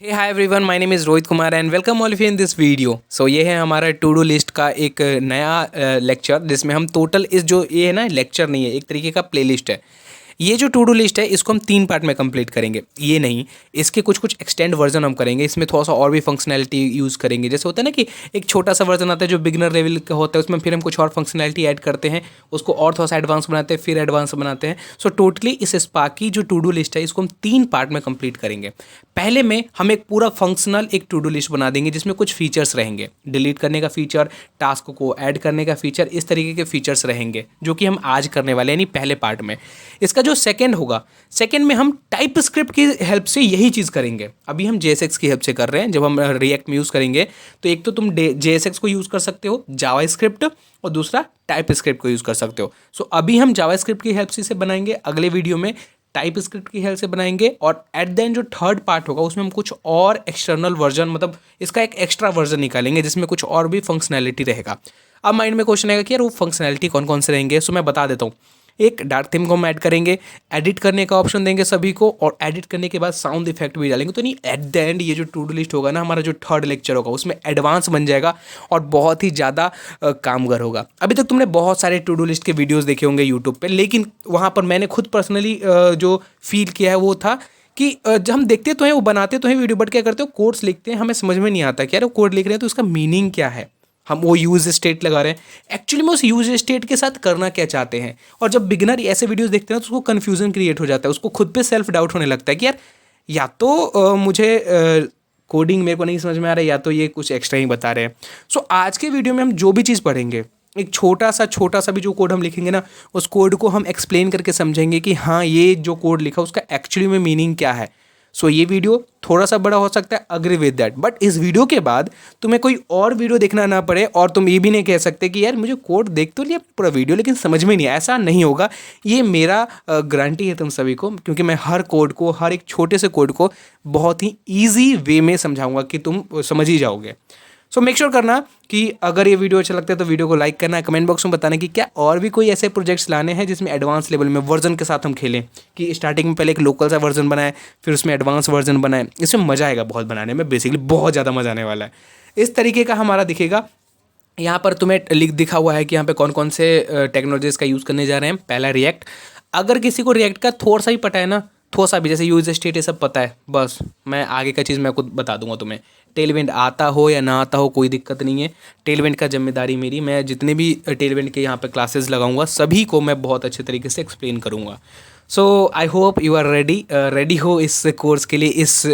Hey hi everyone, my name is Rohit Kumar and welcome all of you in this video. So ये है हमारा to do list का एक नया लेक्चर जिसमें हम टोटल इस जो ये है ना लेक्चर नहीं है, एक तरीके का प्लेलिस्ट है। ये जो टू डू लिस्ट है इसको हम 3 पार्ट में कंप्लीट करेंगे। ये नहीं, इसके कुछ कुछ एक्सटेंड वर्जन हम करेंगे। इसमें थोड़ा सा और भी फंक्शनैलिटी यूज़ करेंगे। जैसे होता है ना कि एक छोटा सा वर्जन आता है जो बिगिनर लेवल का होता है, उसमें फिर हम कुछ और फंक्शनैलिटी ऐड करते हैं, उसको और थोड़ा सा एडवांस बनाते हैं, फिर एडवांस बनाते हैं। सो टोटली इस स्पार्क की जो टू डू लिस्ट है इसको हम 3 पार्ट में कंप्लीट करेंगे। पहले में हम एक पूरा फंक्शनल एक टू डू लिस्ट बना देंगे जिसमें कुछ फीचर्स रहेंगे, डिलीट करने का फीचर, टास्क को ऐड करने का फीचर, इस तरीके के फीचर्स रहेंगे जो कि हम आज करने वाले हैं, यानी पहले पार्ट में। इसका जो सेकंड होगा, सेकंड में हम टाइप स्क्रिप्ट की हेल्प से यही चीज़ करेंगे। अभी हम JSX की हेल्प से कर रहे हैं। जब हम रिएक्ट में यूज़ करेंगे तो एक तो तुम JSX को यूज़ कर सकते हो, जावा स्क्रिप्ट, और दूसरा टाइप स्क्रिप्ट को यूज़ कर सकते हो। सो अभी हम जावा स्क्रिप्ट की हेल्प से इसे बनाएंगे, अगले वीडियो में टाइप स्क्रिप्ट की हेल्प से बनाएंगे, और एट द एंड जो थर्ड पार्ट होगा उसमें हम कुछ और एक्सटर्नल वर्जन, मतलब इसका एक एक्स्ट्रा वर्जन निकालेंगे जिसमें कुछ और भी फंक्शनैलिटी रहेगा। अब माइंड में क्वेश्चन आएगा कि यार वो फंक्शनैलिटी कौन कौन से रहेंगे। सो मैं बता देता हूँ। एक डार्क थीम को हम ऐड करेंगे, एडिट करने का ऑप्शन देंगे सभी को, और एडिट करने के बाद साउंड इफेक्ट भी डालेंगे। तो नहीं, एट द एंड ये जो टू डू लिस्ट होगा ना, हमारा जो थर्ड लेक्चर होगा उसमें एडवांस बन जाएगा और बहुत ही ज़्यादा कामगर होगा। अभी तक तुमने बहुत सारे टू डू लिस्ट के वीडियोस देखे होंगे यूट्यूब पे, लेकिन वहाँ पर मैंने खुद पर्सनली जो फील किया है वो था कि जब हम देखते तो हैं, वो बनाते तो हैं वीडियो, बट क्या करते हो, कोड्स लिखते हैं, हमें समझ में नहीं आता कि यार वो कोड लिख रहे हैं तो उसका मीनिंग क्या है। हम वो यूज स्टेट लगा रहे हैं, एक्चुअली में उस यूज स्टेट के साथ करना क्या चाहते हैं। और जब बिगिनर ऐसे वीडियोस देखते हैं तो उसको कन्फ्यूजन क्रिएट हो जाता है, उसको खुद पे सेल्फ डाउट होने लगता है कि यार या तो मुझे कोडिंग मेरे को नहीं समझ में आ रहा है, या तो ये कुछ एक्स्ट्रा ही बता रहे हैं। सो आज के वीडियो में हम जो भी चीज़ पढ़ेंगे, एक छोटा सा भी जो कोड हम लिखेंगे ना, उस कोड को हम एक्सप्लेन करके समझेंगे कि हाँ, ये जो कोड लिखा उसका एक्चुअली में मीनिंग क्या है। सो ये वीडियो थोड़ा सा बड़ा हो सकता है, अग्री विद दैट, बट इस वीडियो के बाद तुम्हें कोई और वीडियो देखना ना पड़े और तुम ये भी नहीं कह सकते कि यार मुझे कोड देख तो लिया पूरा वीडियो लेकिन समझ में नहीं आया। ऐसा नहीं होगा, ये मेरा गारंटी है तुम सभी को, क्योंकि मैं हर कोड को, हर एक छोटे से कोड को बहुत ही ईजी वे में समझाऊंगा कि तुम समझ ही जाओगे। सो मेक श्योर करना कि अगर ये वीडियो अच्छा लगता है तो वीडियो को लाइक करना है, कमेंट बॉक्स में बताना कि क्या और भी कोई ऐसे प्रोजेक्ट्स लाने हैं जिसमें एडवांस लेवल में वर्जन के साथ हम खेलें, कि स्टार्टिंग में पहले एक लोकल सा वर्जन बनाए, फिर उसमें एडवांस वर्जन बनाए। इसमें मज़ा आएगा बहुत बनाने में, बेसिकली बहुत ज़्यादा मज़ा आने वाला है। इस तरीके का हमारा दिखेगा। यहाँ पर तुम्हें लिख दिखा हुआ है कि यहाँ पे कौन कौन से टेक्नोलॉजीज़ का यूज़ करने जा रहे हैं। पहला रिएक्ट। अगर किसी को रिएक्ट का थोड़ा सा ही पता है ना, थोड़ा सा भी, जैसे यूज स्टेट ये सब पता है, बस मैं आगे का चीज़ मैं खुद बता दूंगा तुम्हें। टेलविंड आता हो या ना आता हो कोई दिक्कत नहीं है, टेलविंड का जिम्मेदारी मेरी। मैं जितने भी टेलविंड के यहाँ पे क्लासेस लगाऊंगा सभी को मैं बहुत अच्छे तरीके से एक्सप्लेन करूँगा। So I hope you are ready हो इस कोर्स के लिए, इस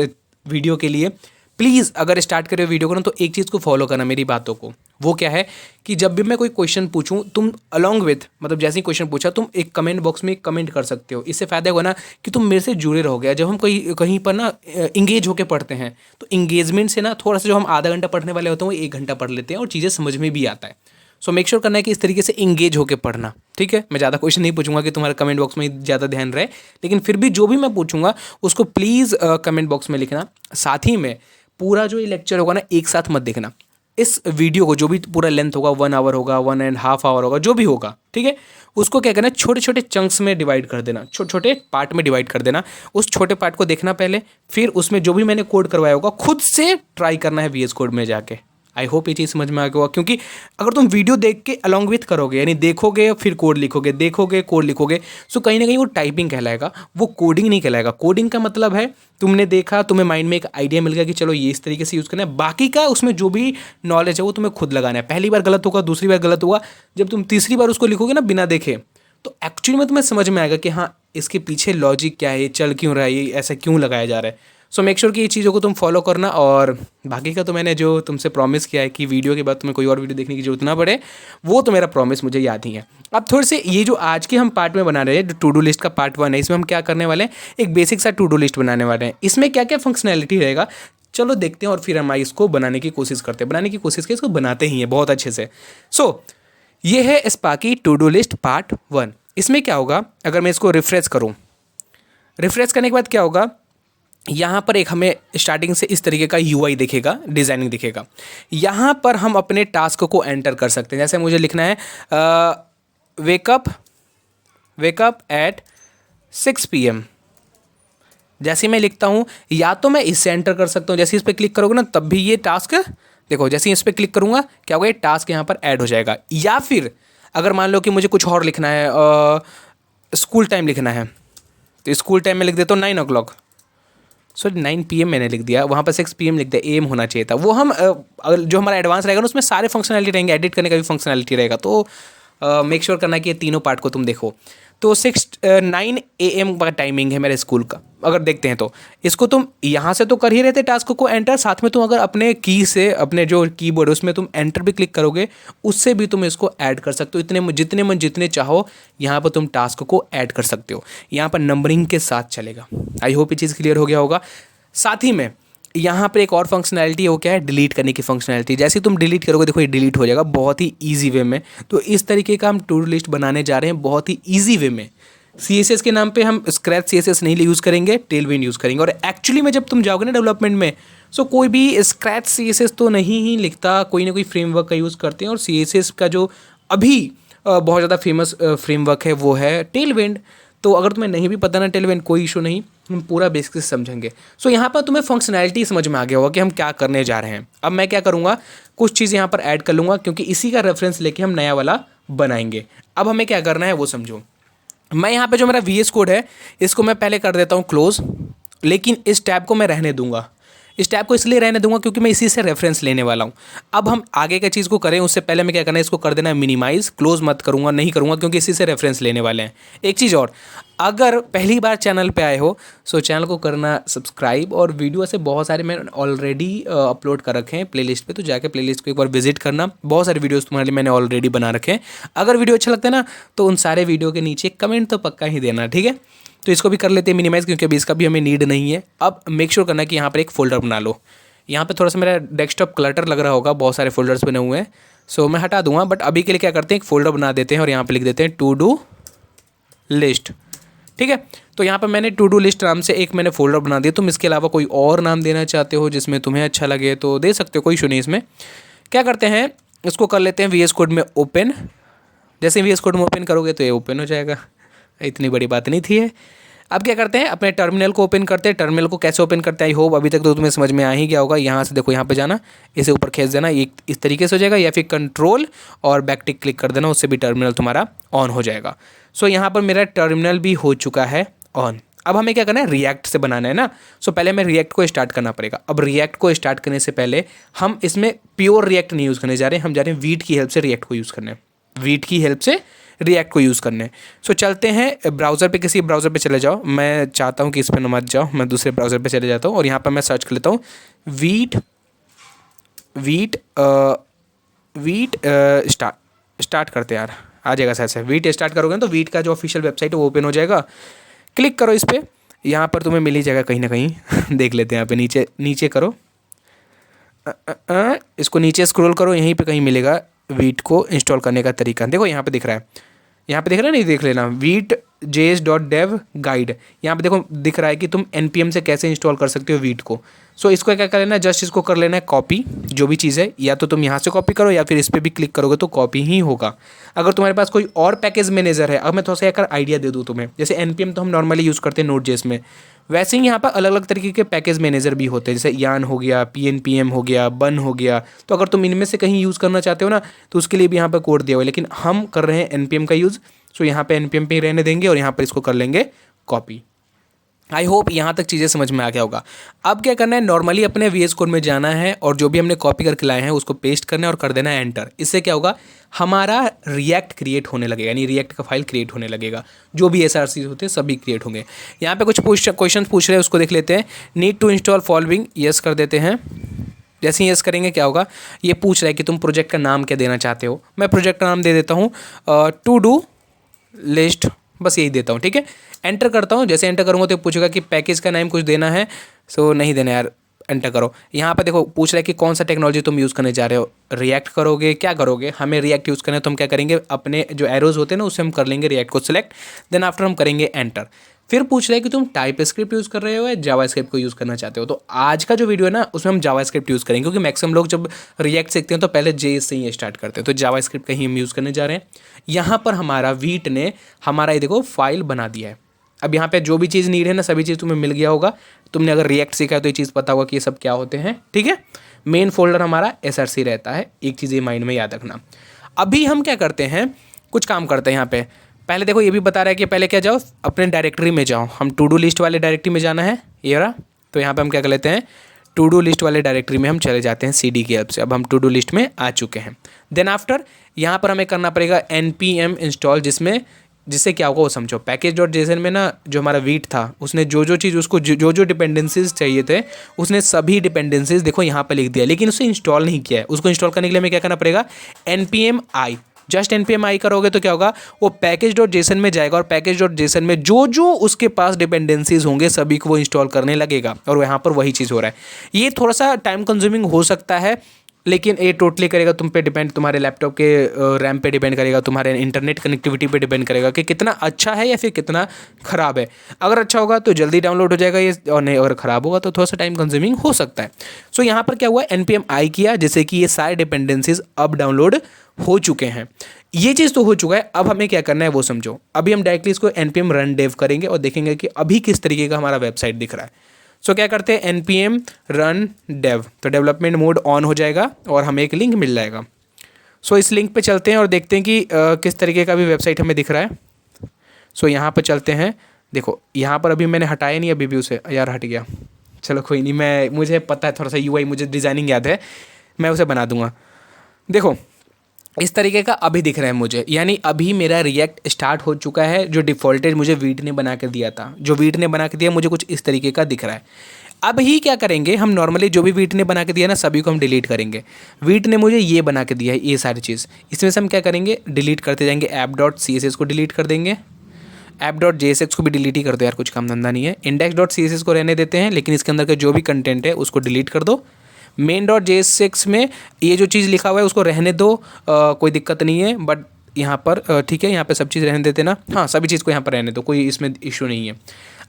वीडियो के लिए। प्लीज़ अगर स्टार्ट करें वीडियो को ना, तो एक चीज़ को फॉलो करना, मेरी बातों को। वो क्या है कि जब भी मैं कोई क्वेश्चन पूछूं, तुम अलॉन्ग विथ, मतलब जैसे ही क्वेश्चन पूछा तुम एक कमेंट बॉक्स में कमेंट कर सकते हो। इससे फ़ायदा होगा ना कि तुम मेरे से जुड़े रहोगे। जब हम कहीं पर ना इंगेज होकर पढ़ते हैं तो इंगेजमेंट से ना थोड़ा सा, जो हम आधा घंटा पढ़ने वाले होते हैं वो 1 घंटा पढ़ लेते हैं और चीज़ें समझ में भी आता है। सो मेक श्योर करना है कि इस तरीके से इंगेज होकर पढ़ना, ठीक है। मैं ज़्यादा क्वेश्चन नहीं पूछूंगा कि तुम्हारे कमेंट बॉक्स में ज़्यादा ध्यान रहे, लेकिन फिर भी जो भी मैं पूछूंगा उसको प्लीज़ कमेंट बॉक्स में लिखना। साथ ही में पूरा जो ये लेक्चर होगा ना, एक साथ मत देखना। इस वीडियो को जो भी पूरा लेंथ होगा, 1 आवर होगा, 1.5 आवर होगा, जो भी होगा, ठीक है, उसको क्या करना है, छोटे छोटे चंक्स में डिवाइड कर देना, छोटे छोटे पार्ट में डिवाइड कर देना। उस छोटे पार्ट को देखना पहले, फिर उसमें जो भी मैंने कोड करवाया होगा खुद से ट्राई करना है VS कोड में जाके। आई होप ये चीज़ समझ में आ गया होगा, क्योंकि अगर तुम वीडियो देख के अलॉन्ग विथ करोगे, यानी देखोगे फिर कोड लिखोगे, देखोगे कोड लिखोगे, सो कहीं ना कहीं वो टाइपिंग कहलाएगा, वो कोडिंग नहीं कहलाएगा। कोडिंग का मतलब है तुमने देखा, तुम्हें माइंड में एक आइडिया मिल गया कि चलो ये इस तरीके से यूज़ करना है, बाकी का उसमें जो भी नॉलेज है वो तुम्हें खुद लगाना है। पहली बार गलत होगा, दूसरी बार गलत होगा, जब तुम तीसरी बार उसको लिखोगे ना बिना देखे, तो एक्चुअली में तुम्हें समझ में आएगा कि हाँ, इसके पीछे लॉजिक क्या है, ये चल क्यों रहा है, ये ऐसा क्यों लगाया जा रहा है। सो मेक श्योर कि ये चीज़ों को तुम फॉलो करना। और बाकी का तो मैंने जो तुमसे प्रॉमिस किया है कि वीडियो के बाद तुम्हें कोई और वीडियो देखने की जरूरत ना पड़े, वो तो मेरा प्रॉमिस मुझे याद ही है। अब थोड़े से ये जो आज के हम पार्ट में बना रहे हैं, जो टू डू लिस्ट का पार्ट 1 है, इसमें हम क्या करने वाले हैं, एक बेसिक सा टू डू लिस्ट बनाने वाले हैं। इसमें क्या क्या फंक्शनैलिटी रहेगा, चलो देखते हैं, और फिर हम इसको बनाने की कोशिश करते हैं। बनाने की कोशिश की, इसको बनाते ही हैं बहुत अच्छे से। सो ये है Sparky to do list part 1। इसमें क्या होगा, अगर मैं इसको रिफ्रेश करूँ, रिफ्रेश करने के बाद क्या होगा, यहाँ पर एक हमें स्टार्टिंग से इस तरीके का UI दिखेगा, डिज़ाइनिंग दिखेगा। यहाँ पर हम अपने टास्क को एंटर कर सकते हैं। जैसे मुझे लिखना है वेकअप एट 6 PM, जैसे मैं लिखता हूँ या तो मैं इससे एंटर कर सकता हूँ, जैसे इस पर क्लिक करोगे ना तब भी ये टास्क, देखो जैसे ही इस पर क्लिक करूँगा क्या होगा, ये टास्क यहाँ पर ऐड हो जाएगा। या फिर अगर मान लो कि मुझे कुछ और लिखना है, स्कूल टाइम लिखना है, तो स्कूल टाइम में लिख देता हूँ 9 o'clock, सॉरी 9 PM मैंने लिख दिया, वहाँ पर 6 PM लिख दिया, एम होना चाहिए था। वो हम अगर जो हमारा एडवांस रहेगा ना उसमें सारे फंक्शनैलिटी रहेंगे, एडिट करने का भी फंक्शनैलिटी रहेगा, तो मेक श्योर करना कि ये तीनों पार्ट को तुम देखो। तो 9 AM का टाइमिंग है मेरे स्कूल का, अगर देखते हैं तो इसको तुम यहाँ से तो कर ही रहते टास्क को एंटर, साथ में तुम अगर अपने की से अपने जो कीबोर्ड उसमें तुम एंटर भी क्लिक करोगे उससे भी तुम इसको ऐड कर सकते हो, जितने चाहो यहाँ पर तुम टास्क को ऐड कर सकते हो। यहाँ पर नंबरिंग के साथ चलेगा। आई होप ये चीज़ क्लियर हो गया होगा। साथ ही में यहाँ पर एक और फंक्शनैलिटी है, वो क्या है, डिलीट करने की फंक्शनैलिटी। जैसे ही तुम डिलीट करोगे देखो ये डिलीट हो जाएगा बहुत ही ईजी वे में। तो इस तरीके का हम टू डू लिस्ट बनाने जा रहे हैं बहुत ही ईजी वे में। CSS के नाम पे हम स्क्रैच CSS नहीं यूज़ करेंगे, टेलविंड यूज़ करेंगे। और एक्चुअली में जब तुम जाओगे ना डेवलपमेंट में, सो कोई भी स्क्रैच CSS तो नहीं ही लिखता, कोई ना कोई फ्रेमवर्क का यूज़ करते हैं। और CSS का जो अभी बहुत ज़्यादा फेमस फ्रेमवर्क है वो है टेलविंड। तो अगर तुम्हें नहीं भी पता ना टेलविंड, कोई इशू नहीं, हम पूरा बेसिक से समझेंगे। सो यहाँ पर तुम्हें फंक्शनैलिटी समझ में आ गया होगा कि हम क्या करने जा रहे हैं। अब मैं क्या करूँगा, कुछ चीज़ यहाँ पर ऐड कर लूँगा क्योंकि इसी का रेफरेंस लेके हम नया वाला बनाएंगे। अब हमें क्या करना है वो समझो। मैं यहाँ पे जो मेरा VS कोड है इसको मैं पहले कर देता हूँ क्लोज, लेकिन इस टैब को मैं रहने दूंगा। इस टैब को इसलिए रहने दूंगा क्योंकि मैं इसी से रेफरेंस लेने वाला हूँ। अब हम आगे का चीज़ को करें उससे पहले मैं क्या करना है, इसको कर देना है मिनिमाइज़। क्लोज मत करूँगा, नहीं करूँगा क्योंकि इसी से रेफरेंस लेने वाले हैं। एक चीज़ और, अगर पहली बार चैनल पे आए हो सो चैनल को करना सब्सक्राइब, और वीडियो से बहुत सारे मैंने ऑलरेडी अपलोड कर रखे हैं प्लेलिस्ट पे, तो जाके प्लेलिस्ट को एक बार विजिट करना। बहुत सारे वीडियोस तुम्हारे लिए मैंने ऑलरेडी बना रखे हैं। अगर वीडियो अच्छा लगता है ना तो उन सारे वीडियो के नीचे कमेंट तो पक्का ही देना, ठीक है। तो इसको भी कर लेते हैं मिनिमाइज़ क्योंकि अभी इसका भी हमें नीड नहीं है। अब मेक श्योर करना कि यहाँ पर एक फ़ोल्डर बना लो। यहाँ पे थोड़ा सा मेरा डेस्कटॉप क्लटर लग रहा होगा, बहुत सारे फोल्डर्स बने हुए हैं, सो मैं हटा दूंगा। बट अभी के लिए क्या करते हैं, एक फ़ोल्डर बना देते हैं और यहाँ पे लिख देते हैं टू डू लिस्ट, ठीक है। तो यहाँ पर मैंने टू डू लिस्ट नाम से एक मैंने फ़ोल्डर बना दिया। तुम इसके अलावा कोई और नाम देना चाहते हो जिसमें तुम्हें अच्छा लगे तो दे सकते हो, कोई इशू नहीं इसमें। क्या करते हैं, इसको कर लेते हैं VS कोड में ओपन। जैसे VS कोड में ओपन करोगे तो ये ओपन हो जाएगा, इतनी बड़ी बात नहीं थी। अब क्या करते हैं, अपने टर्मिनल को ओपन करते हैं। टर्मिनल को कैसे ओपन करते हैं आई होप अभी तक तो तुम्हें समझ में आ ही गया होगा। यहाँ से देखो, यहाँ पे जाना, इसे ऊपर खींच देना, एक इस तरीके से हो जाएगा, या फिर कंट्रोल और बैक टिक क्लिक कर देना, उससे भी टर्मिनल तुम्हारा ऑन हो जाएगा। सो यहाँ पर मेरा टर्मिनल भी हो चुका है ऑन। अब हमें क्या करना है, रिएक्ट से बनाना है ना। सो पहले हमें रिएक्ट को स्टार्ट करना पड़ेगा। अब रिएक्ट को स्टार्ट करने से पहले हम इसमें प्योर रिएक्ट नहीं यूज़ करने जा रहे हैं, हम जा रहे हैं वीट की हेल्प से रिएक्ट को यूज़ करने, वीट की हेल्प से रिएक्ट को यूज़ करने। सो चलते हैं ब्राउज़र पे, किसी ब्राउज़र पे चले जाओ। मैं चाहता हूँ कि इस पर मत जाओ, मैं दूसरे ब्राउज़र पे चले जाता हूँ और यहाँ पर मैं सर्च कर लेता हूँ वीट स्टार्ट करते हैं यार, आ जाएगा शायद से। वीट स्टार्ट करोगे ना तो वीट का जो ऑफिशियल वेबसाइट है वो ओपन हो जाएगा। क्लिक करो इस पर, यहाँ पर तुम्हें मिल ही जाएगा कहीं ना कहीं देख लेते हैं। यहाँ पे नीचे करो, इसको नीचे स्क्रॉल करो, यहीं पे कहीं मिलेगा वीट को इंस्टॉल करने का तरीका। देखो यहाँ पे दिख रहा है, यहाँ पे दिख रहा है, नहीं देख लेना, वीट.js.dev गाइड। यहाँ पे देखो दिख रहा है कि तुम npm से कैसे इंस्टॉल कर सकते हो वीट को। सो इसको क्या कर लेना, जस्ट इसको कर लेना है कॉपी, जो भी चीज़ है, या तो तुम यहाँ से कॉपी करो या फिर इस पर भी क्लिक करोगे तो कॉपी ही होगा। अगर तुम्हारे पास कोई और पैकेज मैनेजर है, अब मैं थोड़ा सा एक आइडिया दे दूँ तुम्हें, जैसे npm तो हम नॉर्मली यूज़ करते हैं Node.js में, वैसे ही यहाँ पर अलग अलग तरीके के पैकेज मैनेजर भी होते हैं, जैसे यान हो गया, pnpm हो गया, बन हो गया। तो अगर तुम इनमें से कहीं यूज़ करना चाहते हो ना तो उसके लिए भी यहाँ पर कोड दिया हुआ है, लेकिन हम कर रहे हैं npm का यूज़। सो यहाँ पे npm पे ही रहने देंगे और यहाँ पर इसको कर लेंगे कॉपी। आई होप यहाँ तक चीज़ें समझ में आ गया होगा। अब क्या करना है, नॉर्मली अपने VS कोड में जाना है और जो भी हमने कॉपी करके लाए हैं उसको पेस्ट करना है और कर देना है एंटर। इससे क्या होगा, हमारा रिएक्ट क्रिएट होने लगेगा, यानी रिएक्ट का फाइल क्रिएट होने लगेगा, जो भी SRC होते हैं सभी क्रिएट होंगे। यहाँ पे कुछ क्वेश्चन पूछ रहे हैं, उसको देख लेते हैं। Need to install following, yes कर देते हैं। जैसे ही यस करेंगे क्या होगा, ये पूछ रहा है कि तुम प्रोजेक्ट का नाम क्या देना चाहते हो। मैं प्रोजेक्ट का नाम दे देता हूँ टू डू लिस्ट, बस यही देता हूँ, ठीक है। एंटर करता हूँ, जैसे एंटर करूँगा तो पूछेगा कि पैकेज का नाम कुछ देना है। सो नहीं देना यार, एंटर करो। यहाँ पर देखो पूछ रहा है कि कौन सा टेक्नोलॉजी तुम यूज़ करने जा रहे हो, रिएक्ट करोगे, क्या करोगे। हमें रिएक्ट यूज़ करना है तो हम क्या करेंगे, अपने जो एरोज होते हैं ना उससे हम कर लेंगे रिएक्ट को सिलेक्ट, देन आफ्टर हम करेंगे एंटर। फिर पूछ रहा है कि तुम टाइप स्क्रिप्ट यूज़ कर रहे हो या जावा स्क्रिप्ट को यूज़ करना चाहते हो। तो आज का जो वीडियो है ना उसमें हम जावा स्क्रिप्ट यूज़ करेंगे, क्योंकि मैक्सिमम लोग जब रिएक्ट सीखते हैं तो पहले JS से ही स्टार्ट करते हैं। तो जावा स्क्रिप्ट का ही हम यूज़ करने जा रहे हैं। यहाँ पर हमारा वीट ने हमारा ये देखो फाइल बना दिया है। अब यहाँ पे जो भी चीज़ नीड है ना सभी चीज़ तुम्हें मिल गया होगा। तुमने अगर रिएक्ट सीखा है तो ये चीज़ पता होगा कि ये सब क्या होते हैं, ठीक है। मेन फोल्डर हमारा SRC रहता है, एक चीज़ ये माइंड में याद रखना। अभी हम क्या करते हैं, कुछ काम करते हैं यहाँ पे। पहले देखो ये भी बता रहा है कि पहले क्या जाओ, अपने डायरेक्टरी में जाओ। हम टू डू लिस्ट वाले डायरेक्टरी में जाना है, ये रहा। तो यहाँ पे हम क्या कर लेते हैं, टू डू लिस्ट वाले डायरेक्टरी में हम चले जाते हैं CD की हेल्प से। अब हम टू डू लिस्ट में आ चुके हैं। देन आफ्टर यहाँ पर हमें करना पड़ेगा npm इंस्टॉल, जिससे क्या होगा वो समझो। पैकेज.json में ना जो हमारा वीट था उसने जो चीज़ उसको जो डिपेंडेंसीज चाहिए थे उसने सभी डिपेंडेंसीज देखो यहाँ पर लिख दिया, लेकिन उसे इंस्टॉल नहीं किया है। उसको इंस्टॉल करने के लिए हमें क्या करना पड़ेगा, npm i। Just npm i करोगे तो क्या होगा, वो पैकेज.json में जाएगा और पैकेज.json में जो उसके पास डिपेंडेंसीज होंगे सभी को वो इंस्टॉल करने लगेगा। और यहाँ पर वही चीज़ हो रहा है। ये थोड़ा सा टाइम कंज्यूमिंग हो सकता है, लेकिन ये टोटली करेगा तुम पे डिपेंड, तुम्हारे लैपटॉप के रैम पे डिपेंड करेगा, तुम्हारे इंटरनेट कनेक्टिविटी पे डिपेंड करेगा कि कितना अच्छा है या फिर कितना ख़राब है। अगर अच्छा होगा तो जल्दी डाउनलोड हो जाएगा ये, और नहीं अगर ख़राब होगा तो थोड़ा सा टाइम कंज्यूमिंग हो सकता है। सो यहाँ पर क्या हुआ, npm i किया जिससे कि ये सारे डिपेंडेंसीज अब डाउनलोड हो चुके हैं। ये चीज़ तो हो चुका है। अब हमें क्या करना है वो समझो। अभी हम डायरेक्टली इसको npm रन dev करेंगे और देखेंगे कि अभी किस तरीके का हमारा वेबसाइट दिख रहा है। सो क्या करते हैं, npm रन dev, तो डेवलपमेंट मोड ऑन हो जाएगा और हमें एक लिंक मिल जाएगा। सो इस लिंक पे चलते हैं और देखते हैं कि किस तरीके का भी वेबसाइट हमें दिख रहा है। सो यहाँ पर चलते हैं। देखो यहाँ पर अभी मैंने हटाया नहीं अभी भी उसे, यार हट गया, चलो कोई नहीं, मुझे पता है थोड़ा सा UI, मुझे डिज़ाइनिंग याद है, मैं उसे बना दूंगा। देखो इस तरीके का अभी दिख रहा है मुझे, यानी अभी मेरा रिएक्ट स्टार्ट हो चुका है। जो डिफ़ॉल्टेड मुझे वीट ने बना के दिया था, जो वीट ने बना के दिया मुझे कुछ इस तरीके का दिख रहा है। अब ही क्या करेंगे हम, नॉर्मली जो भी वीट ने बना के दिया ना सभी को हम डिलीट करेंगे। वीट ने मुझे ये बना के दिया है ये सारी चीज़, इसमें से हम क्या करेंगे, डिलीट करते जाएंगे। app.css को डिलीट कर देंगे, app.jsx को भी डिलीट ही कर दो यार, कुछ काम धंधा नहीं है। index.css को रहने देते हैं, लेकिन इसके अंदर का जो भी कंटेंट है उसको डिलीट कर दो। main.jsx में ये जो चीज़ लिखा हुआ है उसको रहने दो, कोई दिक्कत नहीं है। बट यहाँ पर ठीक है, यहाँ पे सब चीज़ रहने देते ना, हाँ सभी चीज़ को यहाँ पर रहने दो, कोई इसमें इशू नहीं है।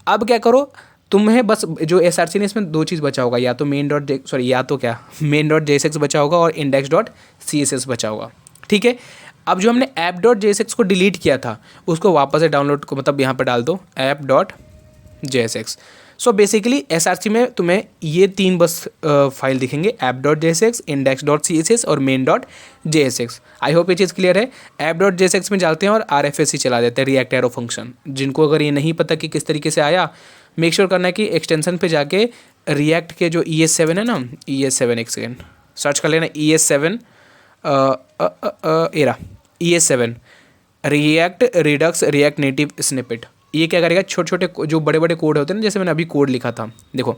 अब क्या करो, तुम्हें बस जो SRC ने इसमें दो चीज़ बचा होगा, या तो main.jsx बचा होगा और index.css बचा होगा, ठीक है। अब जो हमने app.jsx को डिलीट किया था उसको वापस से डाउनलोड को मतलब यहाँ पर डाल दो app.jsx। सो बेसिकली SRC में तुम्हें ये तीन बस फाइल दिखेंगे, app.jsx, index.css और main.jsx। आई होप ये चीज़ क्लियर है। app.jsx में जाते हैं और RFC चला देते हैं, रिएक्ट एरो फंक्शन। जिनको अगर ये नहीं पता कि किस तरीके से आया, मेक श्योर करना है कि एक्सटेंशन पे जाके रिएक्ट के जो ES7 है ना, ES7 एक सेकेंड सर्च कर लेना, ES7 ES7 react Redux react native snippet. ये क्या करेगा, छोटे छोटे जो बड़े बड़े कोड होते हैं ना, जैसे मैंने अभी कोड लिखा था, देखो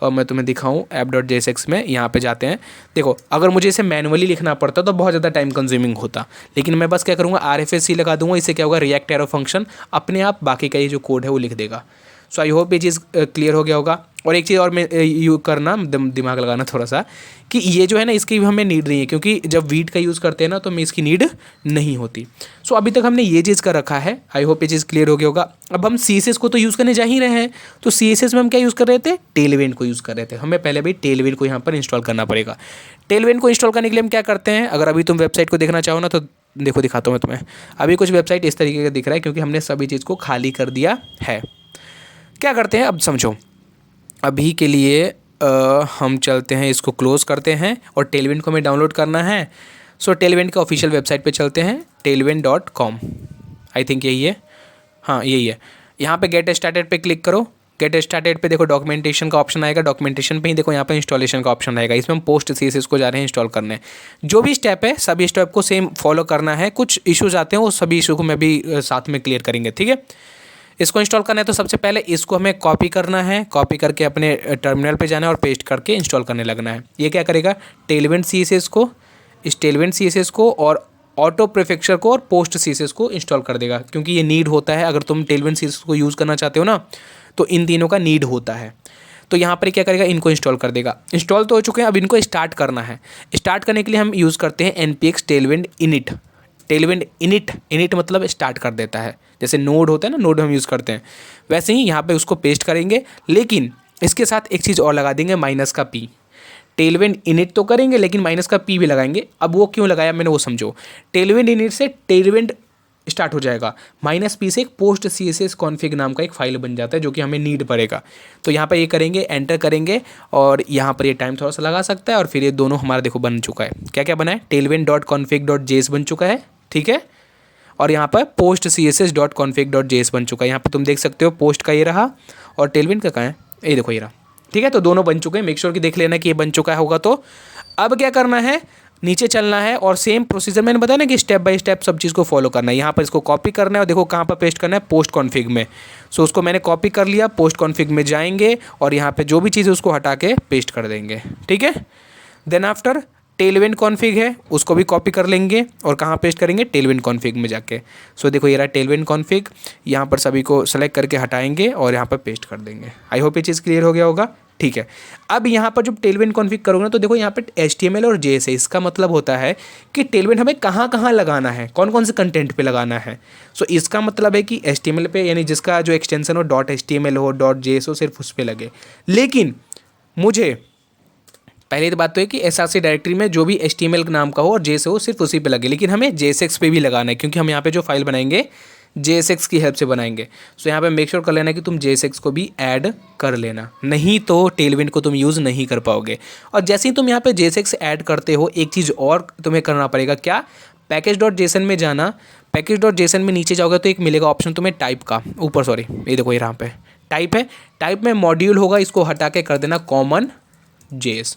और मैं तुम्हें दिखाऊं app.jsx में, यहाँ पे जाते हैं। देखो अगर मुझे इसे मैनुअली लिखना पड़ता तो बहुत ज़्यादा टाइम कंज्यूमिंग होता, लेकिन मैं बस क्या करूँगा, RFC लगा दूंगा। इससे क्या होगा, रिएक्ट एरो फंक्शन अपने आप बाकी का ये जो कोड है वो लिख देगा। सो आई होप ये चीज़ क्लियर हो गया होगा। और एक चीज़ और मैं यूज़ करना, दिमाग लगाना थोड़ा सा, कि ये जो है ना इसकी भी हमें नीड नहीं है, क्योंकि जब वीट का यूज़ करते हैं ना तो हमें इसकी नीड नहीं होती। सो अभी तक हमने ये चीज़ कर रखा है, आई होप ये चीज़ क्लियर हो गया होगा। अब हम CSS को तो यूज़ करने जा ही रहे हैं, तो CSS में हम क्या यूज़ कर रहे थे, टेलविंड को यूज़ कर रहे थे। हमें पहले भी टेलविंड को यहाँ पर इंस्टॉल करना पड़ेगा। टेलविंड को इंस्टॉल करने के लिए हम क्या करते हैं, अगर अभी तुम वेबसाइट को देखना चाहो ना तो देखो दिखाता हूँ मैं तुम्हें। अभी कुछ वेबसाइट इस तरीके का दिख रहा है, क्योंकि हमने सभी चीज़ को खाली कर दिया है। क्या करते हैं अब समझो, अभी के लिए हम चलते हैं, इसको क्लोज़ करते हैं और टेलविंड को हमें डाउनलोड करना है। सो टेलविंड का ऑफिशियल वेबसाइट पे चलते हैं, tailwind.com, आई थिंक यही है, हाँ यही है। यहाँ पे गेट स्टार्टेड पे क्लिक करो। गेट स्टार्टेड पे देखो डॉक्यूमेंटेशन का ऑप्शन आएगा, डॉक्यूमेंटेशन पे ही देखो यहाँ पे इंस्टॉलेशन का ऑप्शन आएगा। इसमें हम पोस्ट CSS को जा रहे हैं इंस्टॉल करने। जो भी स्टेप है सभी स्टेप को सेम फॉलो करना है। कुछ इश्यूज आते हैं वो सभी इशू को मैं भी साथ में क्लियर करेंगे, ठीक है। इसको इंस्टॉल करना है तो सबसे पहले इसको हमें कॉपी करना है, कॉपी करके अपने टर्मिनल पे जाना है और पेस्ट करके इंस्टॉल करने लगना है। ये क्या करेगा, टेलविंड CSS को, इस टेलविंड CSS को और ऑटो प्रीफिक्सर को और पोस्ट CSS को इंस्टॉल कर देगा, क्योंकि ये नीड होता है। अगर तुम टेलविंड CSS को यूज़ करना चाहते हो ना तो इन तीनों का नीड होता है। तो यहाँ पर क्या करेगा, इनको इंस्टॉल कर देगा। इंस्टॉल तो हो चुके हैं, अब इनको स्टार्ट करना है। स्टार्ट करने के लिए हम यूज़ करते हैं npx tailwind init। Tailwind init मतलब स्टार्ट कर देता है, जैसे नोड होता है ना, नोड हम यूज़ करते हैं, वैसे ही यहाँ पे उसको पेस्ट करेंगे। लेकिन इसके साथ एक चीज़ और लगा देंगे, -p। टेलविंड इनिट तो करेंगे लेकिन -p भी लगाएंगे। अब वो क्यों लगाया मैंने वो समझो। टेलविंड इनिट से टेलविंड स्टार्ट हो जाएगा। -p से एक पोस्ट CSS कॉन्फ़िग नाम का एक फाइल बन जाता है जो कि हमें नीड पड़ेगा। तो यहाँ पर ये करेंगे, एंटर करेंगे और यहाँ पर ये टाइम थोड़ा सा लगा सकता है और फिर ये दोनों हमारा देखो बन चुका है। क्या क्या बना है, tailwind.config.js बन चुका है, ठीक है। और यहाँ पर पोस्ट css.config.js बन चुका है। यहाँ पर तुम देख सकते हो पोस्ट का ये रहा और टेलविंड का कहाँ है, ये देखो ये रहा, ठीक है। तो दोनों बन चुके हैं, मेक श्योर कि देख लेना कि ये बन चुका होगा। तो अब क्या करना है, नीचे चलना है और सेम प्रोसीजर मैंने बताया ना कि स्टेप बाय स्टेप सब चीज़ को फॉलो करना है। यहाँ पर इसको कॉपी करना है और देखो कहाँ पर पेस्ट करना है, पोस्ट कॉन्फ़िग में। सो उसको मैंने कॉपी कर लिया, पोस्ट कॉन्फ़िग में जाएंगे और यहाँ पे जो भी चीज़ है उसको हटा के पेस्ट कर देंगे, ठीक है। देन आफ्टर टेलविंड कॉन्फ़िग है, उसको भी कॉपी कर लेंगे और कहाँ पेस्ट करेंगे, टेलविंड कॉन्फ़िग में जाके। सो देखो ये रहा टेलविंड कॉन्फ़िग, यहाँ पर सभी को सेलेक्ट करके हटाएंगे और यहाँ पर पेस्ट कर देंगे। आई होप ये चीज़ क्लियर हो गया होगा, ठीक है। अब यहाँ पर जब टेलविंड कॉन्फ़िग करोगे ना तो देखो यहाँ पे HTML और JS है। इसका मतलब होता है कि टेलविंड हमें कहाँ कहाँ लगाना है, कौन कौन से कंटेंट पे लगाना है। सो इसका मतलब है कि HTML पे, यानी जिसका जो एक्सटेंशन हो .html हो .js हो, सिर्फ उस पर लगे। लेकिन मुझे पहली तो बात तो है कि SRC डायरेक्टरी में जो भी HTML नाम का हो और JS हो सिर्फ उसी पे लगे, लेकिन हमें JSX पे भी लगाना है क्योंकि हम यहाँ पे जो फाइल बनाएंगे JSX की हेल्प से बनाएंगे। सो यहाँ पे मेक श्योर कर लेना कि तुम JSX को भी ऐड कर लेना, नहीं तो टेलविंड को तुम यूज़ नहीं कर पाओगे। और जैसे ही तुम यहाँ पे JSX ऐड करते हो, एक चीज़ और तुम्हें करना पड़ेगा, क्या, पैकेज.json में जाना। पैकेज.json में नीचे जाओगे तो एक मिलेगा ऑप्शन तुम्हें टाइप का, ऊपर सॉरी ये देखो यहाँ पे टाइप है, टाइप में मॉड्यूल होगा, इसको हटा के कर देना कॉमन JS।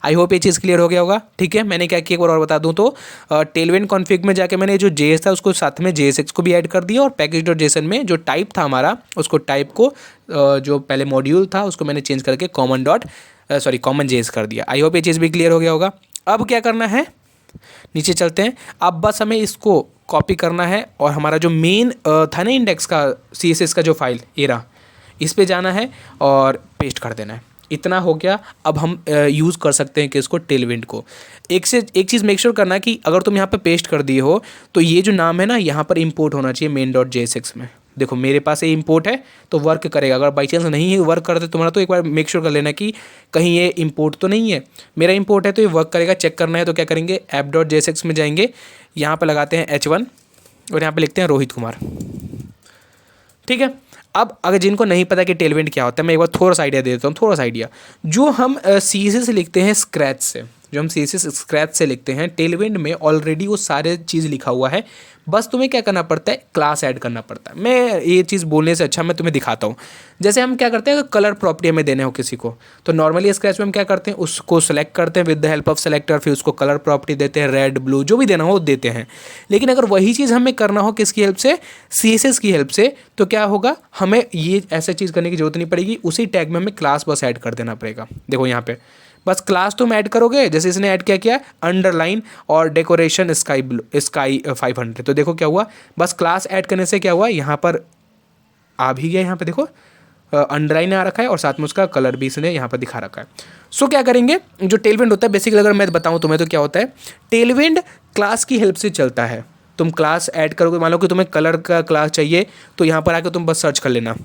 आई होप ये चीज़ क्लियर हो गया होगा, ठीक है। मैंने क्या किया एक बार और बता दूं तो टेलविंड कॉन्फ़िग में जाके मैंने जो JS था उसको साथ में JSX को भी ऐड कर दिया और पैकेज.json में जो टाइप था हमारा, उसको टाइप को जो पहले मॉड्यूल था उसको मैंने चेंज करके कॉमन JS कर दिया। आई होप ये चीज़ भी क्लियर हो गया होगा। अब क्या करना है, नीचे चलते हैं। अब बस हमें इसको कॉपी करना है और हमारा जो मेन था ना इंडेक्स का CSS का जो फाइल ये रहा, इस पर जाना है और पेस्ट कर देना है। इतना हो गया। अब हम यूज़ कर सकते हैं कि इसको टेलविंड को एक चीज़ मेक श्योर करना कि अगर तुम यहाँ पे पेस्ट कर दिए हो तो ये जो नाम है ना यहाँ पर इंपोर्ट होना चाहिए main.jsx में। देखो मेरे पास ये इंपोर्ट है तो वर्क करेगा, अगर बाई चांस नहीं वर्क करते तुम्हारा तो एक बार मेक श्योर कर लेना कि कहीं ये इंपोर्ट तो नहीं है। मेरा इंपोर्ट है तो ये वर्क करेगा, चेक करना है तो क्या करेंगे, app.jsx में जाएंगे, यहाँ पर लगाते हैं H1 और यहाँ पर लिखते हैं रोहित कुमार, ठीक है। अब अगर जिनको नहीं पता कि टेलविंड क्या होता है, मैं एक बार थोड़ा सा आइडिया दे देता हूँ, थोड़ा सा आइडिया। जो हम CSS लिखते हैं स्क्रैच से, जो हम CSS स्क्रैच से लिखते हैं, टेलविंड में ऑलरेडी वो सारे चीज़ लिखा हुआ है, बस तुम्हें क्या करना पड़ता है, क्लास ऐड करना पड़ता है। मैं ये चीज़ बोलने से अच्छा मैं तुम्हें दिखाता हूँ। जैसे हम क्या करते हैं, अगर कलर प्रॉपर्टी हमें देने हो किसी को, तो नॉर्मली स्क्रैच में हम क्या करते हैं, उसको सेलेक्ट करते हैं with the help of selector, फिर उसको कलर प्रॉपर्टी देते हैं, रेड ब्लू जो भी देना हो देते हैं। लेकिन अगर वही चीज़ हमें करना हो किसकी हेल्प से, CSS की हेल्प से, तो क्या होगा, हमें ये ऐसा चीज़ करने की जरूरत नहीं पड़ेगी, उसी टैग में हमें क्लास बस ऐड कर देना पड़ेगा। देखो यहाँ पे बस क्लास तुम ऐड करोगे, जैसे इसने ऐड किया अंडरलाइन और डेकोरेशन स्काई 500, तो देखो क्या हुआ, बस क्लास ऐड करने से क्या हुआ, यहाँ पर आ भी गया, यहाँ पे देखो अंडरलाइन आ रखा है और साथ में उसका कलर भी इसने यहाँ पर दिखा रखा है। सो क्या करेंगे, जो टेलविंड होता है बेसिकली अगर मैं बताऊँ तुम्हें तो क्या होता है, टेलविंड क्लास की हेल्प से चलता है। तुम क्लास ऐड करोगे, मान लो कि तुम्हें कलर का क्लास चाहिए तो यहाँ पर आकर तुम बस सर्च कर लेना,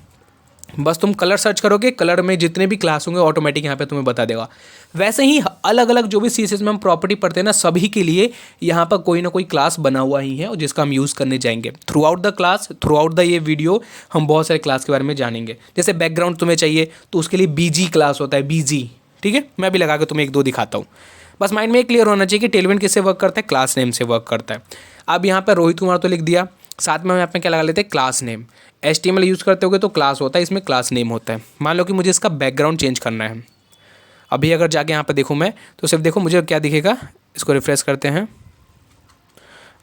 बस तुम कलर सर्च करोगे, कलर में जितने भी क्लास होंगे ऑटोमेटिक यहाँ पे तुम्हें बता देगा। वैसे ही अलग अलग जो भी CSS में हम प्रॉपर्टी पढ़ते हैं ना, सभी के लिए यहाँ पर कोई ना कोई क्लास बना हुआ ही है और जिसका हम यूज़ करने जाएंगे। थ्रू आउट द ये वीडियो हम बहुत सारे क्लास के बारे में जानेंगे। जैसे बैकग्राउंड तुम्हें चाहिए तो उसके लिए BG क्लास होता है, BG, ठीक है। मैं भी लगा के तुम्हें 1-2 दिखाता हूँ। बस माइंड में क्लियर होना चाहिए कि टेलविंड किससे वर्क करता है, क्लास नेम से वर्क करता है। अब यहाँ पर रोहित कुमार तो लिख दिया, साथ में हम यहाँ पे क्या लगा लेते हैं, क्लास नेम। HTML यूज़ करते होगे तो क्लास होता है, इसमें क्लास नेम होता है। मान लो कि मुझे इसका बैकग्राउंड चेंज करना है, अभी अगर जाके यहाँ पे देखूँ मैं तो सिर्फ देखो मुझे क्या दिखेगा, इसको रिफ्रेश करते हैं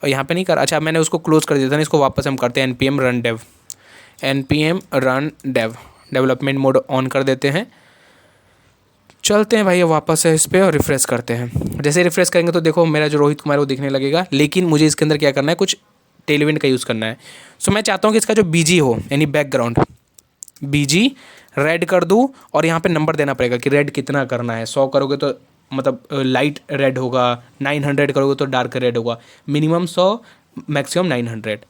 और यहाँ पे नहीं कर, अच्छा मैंने उसको क्लोज कर दिया था ना, इसको वापस हम करते हैं npm run dev, development mode on कर देते हैं। चलते हैं भाई वापस है इस पर और रिफ्रेश करते हैं। जैसे रिफ्रेश करेंगे तो देखो मेरा जो रोहित कुमार वो दिखने लगेगा, लेकिन मुझे इसके अंदर क्या करना है, कुछ टेलविंड का यूज़ करना है। सो मैं चाहता हूँ कि इसका जो BG हो यानी बैकग्राउंड BG रेड कर दूँ और यहाँ पे नंबर देना पड़ेगा कि रेड कितना करना है। 100 करोगे तो मतलब लाइट रेड होगा, 900 करोगे तो डार्क रेड होगा, मिनिमम 100 मैक्सिमम 900।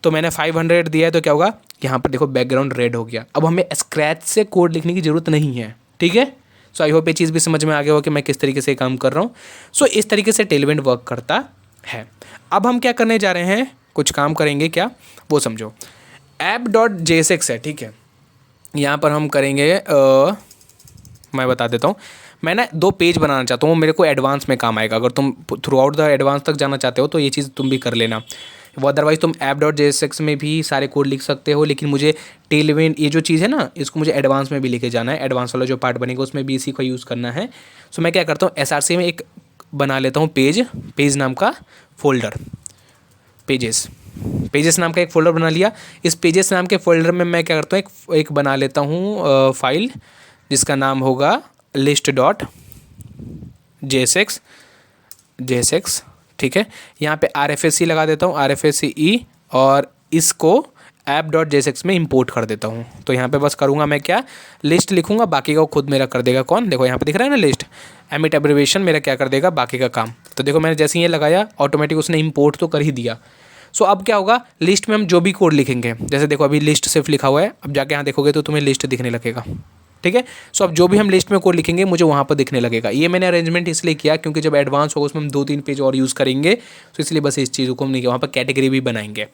तो मैंने 500 दिया है तो क्या होगा, यहाँ पर देखो बैकग्राउंड रेड हो गया। अब हमें स्क्रैच से कोड लिखने की ज़रूरत नहीं है, ठीक है। सो आई होप ये चीज़ भी समझ में आ गया हो कि मैं किस तरीके से काम कर रहा हूँ। सो इस तरीके से टेलविंड वर्क करता है। अब हम क्या करने जा रहे हैं, कुछ काम करेंगे क्या वो समझो। app.jsx है, ठीक है। यहाँ पर हम करेंगे मैं बता देता हूँ। मैं ना 2 पेज बनाना चाहता हूँ, मेरे को एडवांस में काम आएगा। अगर तुम थ्रू आउट द एडवांस तक जाना चाहते हो तो ये चीज़ तुम भी कर लेना। वो अदरवाइज़ तुम app.jsx में भी सारे कोड लिख सकते हो, लेकिन मुझे टेलविंड ये जो चीज़ है ना, इसको मुझे एडवांस में भी लेके जाना है। एडवांस वाला जो पार्ट बनेगा उसमें भी इसी को यूज़ करना है। सो मैं क्या करता हूँ, SRC में एक बना लेता हूँ पेज नाम का फोल्डर। पेजेस नाम का एक फ़ोल्डर बना लिया। इस पेजेस नाम के फोल्डर में मैं क्या करता हूँ, एक बना लेता हूँ फाइल जिसका नाम होगा list.jsx, ठीक है। यहाँ पे RFC लगा देता हूँ, RFCE, और इसको app.jsx में इंपोर्ट कर देता हूँ। तो यहाँ पे बस करूँगा मैं क्या, लिस्ट लिखूँगा, बाकी का खुद मेरा कर देगा कौन, देखो यहाँ पे दिख रहा है ना लिस्ट, एमिट एब्रिविएशन मेरा क्या कर देगा बाकी का काम। तो देखो मैंने जैसे ये लगाया ऑटोमेटिक उसने इंपोर्ट तो कर ही दिया। सो अब क्या होगा, लिस्ट में हम जो भी कोड लिखेंगे, जैसे देखो अभी लिस्ट सिर्फ लिखा हुआ है, अब जाके यहाँ देखोगे तो तुम्हें लिस्ट दिखने लगेगा, ठीक है। सो अब जो भी हम लिस्ट में कोड लिखेंगे मुझे वहाँ पर दिखने लगेगा। ये मैंने अरेंजमेंट इसलिए किया क्योंकि जब एडवांस होगा उसमें हम 2-3 पेज और यूज़ करेंगे, तो इसलिए बस इस चीज़ को हम नहीं किया, वहाँ पर कैटेगरी भी बनाएंगे।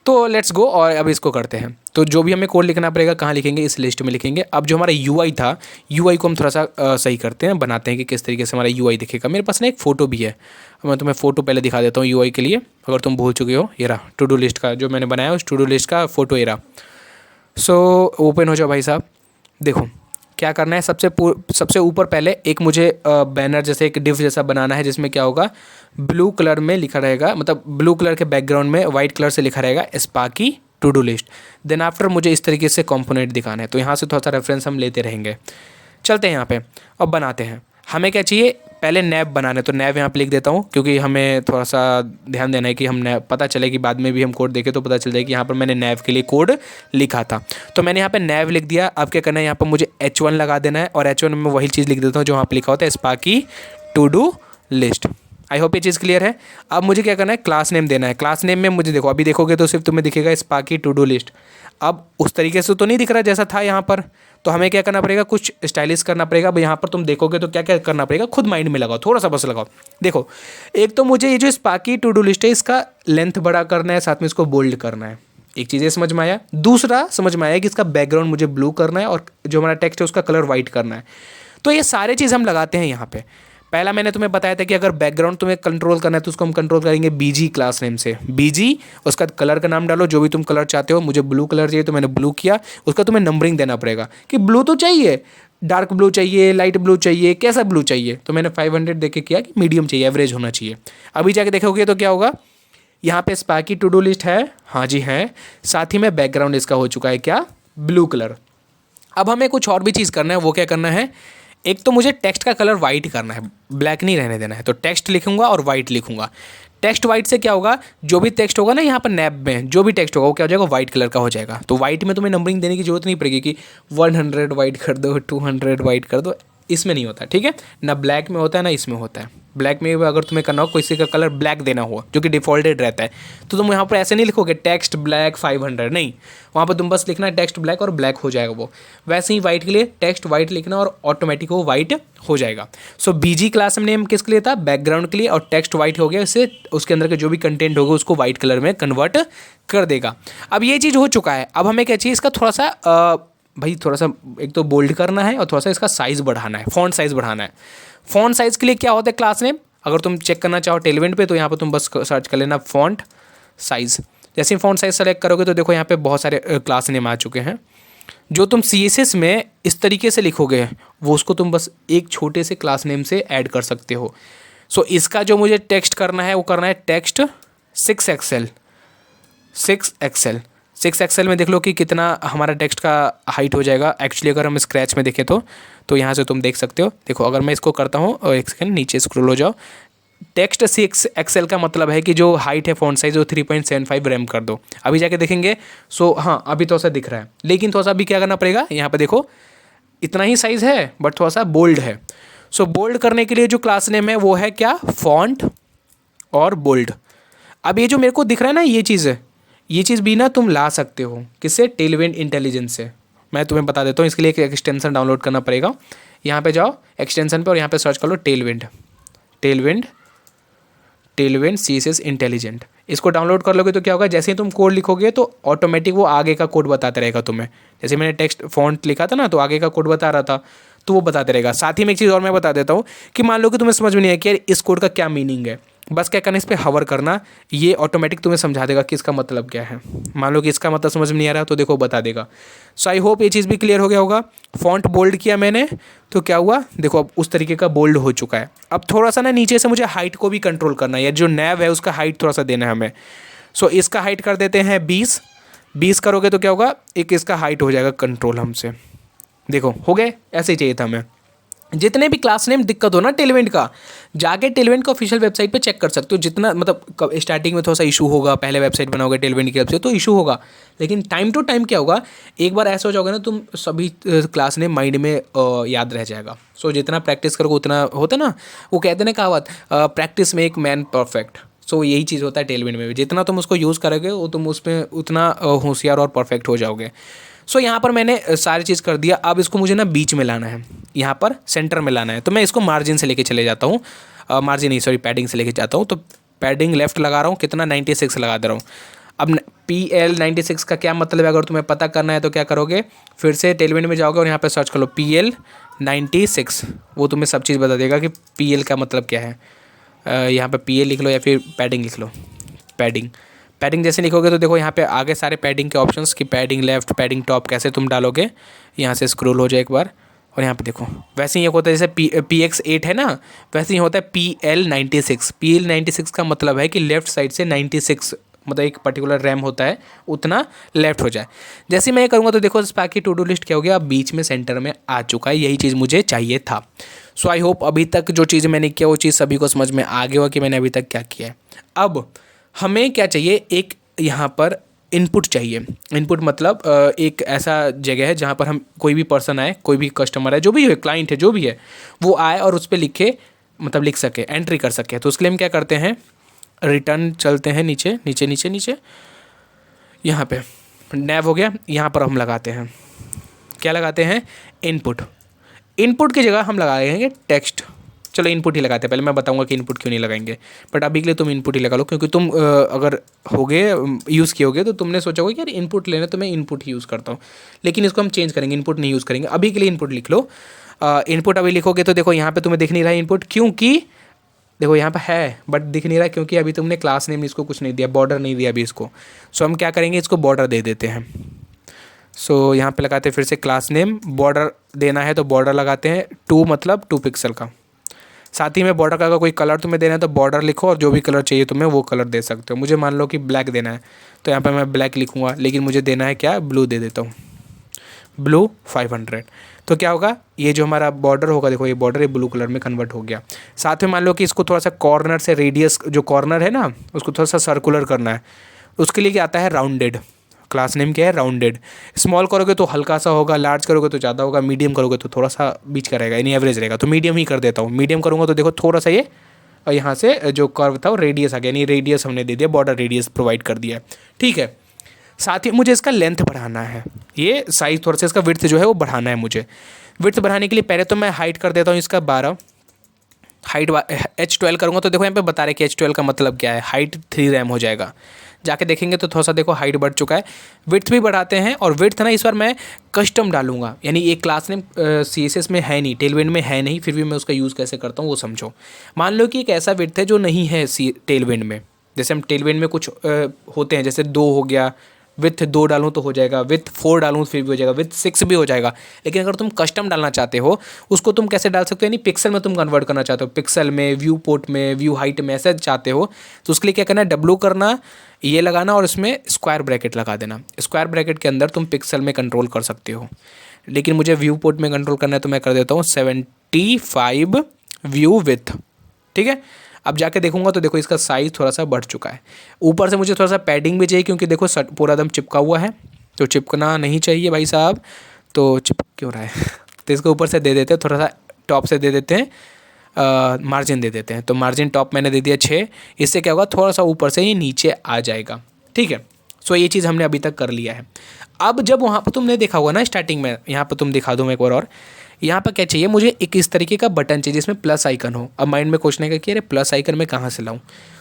तो लेट्स गो, और अब इसको करते हैं। तो जो भी हमें कोड लिखना पड़ेगा कहाँ लिखेंगे, इस लिस्ट में लिखेंगे। अब जो हमारा UI था, UI को हम थोड़ा सा सही करते हैं, बनाते हैं कि किस तरीके से हमारा UI दिखेगा। मेरे पास ना एक फ़ोटो भी है, मैं तुम्हें फ़ोटो पहले दिखा देता हूँ UI के लिए, अगर तुम भूल चुके हो। ये रहा टू डू लिस्ट का जो मैंने बनाया, उस टू डू लिस्ट का फ़ोटो ये रहा। सो ओपन हो जाओ भाई साहब। देखो क्या करना है, सबसे ऊपर पहले एक मुझे बैनर जैसे एक डिव जैसा बनाना है, जिसमें क्या होगा, ब्लू कलर में लिखा रहेगा, मतलब ब्लू कलर के बैकग्राउंड में वाइट कलर से लिखा रहेगा Sparky to do list. Then after मुझे इस तरीके से कंपोनेंट दिखाना है, तो यहाँ से थोड़ा सा रेफरेंस हम लेते रहेंगे। चलते हैं यहाँ पे अब बनाते हैं। हमें क्या चाहिए, पहले नैब बनाना है, तो नैब यहाँ पे लिख देता हूँ, क्योंकि हमें थोड़ा सा ध्यान देना है कि हम नैब, पता चले कि बाद में भी हम कोड देखें तो पता चल जाए कि यहाँ पर मैंने नैब के लिए कोड लिखा था। तो मैंने यहाँ पे नैब लिख दिया। अब क्या करना है, यहाँ पर मुझे H1 लगा देना है, और H1 में वही चीज़ लिख देता हूँ जो वहाँ पर लिखा होता है, Sparky to do list. I hope ये चीज़ क्लियर है। अब मुझे क्या करना है, क्लास नेम देना है। क्लास नेम में मुझे देखो, अभी देखोगे तो सिर्फ तुम्हें दिखेगा स्पार्की टू डू लिस्ट। अब उस तरीके से तो नहीं दिख रहा जैसा था यहाँ पर, तो हमें क्या करना पड़ेगा, कुछ स्टाइलिश करना पड़ेगा। अब यहाँ पर तुम देखोगे तो क्या क्या करना पड़ेगा, खुद माइंड में लगाओ, थोड़ा सा बस लगाओ। देखो एक तो मुझे ये जो स्पार्की टू डू लिस्ट है इसका लेंथ बड़ा करना है, साथ में इसको बोल्ड करना है। एक चीज़ ये समझ में आया। दूसरा समझ में आया कि इसका बैकग्राउंड मुझे ब्लू करना है, और जो हमारा टेक्स्ट है उसका कलर वाइट करना है। तो ये सारे चीज़ हम लगाते हैं यहाँ पे। पहला मैंने तुम्हें बताया था कि अगर बैकग्राउंड तुम्हें कंट्रोल करना है तो उसको हम कंट्रोल करेंगे BG क्लास नेम से। BG, उसका कलर का नाम डालो जो भी तुम कलर चाहते हो। मुझे ब्लू कलर चाहिए तो मैंने ब्लू किया। उसका तुम्हें नंबरिंग देना पड़ेगा कि ब्लू तो चाहिए, डार्क ब्लू चाहिए, लाइट ब्लू चाहिए, कैसा ब्लू चाहिए। तो मैंने 500 देख के किया कि मीडियम चाहिए, एवरेज होना चाहिए। अभी जाके देखोगे तो क्या होगा, यहाँ पे स्पार्की टू डू लिस्ट है, हाँ जी है, साथ ही में बैकग्राउंड इसका हो चुका है क्या, ब्लू कलर। अब हमें कुछ और भी चीज़ करना है। वो क्या करना है, एक तो मुझे टेक्स्ट का कलर वाइट करना है, ब्लैक नहीं रहने देना है। तो टेक्स्ट लिखूंगा और वाइट लिखूंगा। टेक्स्ट वाइट से क्या होगा, जो भी टेक्स्ट होगा ना यहाँ पर नैब में, जो भी टेक्स्ट होगा वो क्या हो जाएगा, वाइट कलर का हो जाएगा। तो वाइट में तुम्हें नंबरिंग देने की जरूरत नहीं पड़ेगी कि 100 वाइट कर दो, 200 वाइट कर दो, इसमें नहीं होता, ठीक है ना। ब्लैक में होता है ना इसमें होता है। ब्लैक में अगर तुम्हें करना हो, किसी का कलर ब्लैक देना हो जो कि डिफ़ॉल्टेड रहता है, तो तुम यहाँ पर ऐसे नहीं लिखोगे टेक्स्ट ब्लैक 500, नहीं, वहाँ पर तुम बस लिखना है टेक्स्ट ब्लैक और ब्लैक हो जाएगा वो। वैसे ही वाइट के लिए टेक्स्ट वाइट लिखना और ऑटोमेटिक वो वाइट हो जाएगा। सो BG क्लास नेम किसके लिए था, बैकग्राउंड के लिए, और टेक्स्ट वाइट हो गया, इससे उसके अंदर के जो भी कंटेंट होगा उसको वाइट कलर में कन्वर्ट कर देगा। अब ये चीज़ हो चुका है। अब हमें क्या चाहिए, इसका थोड़ा सा भाई थोड़ा सा एक तो बोल्ड करना है और थोड़ा सा इसका साइज़ बढ़ाना है, फॉन्ट साइज़ बढ़ाना है। फॉन्ट साइज़ के लिए क्या होता है क्लास नेम, अगर तुम चेक करना चाहो टेलविंड पे तो यहाँ पर तुम बस सर्च कर लेना फॉन्ट साइज़। जैसे ही फॉन्ट साइज़ सेलेक्ट करोगे तो देखो यहाँ पे बहुत सारे क्लास नेम आ चुके हैं। जो तुम CSS में इस तरीके से लिखोगे वो उसको तुम बस एक छोटे से क्लास नेम से ऐड कर सकते हो। सो इसका जो मुझे टेक्स्ट करना है वो करना है टेक्स्ट 6XL में देख लो कि कितना हमारा टेक्स्ट का हाइट हो जाएगा। एक्चुअली अगर हम स्क्रैच में देखें तो यहाँ से तुम देख सकते हो। देखो अगर मैं इसको करता हूँ और एक सेकंड नीचे स्क्रॉल हो जाओ, टेक्स्ट 6XL का मतलब है कि जो हाइट है फॉन्ट साइज वो 3.75 रैम कर दो। अभी जाके देखेंगे। सो हाँ अभी थोड़ा सा दिख रहा है, लेकिन थोड़ा सा अभी क्या करना पड़ेगा, यहाँ पे देखो इतना ही साइज़ है बट थोड़ा सा बोल्ड है। सो बोल्ड करने के लिए जो क्लास नेम है वो है क्या, फॉन्ट और बोल्ड। अब ये जो मेरे को दिख रहा है ना ये चीज़ भी ना तुम ला सकते हो किससे, टेलविंड इंटेलिजेंस से। मैं तुम्हें बता देता हूँ, इसके लिए एक एक्सटेंसन डाउनलोड करना पड़ेगा। यहाँ पे जाओ एक्सटेंसन पे और यहाँ पे सर्च कर लो टेलविन CSS इंटेलिजेंट। इसको डाउनलोड कर लोगे तो क्या होगा, जैसे ही तुम कोड लिखोगे तो ऑटोमेटिक वो आगे का कोड बताता रहेगा तुम्हें। जैसे मैंने टेक्स्ट फॉन्ट लिखा था ना, तो आगे का कोड बता रहा था, तो वो बताते रहेगा। साथ ही में एक चीज़ और मैं बता देता हूँ कि मान लो कि तुम्हें समझ में नहीं आया कि यार इस कोड का क्या मीनिंग है, बस क्या करना, इस पर हवर करना, ये ऑटोमेटिक तुम्हें समझा देगा कि इसका मतलब क्या है। मान लो कि इसका मतलब समझ में नहीं आ रहा तो देखो बता देगा। सो आई होप ये चीज़ भी क्लियर हो गया होगा। फॉन्ट बोल्ड किया मैंने तो क्या हुआ, देखो अब उस तरीके का बोल्ड हो चुका है। अब थोड़ा सा ना नीचे से मुझे हाइट को भी कंट्रोल करना है, या जो नैव है उसका हाइट थोड़ा सा देना है हमें। सो इसका हाइट कर देते हैं 20 करोगे तो क्या होगा, एक इसका हाइट हो जाएगा कंट्रोल हमसे। देखो हो गए, ऐसे ही चाहिए था हमें। जितने भी क्लास नेम दिक्कत हो ना टेलविन का, जाके टेलविन का ऑफिशियल वेबसाइट पे चेक कर सकते हो। जितना मतलब स्टार्टिंग में थोड़ा सा इशू होगा, पहले वेबसाइट बनाओगे टेलविन की वेबसाइट तो इशू होगा, लेकिन टाइम टू टाइम क्या होगा, एक बार ऐसा हो जाओगे ना तुम सभी क्लास नेम माइंड में याद रह जाएगा। सो जितना प्रैक्टिस करोगे उतना होता ना, वो कहते ना कहावत, प्रैक्टिस मेक मैन परफेक्ट। सो यही चीज़ होता है टेलविन में भी, जितना तुम उसको यूज़ करोगे वो तुम उसमें उतना होशियार और परफेक्ट हो जाओगे। सो यहाँ पर मैंने सारी चीज़ कर दिया। अब इसको मुझे ना बीच में लाना है, यहाँ पर सेंटर में लाना है, तो मैं इसको मार्जिन से लेके चले जाता हूँ, मार्जिन नहीं सॉरी पैडिंग से लेके जाता हूँ। तो पैडिंग लेफ्ट लगा रहा हूँ, कितना 96 लगा दे रहा हूँ। अब PL 96 का क्या मतलब है, अगर तुम्हें पता करना है तो क्या करोगे, फिर से टेलविन में जाओगे और यहाँ पे सर्च कर लो PL 96, वो तुम्हें सब चीज़ बता देगा कि PL का मतलब क्या है। यहाँ पे PL लिख लो या फिर पैडिंग लिख लो। पैडिंग जैसे लिखोगे तो देखो यहाँ पे आगे सारे पैडिंग के ऑप्शंस कि पैडिंग लेफ्ट, पैडिंग टॉप कैसे तुम डालोगे, यहाँ से स्क्रॉल हो जाए एक बार और यहाँ पे देखो वैसे ही होता है जैसे PX 8 है ना, वैसे ही होता है PL 96। PL 96 का मतलब है कि लेफ्ट साइड से 96 मतलब एक पर्टिकुलर रैम होता है उतना लेफ्ट हो जाए। जैसे मैं ये करूँगा तो देखो स्पैक की टू डू लिस्ट क्या हो गया, अब बीच में सेंटर में आ चुका है। यही चीज़ मुझे चाहिए था। सो आई होप अभी तक जो चीज़ मैंने किया वो चीज़ सभी को समझ में आ गया होगा कि मैंने अभी तक क्या किया है। अब हमें क्या चाहिए, एक यहाँ पर इनपुट चाहिए। इनपुट मतलब एक ऐसा जगह है जहाँ पर हम कोई भी पर्सन आए, कोई भी कस्टमर है, जो भी है, क्लाइंट है, जो भी है, वो आए और उस पर लिखे, मतलब लिख सके, एंट्री कर सके। तो उसके लिए हम क्या करते हैं, रिटर्न चलते हैं नीचे नीचे नीचे नीचे, यहाँ पे नैव हो गया, यहाँ पर हम लगाते हैं, क्या लगाते हैं, इनपुट। इनपुट की जगह हम लगाएंगे टेक्स्ट। चलो इनपुट ही लगाते हैं, पहले मैं बताऊंगा कि इनपुट क्यों नहीं लगाएंगे, बट अभी के लिए तुम इनपुट ही लगा लो, क्योंकि तुम अगर होगे यूज़ किए होगे तो तुमने सोचा होगा कि यार इनपुट लेना तो मैं इनपुट ही यूज़ करता हूँ, लेकिन इसको हम चेंज करेंगे, इनपुट नहीं यूज़ करेंगे। अभी के लिए इनपुट लिख लो। इनपुट अभी लिखोगे तो देखो यहाँ पे तुम्हें दिख नहीं रहा है इनपुट, क्योंकि देखो यहाँ पर है बट दिख नहीं रहा, क्योंकि अभी तुमने क्लास नेम इसको कुछ नहीं दिया, बॉर्डर नहीं दिया अभी इसको। सो हम क्या करेंगे, इसको बॉर्डर दे देते हैं। सो यहाँ पे लगाते हैं फिर से क्लास नेम, बॉर्डर देना है तो बॉर्डर लगाते हैं 2 मतलब 2 पिक्सल का। साथ ही में बॉर्डर का अगर कोई कलर तुम्हें देना है तो बॉर्डर लिखो और जो भी कलर चाहिए तुम्हें वो कलर दे सकते हो। मुझे मान लो कि ब्लैक देना है तो यहाँ पे मैं ब्लैक लिखूँगा, लेकिन मुझे देना है क्या, ब्लू दे देता हूँ, ब्लू 500। तो क्या होगा, ये जो हमारा बॉर्डर होगा, देखो ये बॉर्डर ये ब्लू कलर में कन्वर्ट हो गया। साथ में मान लो कि इसको थोड़ा सा कॉर्नर से रेडियस, जो कॉर्नर है ना उसको थोड़ा सा सर्कुलर करना है, उसके लिए क्या आता है, राउंडेड। क्लास नेम क्या है, राउंडेड। स्मॉल करोगे तो हल्का सा होगा, लार्ज करोगे तो ज़्यादा होगा, मीडियम करोगे तो थोड़ा सा बीच का रहेगा, यानी एवरेज रहेगा। तो मीडियम ही कर देता हूँ। मीडियम करूँगा तो देखो थोड़ा सा ये यहाँ से जो कर्व था वो रेडियस आ गया, यानी रेडियस हमने दे दिया, बॉर्डर रेडियस प्रोवाइड कर दिया, ठीक है। साथ ही मुझे इसका लेंथ बढ़ाना है, ये साइज़ थोड़ा सा इसका विड्थ जो है वो बढ़ाना है मुझे। विड्थ बढ़ाने के लिए पहले तो मैं हाइट कर देता हूँ इसका 12, हाइट H12 करूँगा तो देखो यहाँ पे बता रहे कि H12 का मतलब क्या है, हाइट 3 रैम हो जाएगा। जाके देखेंगे तो थोड़ा सा देखो हाइट बढ़ चुका है। विड्थ भी बढ़ाते हैं, और विड्थ ना इस बार मैं कस्टम डालूंगा, यानी एक क्लास नेम CSS में है नहीं, टेलविन में है नहीं, फिर भी मैं उसका यूज़ कैसे करता हूँ वो समझो। मान लो कि एक ऐसा विड्थ है जो नहीं है टेलविन में, जैसे हम टेलविन में कुछ होते हैं, जैसे 2 हो गया, विथ 2 डालूँ तो हो जाएगा, विथ 4 डालूँ फिर भी हो जाएगा, विथ 6 भी हो जाएगा। लेकिन अगर तुम कस्टम डालना चाहते हो उसको तुम कैसे डाल सकते हो, यानी पिक्सल में तुम कन्वर्ट करना चाहते हो, पिक्सल में, व्यू पोर्ट में, व्यू हाइट में ऐसा चाहते हो, तो उसके लिए क्या करना है, W करना, ये लगाना और इसमें स्क्वायर ब्रैकेट लगा देना। स्क्वायर ब्रैकेट के अंदर तुम पिक्सल में कंट्रोल कर सकते हो, लेकिन मुझे व्यू पोर्ट में कंट्रोल करना है तो मैं कर देता हूँ 75 व्यू विथ, ठीक है। अब जाके देखूंगा तो देखो इसका साइज़ थोड़ा सा बढ़ चुका है। ऊपर से मुझे थोड़ा सा पैडिंग भी चाहिए, क्योंकि देखो पूरा दम चिपका हुआ है, तो चिपकना नहीं चाहिए भाई साहब, तो चिपक क्यों रहा है तो इसको ऊपर से दे देते हैं, थोड़ा सा टॉप से दे देते हैं, मार्जिन दे देते हैं। तो मार्जिन टॉप मैंने दे दिया 6, इससे क्या होगा, थोड़ा सा ऊपर से ही नीचे आ जाएगा, ठीक है। सो ये चीज़ हमने अभी तक कर लिया है। अब जब वहाँ पर तुमने देखा होगा ना स्टार्टिंग में, यहाँ पर तुम दिखा दूँ मैं एक बार और, यहाँ पर क्या चाहिए मुझे, एक इस तरीके का बटन चाहिए जिसमें प्लस आइकन हो। अब माइंड में क्वेश्चन है कि अरे प्लस आइकन मैं कहाँ से लाऊं।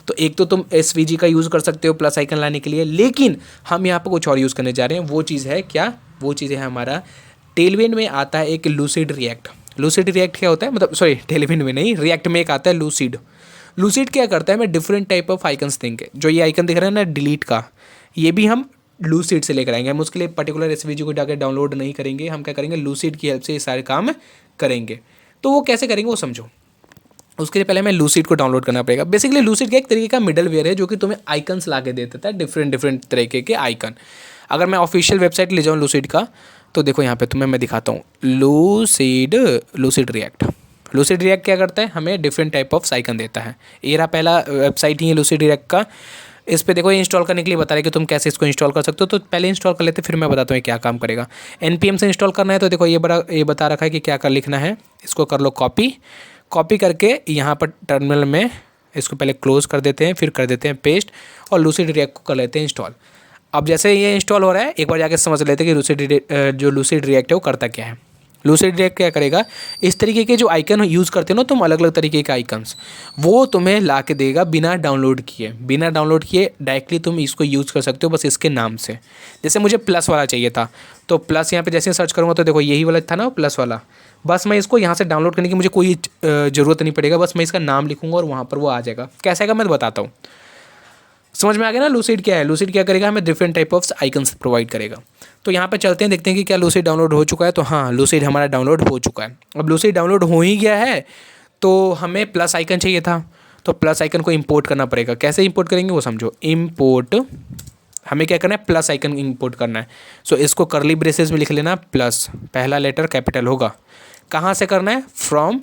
तो एक तो तुम एसवीजी का यूज़ कर सकते हो प्लस आइकन लाने के लिए, लेकिन हम यहाँ पर कुछ और यूज़ करने जा रहे हैं। वो चीज़ है क्या, वो चीज़ है हमारा टेलविंड में आता है एक लूसिड रिएक्ट। लूसिड रिएक्ट क्या होता है, मतलब सॉरी टेलविंड में नहीं, रिएक्ट में एक आता है लूसिड। लूसिड क्या करता है, मैं डिफरेंट टाइप ऑफ आइकन्स देंगे। जो ये आइकन दिख रहा है ना डिलीट का, ये भी हम लूसिड से लेकर आएंगे। हम उसके लिए पर्टिकुलर एसवीजी को जाकर डाउनलोड नहीं करेंगे, हम क्या करेंगे लूसिड की हेल्प से ये सारे काम करेंगे। तो वो कैसे करेंगे वो समझो। उसके लिए पहले हमें लूसिड को डाउनलोड करना पड़ेगा। बेसिकली लूसिड का एक तरीके का मिडल वेयर है जो कि तुम्हें आइकन्स ला के दे देता है, डिफरेंट डिफरेंट तरीके के आइकन। अगर मैं ऑफिशियल वेबसाइट ले जाऊँ लूसिड का, तो देखो यहाँ पे तुम्हें मैं दिखाता हूँ लूसिड रिएक्ट। लूसिड रिएक्ट क्या करता है, हमें डिफरेंट टाइप ऑफ आइकन देता है। ये रहा पहला वेबसाइट ही है लूसिड रिएक्ट का। इस पे देखो ये इंस्टॉल करने के लिए बता रहे कि तुम कैसे इसको इंस्टॉल कर सकते हो। तो पहले इंस्टॉल कर लेते, फिर मैं बताता हूँ क्या काम करेगा। npm से इंस्टॉल करना है, तो देखो ये बता रखा है कि क्या कर लिखना है। इसको कर लो कॉपी करके यहाँ पर टर्मिनल में इसको पहले क्लोज कर देते हैं, फिर कर देते हैं पेस्ट, और लूसिड रिएक्ट को कर लेते हैं इंस्टॉल। अब जैसे ये इंस्टॉल हो रहा है, एक बार जाके समझ लेते हैं कि लूसिड रिएक्ट है वो करता क्या है। लूसिड रिएक्ट क्या करेगा, इस तरीके के जो आइकन यूज़ करते हो ना तुम, अलग अलग तरीके के आइकन्स, वो तुम्हें ला के देगा बिना डाउनलोड किए डायरेक्टली तुम इसको यूज़ कर सकते हो बस इसके नाम से। जैसे मुझे प्लस वाला चाहिए था, तो प्लस यहाँ पे जैसे सर्च करूँगा तो देखो यही वाला था ना प्लस वाला, बस मैं इसको यहाँ से डाउनलोड करने की मुझे कोई ज़रूरत नहीं पड़ेगा। बस मैं इसका नाम लिखूँगा और वहाँ पर वो आ जाएगा। कैसे आएगा मैं बताता हूँ, समझ में आ गया ना। लूसिड क्या है, लूसिड क्या करेगा, हमें different type of icons provide करेगा। तो यहाँ पे चलते हैं, देखते हैं कि क्या लूसिड डाउनलोड हो चुका है। तो हाँ, लूसिड हमारा डाउनलोड हो चुका है। अब लूसिड डाउनलोड हो ही गया है, तो हमें प्लस आइकन चाहिए था, तो प्लस आइकन को इंपोर्ट करना पड़ेगा। कैसे इंपोर्ट करेंगे वो समझो। इंपोर्ट, हमें क्या करना है, प्लस आइकन इंपोर्ट करना है। सो इसको करली ब्रेसेस में लिख लेना, प्लस पहला लेटर कैपिटल होगा। कहाँ से करना है, फ्रॉम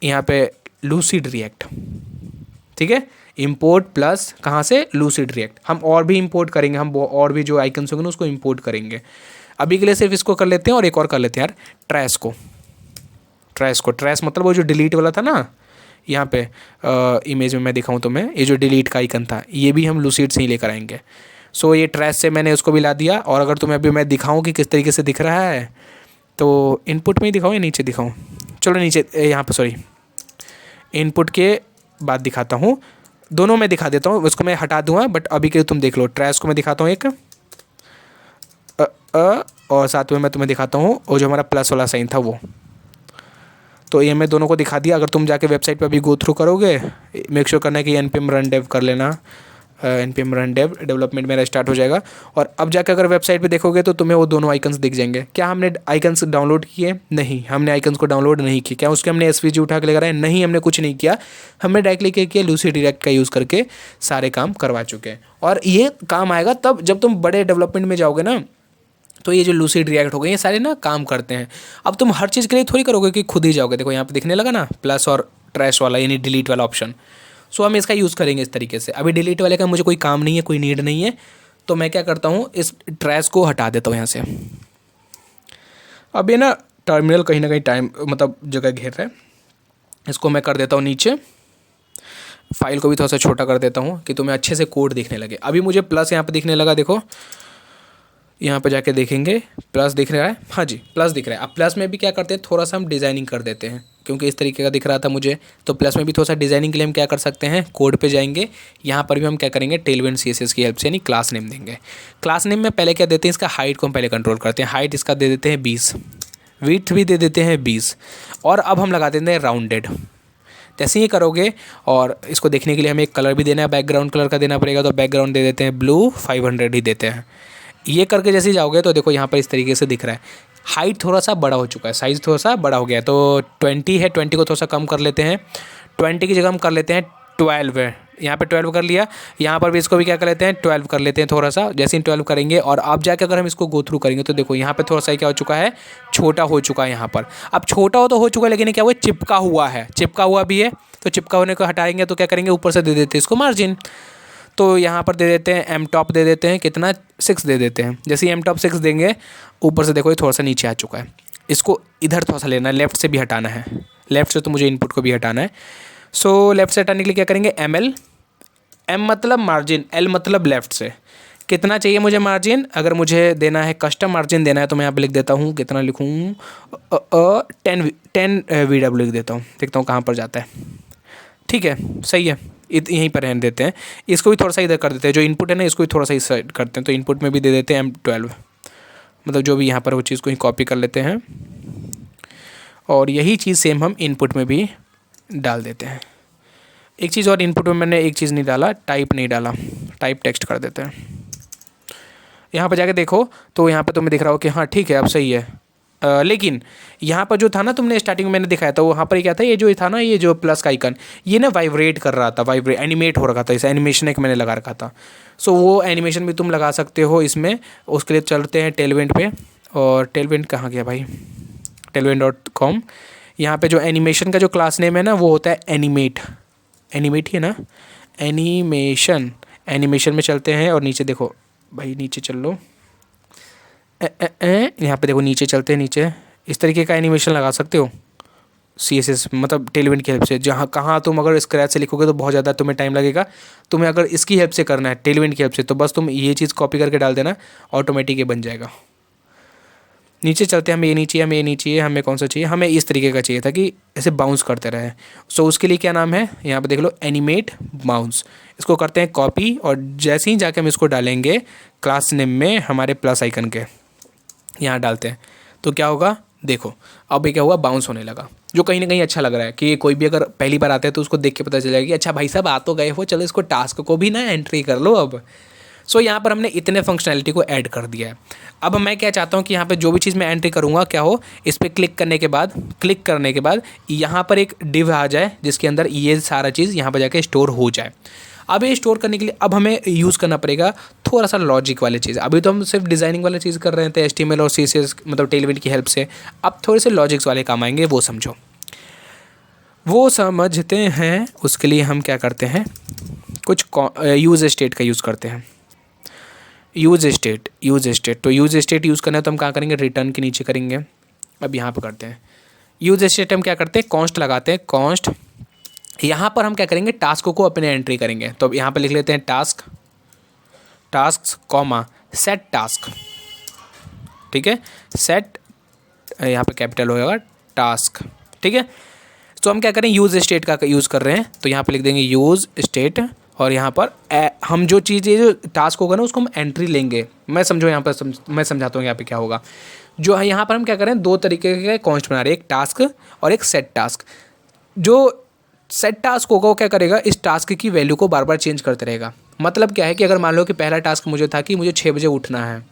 यहाँ पे लूसिड रिएक्ट, ठीक है। इंपोर्ट प्लस कहाँ से, लूसिड रिएक्ट। हम और भी इंपोर्ट करेंगे, हम और भी जो आइकन्स होंगे ना उसको इंपोर्ट करेंगे। अभी के लिए सिर्फ इसको कर लेते हैं, और एक और कर लेते हैं यार, ट्रैश मतलब वो जो डिलीट वाला था ना, यहाँ पे इमेज में मैं दिखाऊँ तो मैं, ये जो डिलीट का आइकन था ये भी हम लूसिड से ही लेकर आएंगे। सो ये ट्रैश से मैंने उसको भी ला दिया। और अगर तुम्हें अभी मैं दिखाऊँ कि किस तरीके से दिख रहा है, तो इनपुट में ही दिखाऊँ या नीचे दिखाऊँ, चलो नीचे, यहाँ पर सॉरी इनपुट के बाद दिखाता हूँ, दोनों में दिखा देता हूँ। उसको मैं हटा दूंगा, बट अभी के लिए तुम देख लो। ट्रैश को मैं दिखाता हूँ एक और साथ में मैं तुम्हें दिखाता हूँ और जो हमारा प्लस वाला साइन था वो। तो ये मैं दोनों को दिखा दिया। अगर तुम जाके वेबसाइट पे अभी गो थ्रू करोगे, मेक श्योर करना है कि npm रन डेव कर लेना। npm रन डेव डेवलपमेंट मेरा स्टार्ट हो जाएगा। और अब जाकर अगर वेबसाइट पे देखोगे तो तुम्हें वो दोनों आइकन्स दिख जाएंगे। क्या हमने आइकन्स डाउनलोड किए? नहीं, हमने आइकन्स को डाउनलोड नहीं किए। क्या उसके हमने एसवीजी उठा के लेकर आए? नहीं, हमने कुछ नहीं किया। हमने डायरेक्टली क्या किया, लूसिड रिएक्ट का यूज़ करके सारे काम करवा चुके हैं। और ये काम आएगा तब जब तुम बड़े डेवलपमेंट में जाओगे ना, तो ये जो लूसिड रिएक्ट हो गए ये सारे ना काम करते हैं। अब तुम हर चीज़ के लिए थोड़ी करोगे कि खुद ही जाओगे। देखो यहाँ पे दिखने लगा ना प्लस और ट्रैश वाला, यानी डिलीट वाला ऑप्शन। सो हम इसका यूज़ करेंगे इस तरीके से। अभी डिलीट वाले का मुझे कोई काम नहीं है, कोई नीड नहीं है, तो मैं क्या करता हूँ, इस ट्रैश को हटा देता हूँ यहाँ से। अब ये ना टर्मिनल कहीं ना कहीं टाइम मतलब जगह घेर रहा है, इसको मैं कर देता हूँ नीचे। फाइल को भी थोड़ा सा छोटा कर देता हूँ कि तुम्हें अच्छे से कोड दिखने लगे। अभी मुझे प्लस यहाँ पे दिखने लगा, देखो यहाँ पे जाके देखेंगे प्लस दिख रहा है। हाँ जी, प्लस दिख रहा है। अब प्लस में भी क्या करते हैं, थोड़ा सा हम डिज़ाइनिंग कर देते हैं, क्योंकि इस तरीके का दिख रहा था मुझे। तो प्लस में भी थोड़ा सा डिज़ाइनिंग के लिए हम क्या कर सकते हैं, कोड पे जाएंगे। यहाँ पर भी हम क्या करेंगे, टेलविंड CSS की हेल्प से यानी क्लास नेम देंगे। क्लास नेम में पहले क्या देते हैं, इसका हाइट को हम पहले कंट्रोल करते हैं। हाइट इसका दे देते हैं 20, विड्थ भी दे देते हैं 20, और अब हम लगा देते हैं राउंडेड। जैसे ही करोगे, और इसको देखने के लिए हमें एक कलर भी देना है, बैकग्राउंड कलर का देना पड़ेगा। तो बैकग्राउंड दे देते हैं ब्लू, 500 ही देते हैं। ये करके जैसे ही जाओगे तो देखो यहाँ पर इस तरीके से दिख रहा है। हाइट थोड़ा सा बड़ा हो चुका है, साइज़ थोड़ा सा बड़ा हो गया है। तो 20 है, 20 को थोड़ा सा कम कर लेते हैं। 20 की जगह हम कर लेते हैं 12 है। यहाँ पे 12 कर लिया। यहाँ पर भी इसको भी क्या कर लेते हैं, 12 कर लेते हैं थोड़ा सा। जैसे ही 12 करेंगे और अब जाके अगर हम इसको गो थ्रू करेंगे तो देखो यहाँ पे थोड़ा सा क्या हो चुका है, छोटा हो चुका है यहाँ पर। अब छोटा हो तो हो चुका है, लेकिन क्या हुआ, चिपका हुआ है, चिपका हुआ भी है। तो चिपका होने को हटाएंगे तो क्या करेंगे, ऊपर से दे देते हैं इसको मार्जिन। तो यहाँ पर दे देते हैं एम टॉप, दे देते हैं कितना, 6 दे देते हैं। जैसे ही एम टॉप 6 देंगे, ऊपर से देखो ये थोड़ा सा नीचे आ चुका है। इसको इधर थोड़ा सा लेना है, लेफ्ट से भी हटाना है। लेफ्ट से तो मुझे इनपुट को भी हटाना है। सो लेफ्ट से हटाने के लिए क्या करेंगे, ML, M मतलब मार्जिन, L मतलब लेफ्ट से। कितना चाहिए मुझे मार्जिन, अगर मुझे देना है कस्टम मार्जिन देना है तो मैं यहाँ पे लिख देता हूँ, कितना लिखूँ, 10 VW लिख देता हूँ, देखता हूँ कहाँ पर जाता है। ठीक है, सही है, यहीं पर रहने देते हैं। इसको भी थोड़ा सा इधर कर देते हैं, जो इनपुट है ना इसको भी थोड़ा सा इस साइड करते हैं, तो इनपुट में भी दे देते हैं M12, मतलब जो भी यहाँ पर वो चीज़ को ही कॉपी कर लेते हैं और यही चीज़ सेम हम इनपुट में भी डाल देते हैं। एक चीज़ और, इनपुट में मैंने एक चीज़ नहीं डाला, टाइप नहीं डाला, टाइप टेक्स्ट कर देते हैं। यहाँ पर जाके देखो तो यहाँ पर तुम्हें दिख रहा हो कि हाँ ठीक है अब सही है, लेकिन यहाँ पर जो था ना तुमने स्टार्टिंग में मैंने दिखाया था, वहाँ पर क्या था, ये जो था ना, ये जो प्लस का आइकन, ये ना वाइब्रेट कर रहा था, वाइब्रेट एनिमेट हो रखा था, इस एनिमेशन एक मैंने लगा रखा था। सो वो एनिमेशन भी तुम लगा सकते हो इसमें। उसके लिए चलते हैं टेलविंड पे, और टेलविंड कहाँ गया भाई, tailwind.com। यहाँ पे जो एनिमेशन का जो क्लास नेम है ना वो होता है एनिमेट, एनिमेट ही है ना, एनिमेशन। एनिमेशन में चलते हैं और नीचे देखो भाई, नीचे चल लो, यहाँ पे देखो नीचे चलते हैं, नीचे इस तरीके का एनिमेशन लगा सकते हो CSS मतलब टेलविंड की हेल्प से। जहाँ कहाँ तुम अगर स्क्रैच से लिखोगे तो बहुत ज़्यादा तुम्हें टाइम लगेगा, तुम्हें अगर इसकी हेल्प से करना है टेलविंड की हेल्प से तो बस तुम ये चीज़ कॉपी करके डाल देना, ऑटोमेटिक ये बन जाएगा। नीचे चलते हैं, हमें ये नहीं चाहिए, हमें ये नहीं चाहिए, हमें कौन सा चाहिए, हमें इस तरीके का चाहिए था कि ऐसे बाउंस करते रहे। सो उसके लिए क्या नाम है, यहाँ पे देख लो, एनिमेट बाउंस। इसको करते हैं कॉपी, और जैसे ही जाके हम इसको डालेंगे क्लास नेम में हमारे प्लस आइकन के यहाँ डालते हैं तो क्या होगा, देखो अब ये क्या हुआ, बाउंस होने लगा, जो कहीं ना कहीं अच्छा लग रहा है कि कोई भी अगर पहली बार आता है तो उसको देख के पता चलेगा कि अच्छा भाई साहब आ तो गए हो, चलो इसको टास्क को भी ना एंट्री कर लो अब। सो यहाँ पर हमने इतने फंक्शनैलिटी को ऐड कर दिया है। अब मैं क्या चाहता हूँ कि यहाँ पे जो भी चीज़ मैं एंट्री करूँगा क्या हो, इस पर क्लिक करने के बाद यहाँ पर एक डिव आ जाए जिसके अंदर ये सारा चीज़ यहाँ पर जाके स्टोर हो जाए। अब ये स्टोर करने के लिए अब हमें यूज़ करना पड़ेगा थोड़ा सा लॉजिक वाली चीज़। अभी तो हम सिर्फ डिज़ाइनिंग वाली चीज़ कर रहे थे HTML और CSS मतलब टेलविंड की हेल्प से। अब थोड़े से लॉजिक्स वाले काम आएंगे, वो समझो, वो समझते हैं। उसके लिए हम क्या करते हैं, कुछ यूज स्टेट का यूज़ करते हैं। यूज स्टेट तो यूज स्टेट यूज़ करना है तो हम कहाँ करेंगे, रिटर्न के नीचे करेंगे। अब यहाँ पर करते हैं यूज स्टेट, हम क्या करते हैं, कॉन्स्ट लगाते हैं, कॉन्स्ट। यहाँ पर हम क्या करेंगे, टास्क को अपने एंट्री करेंगे। तो अब यहाँ पर लिख लेते हैं टास्क कॉमा सेट टास्क, ठीक है, सेट, यहाँ पे कैपिटल होगा टास्क, ठीक है। तो हम क्या करें, यूज स्टेट का यूज़ कर रहे हैं तो यहाँ पे लिख देंगे यूज स्टेट, और यहाँ पर हम जो चीज़ जो टास्क होगा ना उसको हम एंट्री लेंगे। मैं समझो यहाँ पर मैं समझाता हूँ यहाँ पे क्या होगा। जो है यहाँ पर हम क्या करें, दो तरीके के कॉन्स्ट बना रहे हैं, एक टास्क और एक सेट टास्क। जो सेट टास्क होगा वो क्या करेगा, इस टास्क की वैल्यू को बार बार चेंज करते रहेगा। मतलब क्या है कि अगर मान लो कि पहला टास्क मुझे था कि मुझे 6 बजे उठना है,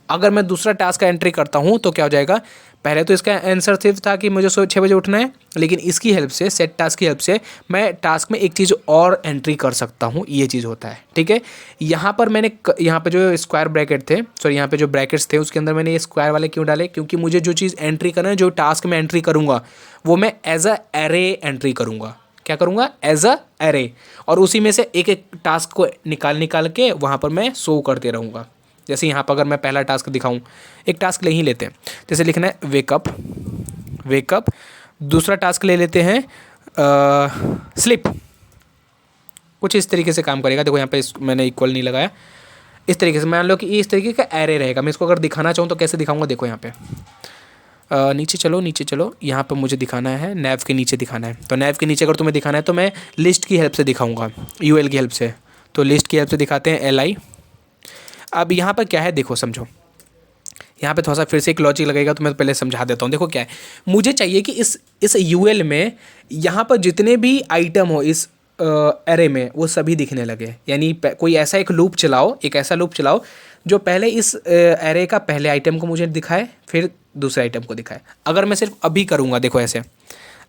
अगर मैं दूसरा टास्क का एंट्री करता हूँ तो क्या हो जाएगा, पहले तो इसका आंसर सिर्फ था कि मुझे 6 बजे उठना है, लेकिन इसकी हेल्प से, सेट टास्क की हेल्प से मैं टास्क में एक चीज़ और एंट्री कर सकता हूँ, ये चीज़ होता है, ठीक है। यहाँ पर मैंने यहाँ पे जो स्क्वायर ब्रैकेट थे, सॉरी यहाँ पे जो ब्रैकेट्स थे उसके अंदर मैंने ये स्क्वायर वाले क्यों डाले, क्योंकि मुझे जो चीज़ एंट्री करना है, जो टास्क में एंट्री करूँगा वो मैं एज अ एरे एंट्री करूँगा। क्या करूँगा, एज अ एरे, और उसी में से एक एक टास्क को निकाल के वहाँ पर मैं शो करते रहूँगा। जैसे यहाँ पर अगर मैं पहला टास्क दिखाऊँ, एक टास्क ले ही लेते हैं, जैसे लिखना है वेकअप। दूसरा टास्क ले लेते हैं स्लिप। कुछ इस तरीके से काम करेगा। देखो यहाँ पे मैंने इक्वल नहीं लगाया, इस तरीके से मान लो कि इस तरीके का एरे रहेगा। मैं इसको अगर दिखाना चाहूँ तो कैसे दिखाऊंगा, देखो यहाँ पे नीचे चलो, यहाँ पर मुझे दिखाना है नैव के नीचे दिखाना है। तो नैव के नीचे अगर तुम्हें दिखाना है तो मैं लिस्ट की हेल्प से दिखाऊंगा, UL की हेल्प से। तो लिस्ट की हेल्प से दिखाते हैं LI। अब यहाँ पर क्या है, देखो समझो, यहाँ पे थोड़ा सा फिर से एक लॉजिक लगेगा तो मैं पहले समझा देता हूँ। देखो क्या है, मुझे चाहिए कि इस UL में यहाँ पर जितने भी आइटम हो इस एरे में वो सभी दिखने लगे। यानी कोई ऐसा एक लूप चलाओ जो पहले इस एरे का पहले आइटम को मुझे दिखाए, फिर दूसरे आइटम को दिखाए। अगर मैं सिर्फ अभी करूँगा, देखो ऐसे,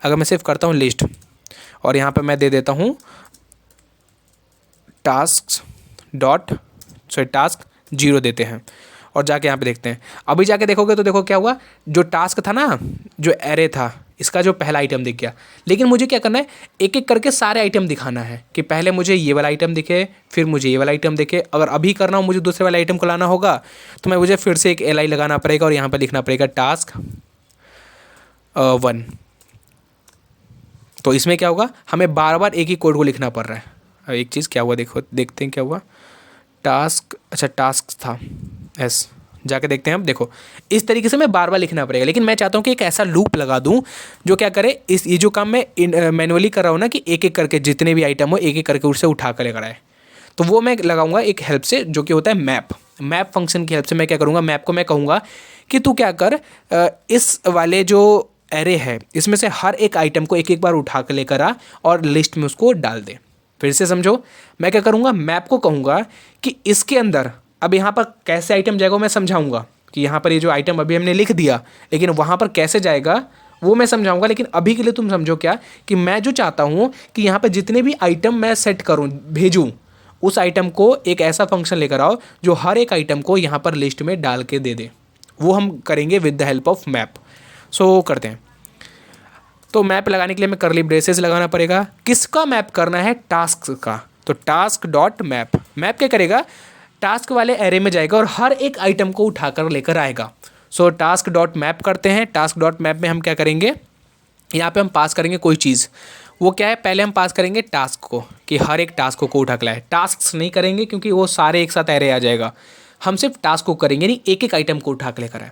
अगर मैं सिर्फ करता हूँ लिस्ट और यहाँ पर मैं दे देता हूँ टास्क 0 देते हैं और जाके यहाँ पे देखते हैं। अभी जाके देखोगे तो देखो क्या हुआ, जो टास्क था ना, जो एरे था, इसका जो पहला आइटम दिख गया। लेकिन मुझे क्या करना है, एक एक करके सारे आइटम दिखाना है कि पहले मुझे ये वाला आइटम दिखे, फिर मुझे ये वाला आइटम दिखे। अगर अभी करना हो, मुझे दूसरे वाले आइटम को लाना होगा तो मुझे फिर से एक LI लगाना पड़ेगा और यहाँ पर लिखना पड़ेगा टास्क 1। तो इसमें क्या होगा, हमें बार बार एक ही कोड को लिखना पड़ रहा है। अब एक चीज़ क्या हुआ, देखो देखते हैं क्या हुआ, टास्क, अच्छा टास्क था एस, जाके देखते हैं। अब देखो इस तरीके से मैं बार बार लिखना पड़ेगा, लेकिन मैं चाहता हूँ कि एक ऐसा लूप लगा दूँ जो क्या करे, इस ये जो काम मैं मैनुअली कर रहा हूँ ना कि एक एक करके जितने भी आइटम हो एक एक करके उससे उठा कर लेकर आए, तो वो मैं लगाऊंगा एक हेल्प से जो कि होता है मैप फंक्शन की हेल्प से। मैं क्या करूँगा, मैप को मैं कहूँगा कि तू क्या कर, इस वाले जो एरे है इसमें से हर एक आइटम को एक एक बार उठा कर लेकर आ और लिस्ट में उसको डाल दे। फिर से समझो, मैं क्या करूँगा, मैप को कहूँगा कि इसके अंदर अब यहाँ पर कैसे आइटम जाएगा मैं समझाऊंगा कि यहाँ पर ये जो आइटम अभी हमने लिख दिया, लेकिन वहाँ पर कैसे जाएगा वो मैं समझाऊंगा। लेकिन अभी के लिए तुम समझो क्या कि मैं जो चाहता हूँ कि यहाँ पर जितने भी आइटम मैं सेट करूँ भेजूँ, उस आइटम को एक ऐसा फंक्शन लेकर आओ जो हर एक आइटम को यहाँ पर लिस्ट में डाल के दे दे। वो हम करेंगे with the help of map. So करते हैं। तो मैप लगाने के लिए हमें कर्ली ब्रेसेस लगाना पड़ेगा। किसका मैप करना है, टास्क का। तो टास्क डॉट मैप, मैप क्या करेगा, टास्क वाले एरे में जाएगा और हर एक आइटम को उठाकर लेकर आएगा। सो टास्क डॉट मैप करते हैं। टास्क डॉट मैप में हम क्या करेंगे, यहाँ पे हम पास करेंगे कोई चीज़। वो क्या है, पहले हम पास करेंगे टास्क को कि हर एक टास्क को उठा के लाए। टास्क नहीं करेंगे क्योंकि वो सारे एक साथ एरे आ जाएगा। हम सिर्फ टास्क को करेंगे, नहीं एक एक आइटम को उठा के लेकर आए।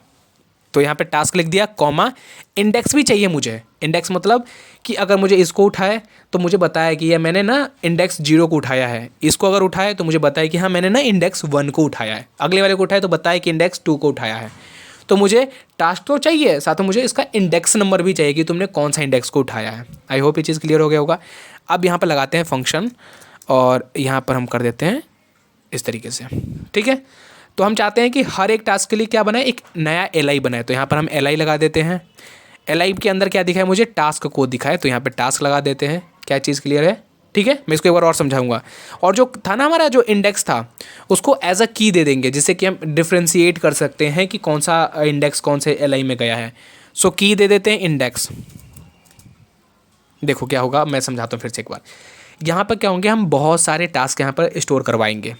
तो यहाँ पे टास्क लिख दिया, कॉमा इंडेक्स भी चाहिए मुझे। इंडेक्स मतलब कि अगर मुझे इसको उठाए तो मुझे बताया कि ये मैंने ना इंडेक्स 0 को उठाया है। इसको अगर उठाए तो मुझे बताया कि हाँ मैंने ना इंडेक्स 1 को उठाया है। अगले वाले को उठाए तो बताए कि इंडेक्स 2 को उठाया है। तो मुझे टास्क तो चाहिए, साथ में मुझे इसका इंडेक्स नंबर भी चाहिए कि तुमने कौन सा इंडेक्स को उठाया है। आई होप ये चीज़ क्लियर हो गया होगा। अब यहाँ पर लगाते हैं फंक्शन और यहाँ पर हम कर देते हैं इस तरीके से, ठीक है। तो हम चाहते हैं कि हर एक टास्क के लिए क्या बनाए, एक नया LI बनाए। तो यहाँ पर हम LI लगा देते हैं। LI के अंदर क्या दिखाए मुझे, टास्क कोड दिखाए, तो यहाँ पे टास्क लगा देते हैं। क्या चीज़ क्लियर है, ठीक है। मैं इसको एक बार और समझाऊंगा। और जो था ना हमारा जो इंडेक्स था उसको एज अ की दे देंगे, जिससे कि हम डिफ्रेंशिएट कर सकते हैं कि कौन सा इंडेक्स कौन से LI में गया है। सो की दे देते हैं इंडेक्स। देखो क्या होगा, मैं समझाता हूँ फिर से एक बार। यहाँ पर क्या होंगे, हम बहुत सारे टास्क यहाँ पर स्टोर करवाएंगे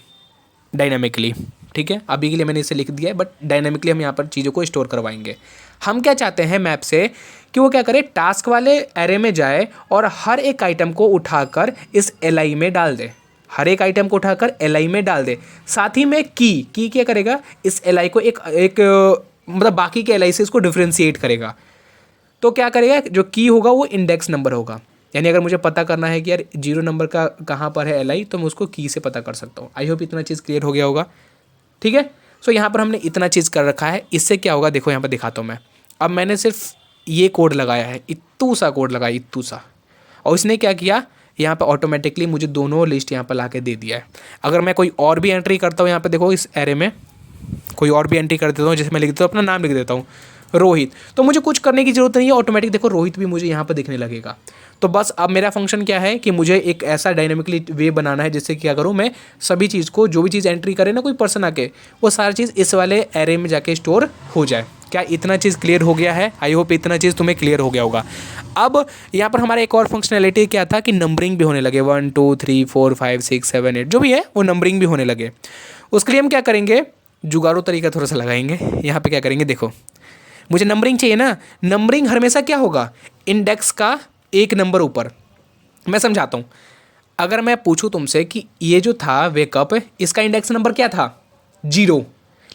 डायनामिकली, ठीक है। अभी के लिए मैंने इसे लिख दिया है, बट डायनामिकली हम यहाँ पर चीज़ों को स्टोर करवाएंगे। हम क्या चाहते हैं मैप से कि वो क्या करे, टास्क वाले एरे में जाए और हर एक आइटम को उठाकर इस LI में डाल दे। हर एक आइटम को उठाकर LI में डाल दे। साथ ही में की क्या करेगा, इस LI को एक मतलब बाकी के LI से इसको डिफ्रेंशिएट करेगा। तो क्या करेगा, जो की होगा वो इंडेक्स नंबर होगा। यानी अगर मुझे पता करना है कि यार 0 नंबर का कहाँ पर है LI, तो मैं उसको की से पता कर सकता हूँ। आई होप इतना चीज़ क्लियर हो गया होगा, ठीक है। सो यहाँ पर हमने इतना चीज़ कर रखा है। इससे क्या होगा, देखो यहाँ पर दिखाता हूँ मैं। अब मैंने सिर्फ ये कोड लगाया है, इत्तू सा कोड लगाया, इत्तू सा, और इसने क्या किया, यहाँ पे ऑटोमेटिकली मुझे दोनों लिस्ट यहाँ पर ला के दे दिया है। अगर मैं कोई और भी एंट्री करता हूँ यहाँ पे, देखो इस एरे में कोई और भी एंट्री कर देता हूँ, जैसे मैं लिख देता हूँ अपना नाम लिख देता हूँ रोहित, तो मुझे कुछ करने की ज़रूरत नहीं है। ऑटोमेटिक देखो रोहित भी मुझे यहाँ पर दिखने लगेगा। तो बस अब मेरा फंक्शन क्या है कि मुझे एक ऐसा डायनामिकली वे बनाना है जिससे क्या करूँ, मैं सभी चीज़ को, जो भी चीज़ एंट्री करे ना कोई पर्सन आके, वो सारी चीज़ इस वाले एरे में जाके स्टोर हो जाए। क्या इतना चीज़ क्लियर हो गया है? आई होप इतना चीज़ तुम्हें क्लियर हो गया होगा। अब यहाँ पर हमारा एक और फंक्शनैलिटी क्या था कि नंबरिंग भी होने लगे, 1 2 3 4 5 6 7 8 जो भी है वो नंबरिंग भी होने लगे। उसके लिए हम क्या करेंगे, जुगाड़ू तरीका थोड़ा सा लगाएंगे। यहाँ पे क्या करेंगे, देखो मुझे नंबरिंग चाहिए ना, नंबरिंग हमेशा क्या होगा, इंडेक्स का एक नंबर ऊपर। मैं समझाता हूँ। अगर मैं पूछूँ तुमसे कि ये जो था वेकअप, इसका इंडेक्स नंबर क्या था, 0,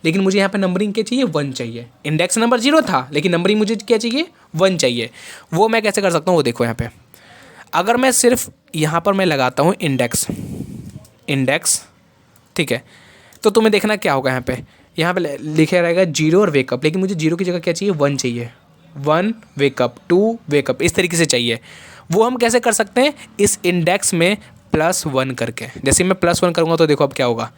लेकिन मुझे यहाँ पे नंबरिंग क्या चाहिए, 1 चाहिए। इंडेक्स नंबर 0 था लेकिन नंबरिंग मुझे क्या चाहिए, 1 चाहिए। वो मैं कैसे कर सकता हूँ, वो देखो यहाँ पे। अगर मैं सिर्फ यहाँ पर मैं लगाता हूँ इंडेक्स, ठीक है, तो तुम्हें देखना क्या होगा, यहाँ पे लिखे रहेगा 0 और वेकअप, लेकिन मुझे 0 की जगह क्या चाहिए, 1 चाहिए। 1 वेकअप, 2 वेकअप, इस तरीके से चाहिए। वो हम कैसे कर सकते हैं, इस इंडेक्स में +1 करके। जैसे मैं +1 करूँगा तो देखो अब क्या होगा,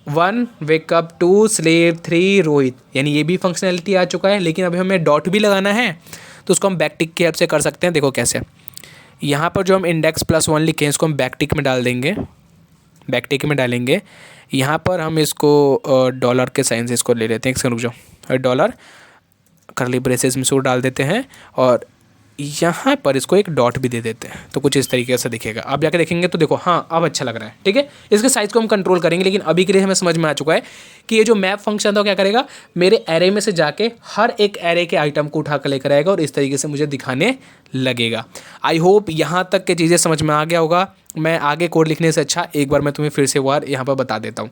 1 वेकअप, 2 स्लेव, 3 रोहित, यानी ये भी फंक्शनैलिटी आ चुका है। लेकिन अभी हमें डॉट भी लगाना है, तो उसको हम बैकटिक की हेल्प से कर सकते हैं। देखो कैसे, यहाँ पर जो हम इंडेक्स +1 लिखे हैं इसको हम बैकटिक में डाल देंगे, बैकटिक में डालेंगे। यहाँ पर हम इसको डॉलर के साइन से इसको ले लेते हैं, रुक जाओ, डॉलर कर्ली ब्रेसेस में इसको डाल देते हैं। और यहाँ पर इसको एक डॉट भी दे देते हैं तो कुछ इस तरीके से दिखेगा। आप जाके देखेंगे तो देखो, हाँ अब अच्छा लग रहा है, ठीक है। इसके साइज़ को हम कंट्रोल करेंगे, लेकिन अभी के लिए हमें समझ में आ चुका है कि ये जो मैप फंक्शन था वो क्या करेगा, मेरे एरे में से जाके हर एक एरे के आइटम को उठा कर लेकर आएगा और इस तरीके से मुझे दिखाने लगेगा। आई होप यहाँ तक के चीज़ें समझ में आ गया होगा। मैं आगे कोड लिखने से अच्छा एक बार मैं तुम्हें फिर से बार यहाँ पर बता देता हूँ।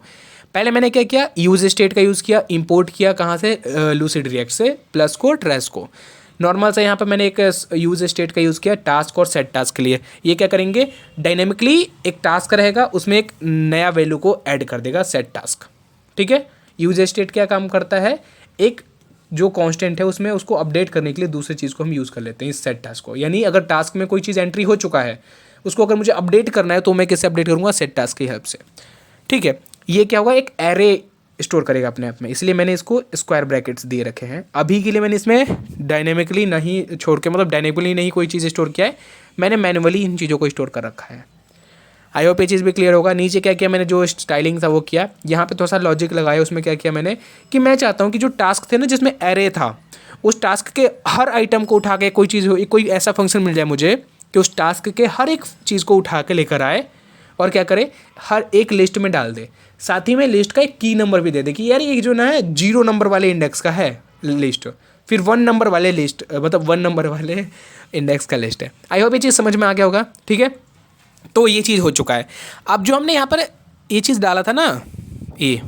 पहले मैंने क्या किया, यूज स्टेट का यूज़ किया, इंपोर्ट किया कहाँ से, लूसिड रिएक्ट से, प्लस को ट्रेस को। नॉर्मल से यहाँ पे मैंने एक यूज स्टेट का यूज़ किया टास्क और सेट टास्क के लिए। ये क्या करेंगे, डायनेमिकली एक टास्क रहेगा, उसमें एक नया वैल्यू को ऐड कर देगा सेट टास्क, ठीक है। यूज स्टेट क्या काम करता है, एक जो कांस्टेंट है उसमें उसको अपडेट करने के लिए दूसरी चीज़ को हम यूज़ कर लेते हैं, इस सेट टास्क को। यानी अगर टास्क में कोई चीज़ एंट्री हो चुका है, उसको अगर मुझे अपडेट करना है तो मैं किससे अपडेट करूँगा, सेट टास्क की हेल्प से, ठीक है। ये क्या होगा, एक एरे स्टोर करेगा अपने आप में, इसलिए मैंने इसको स्क्वायर ब्रैकेट्स दिए रखे हैं। अभी के लिए मैंने इसमें डायनेमिकली नहीं छोड़ के, मतलब डायनेमिकली नहीं कोई चीज़ स्टोर किया है, मैंने मैनुअली इन चीज़ों को स्टोर कर रखा है। आई होप ये चीज़ भी क्लियर होगा। नीचे क्या किया मैंने, जो स्टाइलिंग था वो किया, यहाँ पे थोड़ा सा लॉजिक लगाया। उसमें क्या किया मैंने कि मैं चाहता हूँ कि जो टास्क थे ना जिसमें एरे था, उस टास्क के हर आइटम को उठा के कोई चीज़ हो, कोई ऐसा फंक्शन मिल जाए मुझे कि उस टास्क के हर एक चीज़ को उठा के लेकर आए और क्या करे, हर एक लिस्ट में डाल दे। साथ ही में लिस्ट का एक की नंबर भी दे दे कि यार ये जो ना है 0 नंबर वाले इंडेक्स का है लिस्ट, फिर 1 नंबर वाले लिस्ट, मतलब 1 नंबर वाले इंडेक्स का लिस्ट है। आई होप ये चीज़ समझ में आ गया होगा, ठीक है। तो ये चीज़ हो चुका है। अब जो हमने यहाँ पर ये चीज़ डाला था ना, ये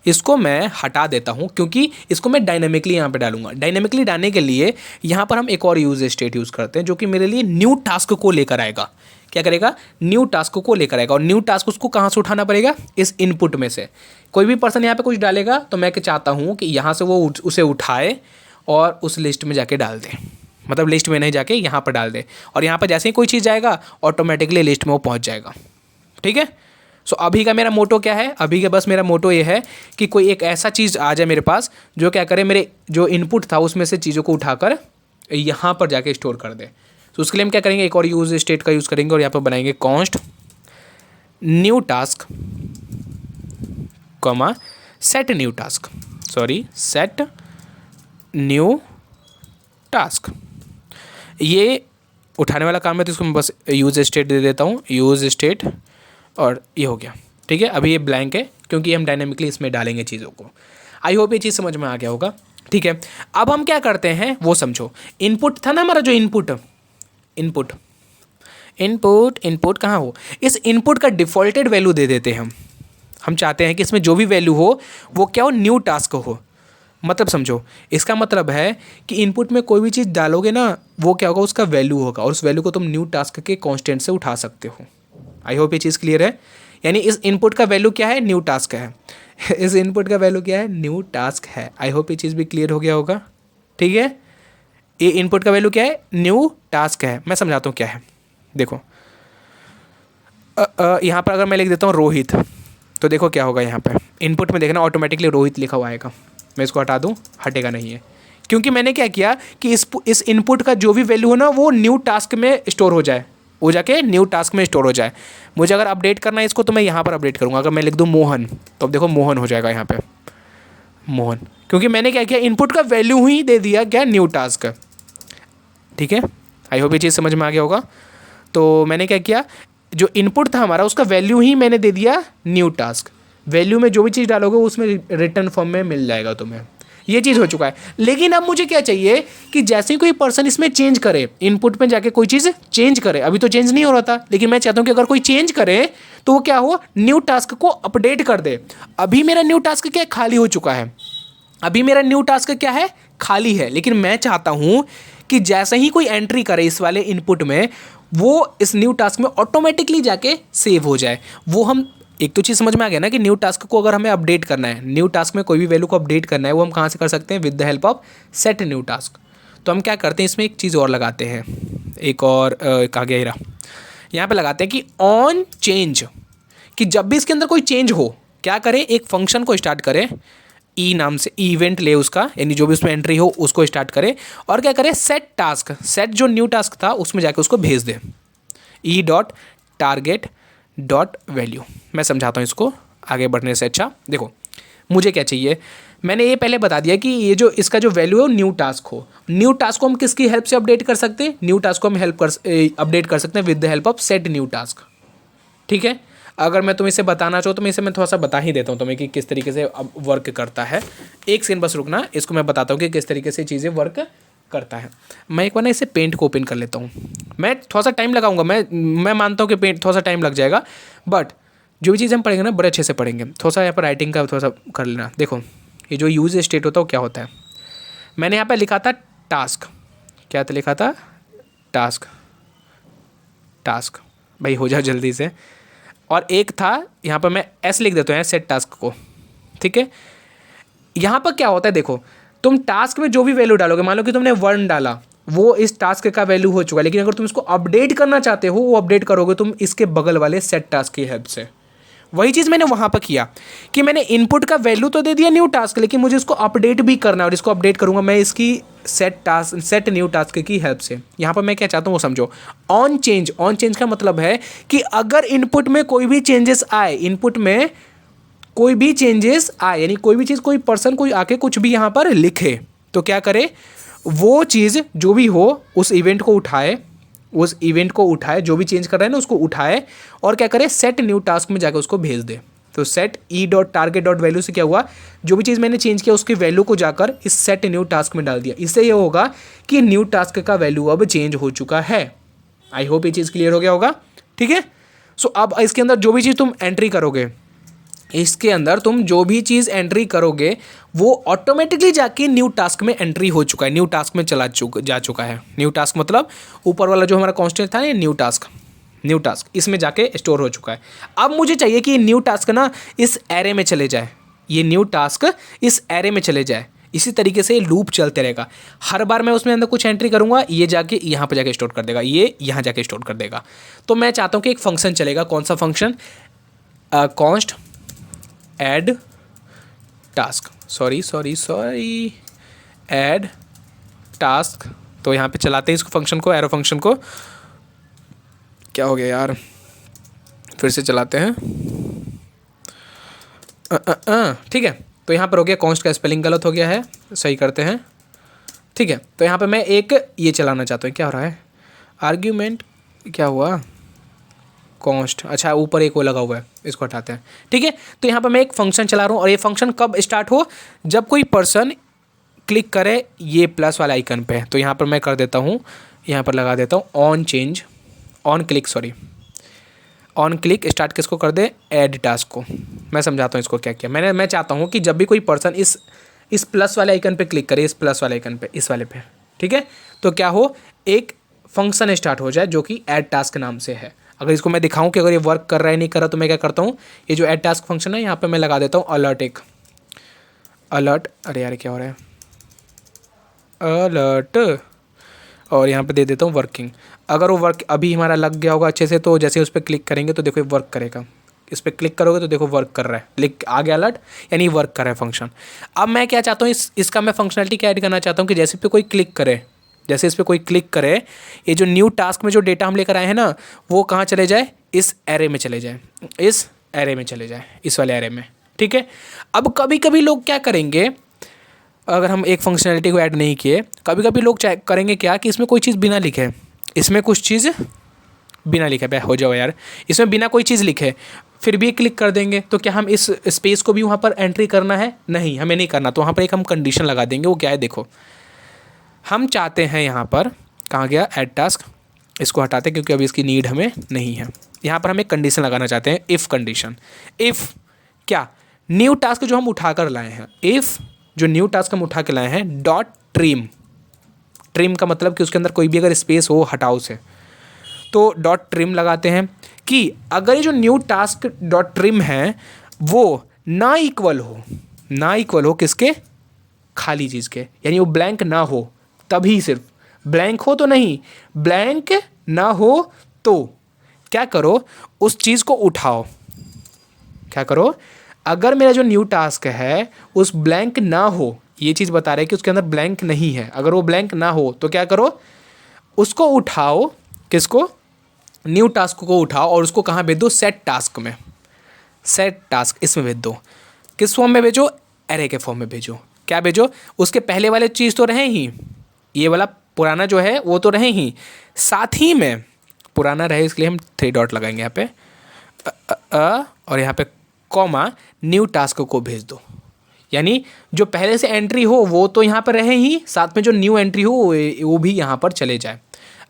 इसको मैं हटा देता हूँ क्योंकि इसको मैं डायनेमिकली यहाँ पे डालूंगा। डायनेमिकली डालने के लिए यहाँ पर हम एक और यूज स्टेट यूज़ करते हैं जो कि मेरे लिए न्यू टास्क को लेकर आएगा। क्या करेगा, न्यू टास्क को लेकर आएगा। और न्यू टास्क उसको कहाँ से उठाना पड़ेगा, इस इनपुट में से। कोई भी पर्सन यहाँ पे कुछ डालेगा तो मैं क्या चाहता हूँ कि यहाँ से वो उसे उठाए और उस लिस्ट में जाके डाल दे, मतलब लिस्ट में नहीं जाके यहाँ पर डाल दे। और यहाँ पर जैसे ही कोई चीज़ जाएगा ऑटोमेटिकली लिस्ट में वो पहुँच जाएगा, ठीक है। सो अभी का मेरा मोटो क्या है, अभी का बस मेरा मोटो ये है कि कोई एक ऐसा चीज़ आ जाए मेरे पास जो क्या करे, मेरे जो इनपुट था उसमें से चीज़ों को उठाकर यहाँ पर जाके स्टोर कर दे। तो उसके लिए हम क्या करेंगे, एक और यूज स्टेट का यूज़ करेंगे और यहाँ पर बनाएंगे const new task comma set new task, sorry set new task. ये उठाने वाला काम है तो इसको मैं बस यूज स्टेट दे देता हूँ, यूज स्टेट, और ये हो गया, ठीक है। अभी ये ब्लैंक है क्योंकि हम डायनेमिकली इसमें डालेंगे चीज़ों को। आई होप ये चीज़ समझ में आ गया होगा, ठीक है। अब हम क्या करते हैं वो समझो। इनपुट था ना हमारा, जो इनपुट कहाँ हो, इस इनपुट का डिफ़ॉल्टेड वैल्यू दे देते हैं हम चाहते हैं कि इसमें जो भी वैल्यू हो वो क्या हो, न्यू टास्क हो। मतलब समझो, इसका मतलब है कि इनपुट में कोई भी चीज़ डालोगे ना, वो क्या होगा, उसका वैल्यू होगा और उस वैल्यू को तुम न्यू टास्क के कांस्टेंट से उठा सकते हो। आई होप ये चीज़ क्लियर है। यानी इस इनपुट का वैल्यू क्या है, न्यू टास्क है। इस इनपुट का वैल्यू क्या है, न्यू टास्क है। आई होप ये चीज़ भी क्लियर हो गया होगा, ठीक है। ये इनपुट का वैल्यू क्या है, न्यू टास्क है। मैं समझाता हूँ क्या है, देखो। यहाँ पर अगर मैं लिख देता हूँ रोहित, तो देखो क्या होगा, यहाँ पर इनपुट में देखना ऑटोमेटिकली रोहित लिखा हुआ आएगा। मैं इसको हटा दूँ, हटेगा नहीं है, क्योंकि मैंने क्या किया कि इस इनपुट का जो भी वैल्यू हो ना वो न्यू टास्क में स्टोर हो जाए, वो जाके न्यू टास्क में स्टोर हो जाए। मुझे अगर अपडेट करना है इसको तो मैं यहाँ पर अपडेट करूँगा। अगर मैं लिख दूँ मोहन, तो अब देखो मोहन हो जाएगा यहाँ पे, मोहन, क्योंकि मैंने क्या किया, इनपुट का वैल्यू ही दे दिया क्या, न्यू टास्क, ठीक है। आई होप ये चीज़ समझ में आ गया होगा। तो मैंने क्या किया, जो इनपुट था हमारा उसका वैल्यू ही मैंने दे दिया न्यू टास्क। वैल्यू में जो भी चीज़ डालोगे उसमें रिटर्न फॉर्म में मिल जाएगा तुम्हें। ये चीज़ हो चुका है। लेकिन अब मुझे क्या चाहिए कि जैसे ही कोई पर्सन इसमें चेंज करे, इनपुट में जाके कोई चीज़ चेंज करे, अभी तो चेंज नहीं हो रहा था, लेकिन मैं चाहता हूँ कि अगर कोई चेंज करे तो वो क्या हो, न्यू टास्क को अपडेट कर दे। अभी मेरा न्यू टास्क क्या है, खाली हो चुका है। अभी मेरा न्यू टास्क क्या है, खाली है। लेकिन मैं चाहता हूँ कि जैसे ही कोई एंट्री करे इस वाले इनपुट में, वो इस न्यू टास्क में ऑटोमेटिकली जाके सेव हो जाए। वो हम एक तो चीज़ समझ में आ गया ना कि न्यू टास्क को अगर हमें अपडेट करना है, न्यू टास्क में कोई भी वैल्यू को अपडेट करना है, वो हम कहाँ से कर सकते हैं, with the help of set new task. तो हम क्या करते हैं, इसमें एक चीज़ और लगाते हैं, एक और कहा गया हीरा, यहाँ पे लगाते हैं कि ऑन चेंज, कि जब भी इसके अंदर कोई चेंज हो क्या करे, एक फंक्शन को स्टार्ट करे, ई नाम से इवेंट ले उसका, यानी जो भी उसमें एंट्री हो उसको स्टार्ट करे और क्या करे, सेट टास्क, सेट जो न्यू टास्क था उसमें जाके उसको भेज दे, e dot target dot value. मैं समझाता हूँ इसको आगे बढ़ने से अच्छा। देखो मुझे क्या चाहिए, मैंने ये पहले बता दिया कि ये जो इसका जो वैल्यू है वो न्यू टास्क हो। न्यू टास्क को हम किसकी हेल्प से अपडेट कर सकते हैं? न्यू टास्क को हम अपडेट कर सकते हैं with the help of set new task. ठीक है, अगर मैं तुम्हें इसे बताना चाहूँ तो मैं थोड़ा सा बता ही देता हूँ तुम्हें कि किस तरीके से वर्क करता है। एक सेकंड बस रुकना, इसको मैं बताता हूँ कि किस तरीके से चीज़ें वर्क करता है। मैं एक बार ना इसे पेंट को ओपन कर लेता हूँ। मैं थोड़ा सा टाइम लगाऊंगा, मैं मानता हूँ कि पेंट थोड़ा सा टाइम लग जाएगा, बट जो भी चीज़ हम पढ़ेंगे ना बड़े अच्छे से पढ़ेंगे। थोड़ा सा यहाँ पर राइटिंग का थोड़ा सा कर लेना। देखो ये जो यूज स्टेट होता है वो क्या होता है, मैंने यहाँ पर लिखा था टास्क। क्या था लिखा था? टास्क। टास्क भाई हो जाओ जल्दी से। और एक था यहाँ पर, मैं एस लिख देता हूँ सेट टास्क को। ठीक है, यहाँ पर क्या होता है देखो, तुम टास्क में जो भी वैल्यू डालोगे, मान लो कि तुमने 1 डाला, वो इस टास्क का वैल्यू हो चुका है, लेकिन अगर तुम इसको अपडेट करना चाहते हो वो अपडेट करोगे तुम इसके बगल वाले सेट टास्क की हेल्प से। वही चीज़ मैंने वहाँ पर किया कि मैंने इनपुट का वैल्यू तो दे दिया न्यू टास्क, लेकिन मुझे इसको अपडेट भी करना है, और इसको अपडेट करूँगा मैं इसकी सेट न्यू टास्क की हेल्प से। यहाँ पर मैं क्या चाहता हूँ वो समझो। ऑन चेंज का मतलब है कि अगर इनपुट में कोई भी चेंजेस आए, इनपुट में कोई भी चेंजेस आए, यानी कोई भी चीज़, कोई पर्सन कोई आके कुछ भी यहाँ पर लिखे, तो क्या करे, वो चीज़ जो भी हो उस इवेंट को उठाए, जो भी चेंज कर रहा है ना उसको उठाए, और क्या करे, सेट न्यू टास्क में जाकर उसको भेज दे। तो सेट ई डॉट टारगेट डॉट वैल्यू से क्या हुआ, जो भी चीज़ मैंने चेंज किया उसकी वैल्यू को जाकर इस सेट न्यू टास्क में डाल दिया। इससे ये होगा कि न्यू टास्क का वैल्यू अब चेंज हो चुका है। आई होप ये चीज़ क्लियर हो गया होगा। ठीक है, सो अब इसके अंदर जो भी चीज़ तुम एंट्री करोगे, इसके अंदर तुम जो भी चीज़ एंट्री करोगे वो ऑटोमेटिकली जाके न्यू टास्क में एंट्री हो चुका है, न्यू टास्क में जा चुका है। न्यू टास्क मतलब ऊपर वाला जो हमारा कांस्टेंट था ना, न्यू टास्क इसमें जाके स्टोर हो चुका है। अब मुझे चाहिए कि न्यू टास्क ना इस एरे में चले जाए, ये न्यू टास्क इस एरे में चले जाए। इसी तरीके से लूप चलते रहेगा। हर बार मैं उसमें अंदर कुछ एंट्री करूँगा, ये जाके यहाँ पर जाके स्टोर कर देगा, ये यहाँ जाके स्टोर कर देगा। तो मैं चाहता हूँ कि एक फंक्शन चलेगा। कौन सा function? Const add task, sorry add task. तो यहाँ पे चलाते हैं इसको, फंक्शन को, एरो फंक्शन को। क्या हो गया यार, फिर से चलाते हैं। ठीक है, तो यहाँ पर हो गया, कॉन्स्ट का स्पेलिंग गलत हो गया है, सही करते हैं। ठीक है, तो यहाँ पे मैं एक ये चलाना चाहता हूँ। क्या हो रहा है, आर्ग्यूमेंट, क्या हुआ, कॉन्स्ट, अच्छा ऊपर एक वो लगा हुआ है, इसको हटाते हैं। ठीक है, तो यहाँ पर मैं एक फंक्शन चला रहा हूँ, और ये फंक्शन कब स्टार्ट हो, जब कोई पर्सन क्लिक करे ये प्लस वाले आइकन पे। तो यहाँ पर मैं कर देता हूँ, यहाँ पर लगा देता हूँ ऑन क्लिक स्टार्ट किसको कर दे, ऐड टास्क को। मैं समझाता हूँ इसको क्या किया मैंने। मैं चाहता हूँ कि जब भी कोई पर्सन इस प्लस वाले आइकन पे क्लिक करे, इस प्लस वाले आइकन पे, इस वाले पे, ठीक है, तो क्या हो, एक फंक्शन स्टार्ट हो जाए जो कि ऐड टास्क नाम से है। अगर इसको मैं दिखाऊं कि अगर ये वर्क कर रहा है नहीं कर रहा, तो मैं क्या करता हूँ, ये जो ऐड टास्क फंक्शन है यहाँ पे मैं लगा देता हूँ अलर्ट, अरे यार क्या हो रहा है, अलर्ट, और यहाँ पे दे देता हूँ वर्किंग। अगर वो वर्क अभी हमारा लग गया होगा अच्छे से, तो जैसे उस पर क्लिक करेंगे तो देखो ये वर्क करेगा। इस पर क्लिक करोगे तो देखो वर्क कर रहा है, लिख आ गया अलर्ट, यानी वर्क कर रहा है फंक्शन। अब मैं क्या चाहता हूँ, इसका मैं फंक्शनलिटी क्या ऐड करना चाहता हूँ कि जैसे पे कोई क्लिक करे, जैसे इस पर कोई क्लिक करे, ये जो न्यू टास्क में जो डेटा हम लेकर आए हैं ना, वो कहाँ चले जाए, इस एरे में चले जाए, इस वाले एरे में। ठीक है, अब कभी कभी लोग क्या करेंगे, अगर हम एक फंक्शनैलिटी को ऐड नहीं किए, कभी कभी लोग करेंगे क्या कि इसमें कोई चीज़ बिना लिखे, इसमें कुछ चीज़ बिना लिखे, बे हो जाओ यार, इसमें बिना कोई चीज़ लिखे फिर भी क्लिक कर देंगे। तो क्या हम इस स्पेस को भी वहाँ पर एंट्री करना है? नहीं, हमें नहीं करना। तो वहाँ पर एक हम कंडीशन लगा देंगे। वो क्या है, देखो हम चाहते हैं यहाँ पर, कहाँ गया ऐड टास्क, इसको हटाते हैं क्योंकि अभी इसकी नीड हमें नहीं है। यहाँ पर हम एक कंडीशन लगाना चाहते हैं, इफ़ कंडीशन। इफ़ क्या, न्यू टास्क जो हम उठा कर लाए हैं, इफ़ जो न्यू टास्क हम उठा के लाए हैं, डॉट ट्रिम का मतलब कि उसके अंदर कोई भी अगर स्पेस हो हटाओ से, तो डॉट ट्रिम लगाते हैं कि अगर ये जो न्यू टास्क डॉट ट्रिम है वो ना इक्वल हो किसके, खाली चीज़ के, यानी वो ब्लैंक ना हो, तभी सिर्फ, ब्लैंक हो तो नहीं, ब्लैंक ना हो तो क्या करो, उस चीज़ को उठाओ। क्या करो, अगर मेरा जो न्यू टास्क है उस ब्लैंक ना हो, ये चीज़ बता रहा है कि उसके अंदर ब्लैंक नहीं है, अगर वो ब्लैंक ना हो तो क्या करो, उसको उठाओ, किसको, न्यू टास्क को उठाओ, और उसको कहाँ भेज दो, सेट टास्क में, सेट टास्क इसमें भेज दो। किस फॉर्म में भेजो, एरे के फॉर्म में भेजो। क्या भेजो? उसके पहले वाले चीज़ तो रहे ही, ये वाला पुराना जो है वो तो रहे ही, साथ ही में पुराना रहे इसलिए हम 3 डॉट लगाएंगे यहाँ पे और यहाँ पे कॉमा न्यू टास्क को भेज दो। यानी जो पहले से एंट्री हो वो तो यहाँ पर रहे ही, साथ में जो न्यू एंट्री हो वो भी यहाँ पर चले जाए।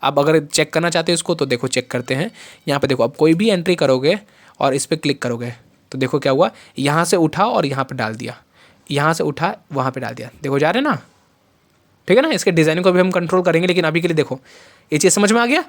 अब अगर चेक करना चाहते हो इसको तो देखो चेक करते हैं। यहाँ पे देखो, अब कोई भी एंट्री करोगे और इस पर क्लिक करोगे तो देखो क्या हुआ, यहाँ से उठा और यहाँ पे डाल दिया, यहाँ से उठा वहाँ पे डाल दिया। देखो जा रहे ना, ठीक है ना। इसके डिज़ाइन को भी हम कंट्रोल करेंगे, लेकिन अभी के लिए देखो ये चीज़ समझ में आ गया।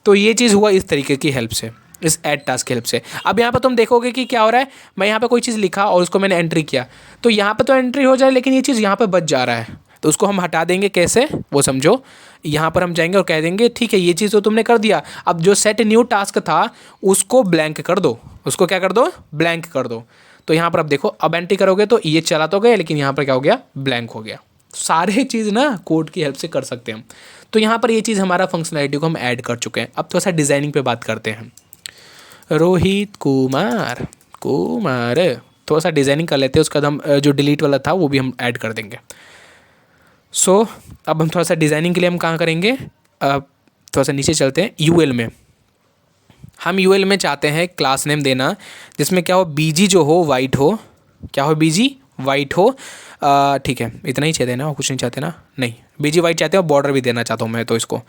तो ये चीज़ हुआ इस तरीके की हेल्प से, इस ऐड टास्क की हेल्प से। अब यहाँ पर तुम देखोगे कि क्या हो रहा है, मैं यहाँ पे कोई चीज़ लिखा और उसको मैंने एंट्री किया तो यहाँ पे तो एंट्री हो जाए, लेकिन ये चीज़ यहाँ पे बच जा रहा है। तो उसको हम हटा देंगे कैसे, वो समझो। यहाँ पर हम जाएंगे और कह देंगे ठीक है ये चीज़ तो तुमने कर दिया, अब जो सेट न्यू टास्क था उसको ब्लैंक कर दो, उसको क्या कर दो, ब्लैंक कर दो। तो यहाँ पर अब देखो, अब एंट्री करोगे तो ये चला तो गया, लेकिन यहाँ पर क्या हो गया, ब्लैंक हो गया। सारे चीज़ ना कोड की हेल्प से कर सकते हैं हम। तो यहाँ पर ये चीज़ हमारा फंक्शनैलिटी को हम ऐड कर चुके हैं। अब थोड़ा सा डिज़ाइनिंग पे बात करते हैं। रोहित कुमार थोड़ा सा डिज़ाइनिंग कर लेते हैं, उसका हम जो डिलीट वाला था वो भी हम ऐड कर देंगे। सो अब हम थोड़ा सा डिज़ाइनिंग के लिए हम कहाँ करेंगे, थोड़ा सा नीचे चलते हैं। यूएल में हम यूएल में चाहते हैं क्लास नेम देना जिसमें क्या हो, बीजी जो हो वाइट हो, क्या हो, बीजी वाइट हो। ठीक है, इतना ही चाहिए ना, और कुछ नहीं चाहते ना, नहीं बीजी वाइट चाहते हो, बॉर्डर भी देना चाहता हूँ मैं तो इसको।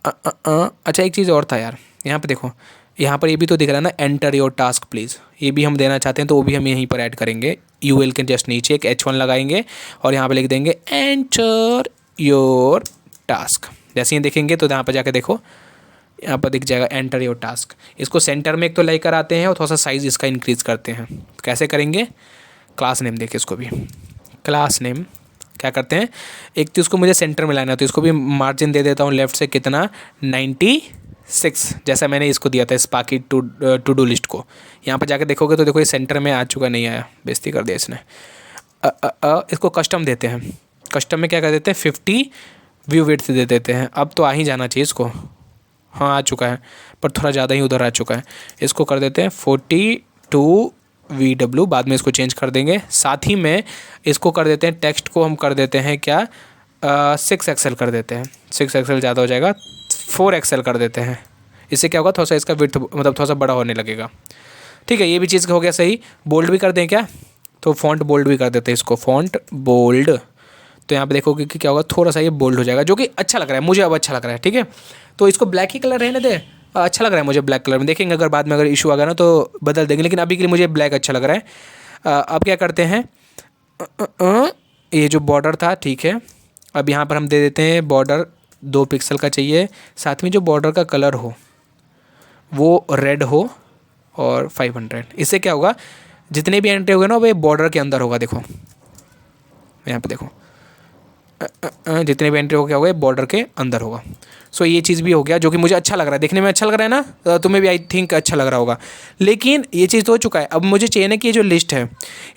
अच्छा एक चीज़ और था यार, यहाँ पे देखो, यहाँ पर ये भी तो दिख रहा है ना, एंटर योर टास्क प्लीज़, ये भी हम देना चाहते हैं तो वो भी हम यहीं पर ऐड करेंगे। यूएल के जस्ट नीचे एक H1 लगाएंगे और यहाँ पे लिख देंगे एंटर योर टास्क। जैसे ही देखेंगे तो यहाँ पर जाके देखो, यहाँ पर दिख जाएगा एंटर योर टास्क। इसको सेंटर में एक तो लाइक कराते हैं और थोड़ा सा साइज़ इसका इंक्रीज़ करते हैं। कैसे करेंगे, क्लास नेम देखिए, इसको भी क्लास नेम क्या करते हैं, एक तो इसको मुझे सेंटर में लाना है तो इसको भी मार्जिन दे देता हूँ लेफ़्ट से कितना, 96, जैसा मैंने इसको दिया था स्पार्की टू डू लिस्ट को। यहाँ पर जाकर देखोगे तो देखो ये सेंटर में आ चुका, नहीं आया, बेइज्जती कर दिया इसने। इसको कस्टम देते हैं, कस्टम में क्या कर देते हैं, 50 व्यू विड्थ दे देते हैं। अब तो आ ही जाना चाहिए इसको, हाँ आ चुका है पर थोड़ा ज़्यादा ही उधर आ चुका है। इसको कर देते हैं 42 VW, बाद में इसको चेंज कर देंगे। साथ ही में इसको कर देते हैं, टेक्स्ट को हम कर देते हैं क्या, 6 XL कर देते हैं, 6 XL ज़्यादा हो जाएगा, 4 XL कर देते हैं। इससे क्या होगा, थोड़ा सा इसका विड्थ मतलब थोड़ा सा बड़ा होने लगेगा। ठीक है, ये भी चीज़ हो गया सही। बोल्ड भी कर दें क्या, तो फॉन्ट बोल्ड भी कर देते हैं इसको, फॉन्ट बोल्ड। तो यहाँ पे देखोगे कि क्या होगा, थोड़ा सा ये बोल्ड हो जाएगा, जो कि अच्छा लग रहा है मुझे, अब अच्छा लग रहा है। ठीक है, तो इसको ब्लैक ही कलर रहने दे, अच्छा लग रहा है मुझे ब्लैक कलर में। देखेंगे अगर बाद में अगर इशू आ गया ना तो बदल देंगे, लेकिन अभी के लिए मुझे ब्लैक अच्छा लग रहा है। अब क्या करते हैं, ये जो बॉर्डर था, ठीक है, अब यहाँ पर हम दे देते हैं बॉर्डर 2 पिक्सल का चाहिए। साथ में जो बॉर्डर का कलर हो वो रेड हो और 500। इससे क्या होगा, जितने भी एंट्री होगा ना वो बॉर्डर के अंदर होगा। देखो यहाँ पे देखो, जितने भी एंट्री हो क्या होगा, बॉर्डर के अंदर होगा। सो ये चीज़ भी हो गया, जो कि मुझे अच्छा लग रहा है, देखने में अच्छा लग रहा है ना, तुम्हें भी आई थिंक अच्छा लग रहा होगा। लेकिन ये चीज़ तो हो चुका है, अब मुझे चाहिए ना कि ये जो लिस्ट है,